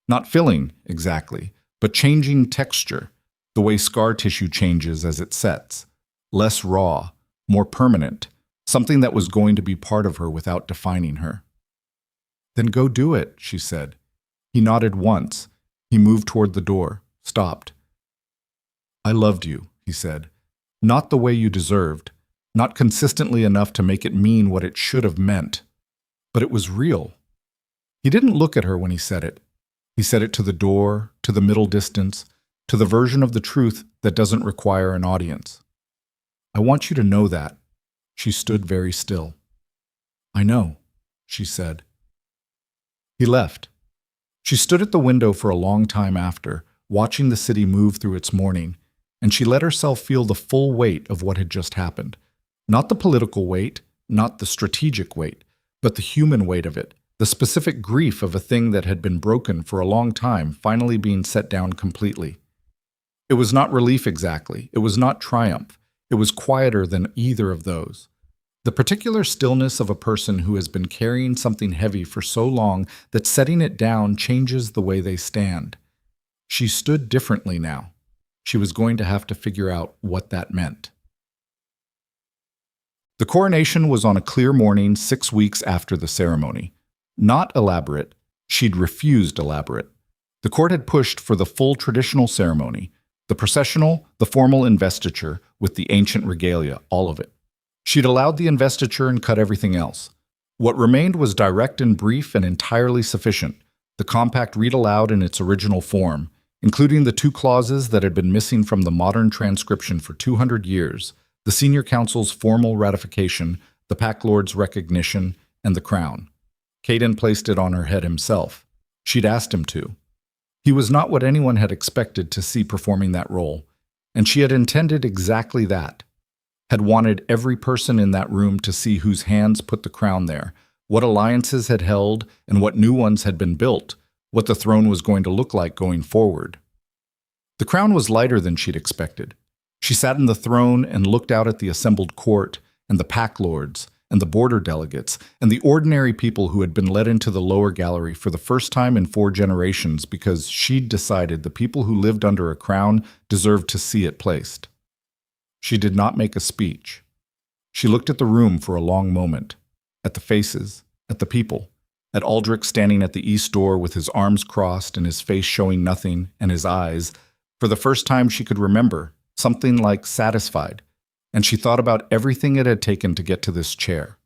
Speaker 1: Not filling, exactly, but changing texture, the way scar tissue changes as it sets. Less raw, more permanent, something that was going to be part of her without defining her. Then go do it, she said. He nodded once. He moved toward the door, stopped. I loved you, he said. Not the way you deserved, not consistently enough to make it mean what it should have meant. But it was real. He didn't look at her when he said it. He said it to the door, to the middle distance, to the version of the truth that doesn't require an audience. I want you to know that. She stood very still. I know, she said. He left. She stood at the window for a long time after, watching the city move through its morning, and she let herself feel the full weight of what had just happened. Not the political weight, not the strategic weight, but the human weight of it, the specific grief of a thing that had been broken for a long time finally being set down completely. It was not relief exactly. It was not triumph. It was quieter than either of those. The particular stillness of a person who has been carrying something heavy for so long that setting it down changes the way they stand. She stood differently now. She was going to have to figure out what that meant. The coronation was on a clear morning 6 weeks after the ceremony. Not elaborate. She'd refused elaborate. The court had pushed for the full traditional ceremony, the processional, the formal investiture, with the ancient regalia, all of it. She'd allowed the investiture and cut everything else. What remained was direct and brief and entirely sufficient, the compact read aloud in its original form, including the 2 clauses that had been missing from the modern transcription for 200 years, the senior council's formal ratification, the pack lord's recognition, and the crown. Caden placed it on her head himself. She'd asked him to. He was not what anyone had expected to see performing that role, and she had intended exactly that. Had wanted every person in that room to see whose hands put the crown there, what alliances had held and what new ones had been built, what the throne was going to look like going forward. The crown was lighter than she'd expected. She sat in the throne and looked out at the assembled court and the pack lords and the border delegates and the ordinary people who had been let into the lower gallery for the first time in 4 generations because she'd decided the people who lived under a crown deserved to see it placed. She did not make a speech. She looked at the room for a long moment, at the faces, at the people, at Aldrich standing at the east door with his arms crossed and his face showing nothing, and his eyes, for the first time she could remember, something like satisfied, and she thought about everything it had taken to get to this chair.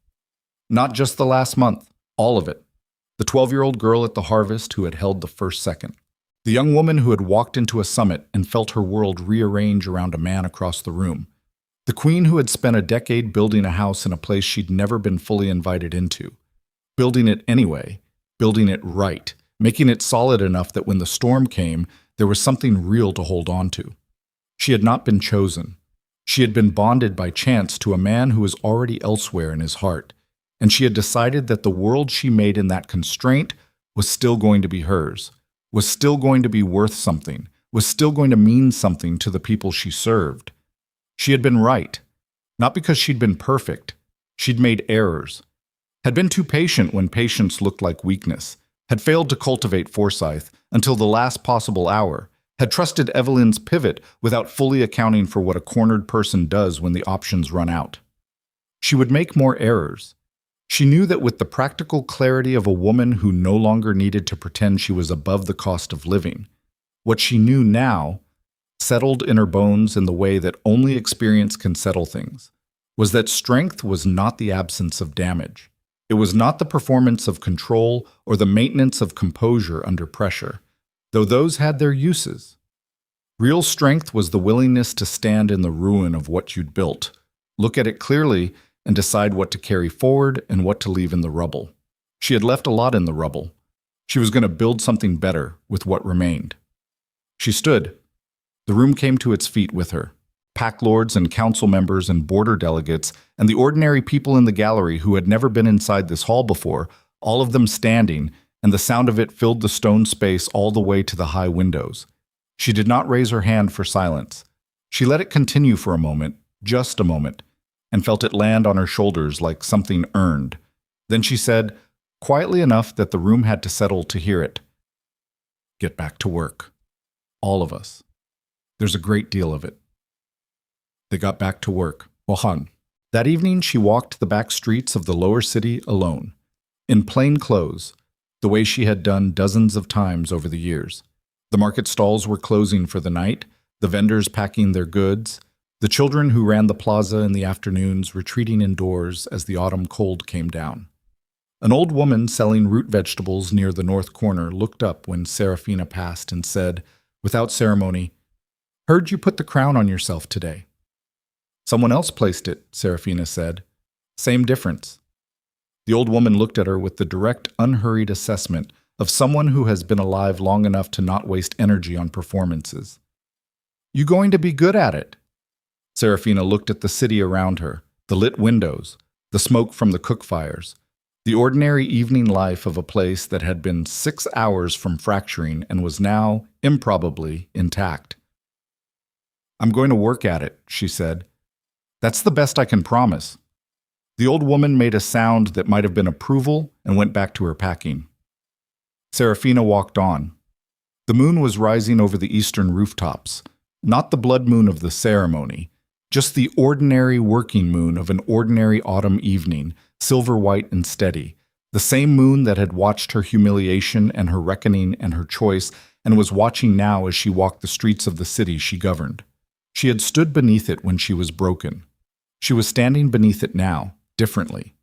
Speaker 1: Not just the last month, all of it. The 12-year-old girl at the harvest who had held the first second. The young woman who had walked into a summit and felt her world rearrange around a man across the room. The queen who had spent a decade building a house in a place she'd never been fully invited into. Building it anyway, building it right, making it solid enough that when the storm came, there was something real to hold on to. She had not been chosen. She had been bonded by chance to a man who was already elsewhere in his heart, and she had decided that the world she made in that constraint was still going to be hers, was still going to be worth something, was still going to mean something to the people she served. She had been right, not because she'd been perfect. She'd made errors, had been too patient when patience looked like weakness, had failed to cultivate foresight until the last possible hour, had trusted Evelyn's pivot without fully accounting for what a cornered person does when the options run out. She would make more errors. She knew that with the practical clarity of a woman who no longer needed to pretend she was above the cost of living, what she knew now, settled in her bones in the way that only experience can settle things, was that strength was not the absence of damage. It was not the performance of control or the maintenance of composure under pressure, though those had their uses. Real strength was the willingness to stand in the ruin of what you'd built, look at it clearly, and decide what to carry forward and what to leave in the rubble. She had left a lot in the rubble. She was going to build something better with what remained. She stood. The room came to its feet with her. Pack lords and council members and border delegates and the ordinary people in the gallery who had never been inside this hall before, all of them standing, and the sound of it filled the stone space all the way to the high windows. She did not raise her hand for silence. She let it continue for a moment, just a moment, and felt it land on her shoulders like something earned. Then she said, quietly enough that the room had to settle to hear it, "Get back to work. All of us. There's a great deal of it." They got back to work. Wohan. That evening she walked the back streets of the lower city alone, in plain clothes, the way she had done dozens of times over the years. The market stalls were closing for the night, the vendors packing their goods, the children who ran the plaza in the afternoons retreating indoors as the autumn cold came down. An old woman selling root vegetables near the north corner looked up when Serafina passed and said, without ceremony, "Heard you put the crown on yourself today." "Someone else placed it," Serafina said. "Same difference." The old woman looked at her with the direct, unhurried assessment of someone who has been alive long enough to not waste energy on performances. "You going to be good at it?" Serafina looked at the city around her, the lit windows, the smoke from the cook fires, the ordinary evening life of a place that had been 6 hours from fracturing and was now, improbably, intact. "I'm going to work at it," she said. "That's the best I can promise." The old woman made a sound that might have been approval and went back to her packing. Serafina walked on. The moon was rising over the eastern rooftops, not the blood moon of the ceremony, just the ordinary working moon of an ordinary autumn evening, silver-white and steady, the same moon that had watched her humiliation and her reckoning and her choice and was watching now as she walked the streets of the city she governed. She had stood beneath it when she was broken. She was standing beneath it now, differently.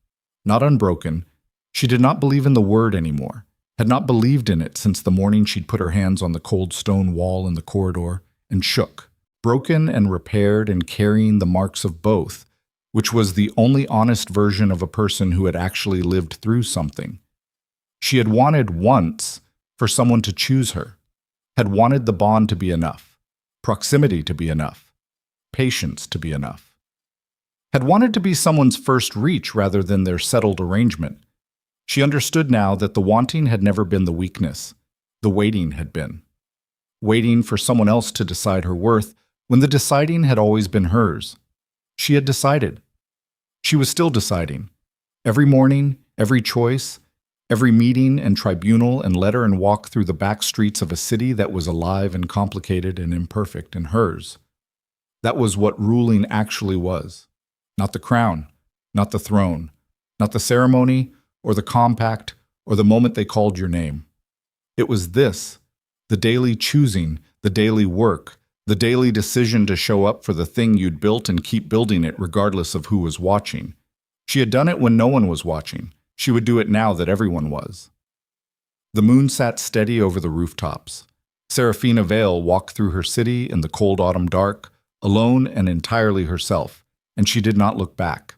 Speaker 1: Not unbroken. She did not believe in the word anymore, had not believed in it since the morning she'd put her hands on the cold stone wall in the corridor, and shook, broken and repaired and carrying the marks of both, which was the only honest version of a person who had actually lived through something. She had wanted once for someone to choose her, had wanted the bond to be enough, proximity to be enough, patience to be enough, had wanted to be someone's first reach rather than their settled arrangement. She understood now that the wanting had never been the weakness, the waiting had been. Waiting for someone else to decide her worth when the deciding had always been hers. She had decided. She was still deciding. Every morning, every choice, every meeting and tribunal and letter and walk through the back streets of a city that was alive and complicated and imperfect and hers. That was what ruling actually was. Not the crown, not the throne, not the ceremony or the compact or the moment they called your name. It was this, the daily choosing, the daily work, the daily decision to show up for the thing you'd built and keep building it regardless of who was watching. She had done it when no one was watching. She would do it now that everyone was. The moon sat steady over the rooftops. Serafina Vale walked through her city in the cold autumn dark, alone and entirely herself, and she did not look back.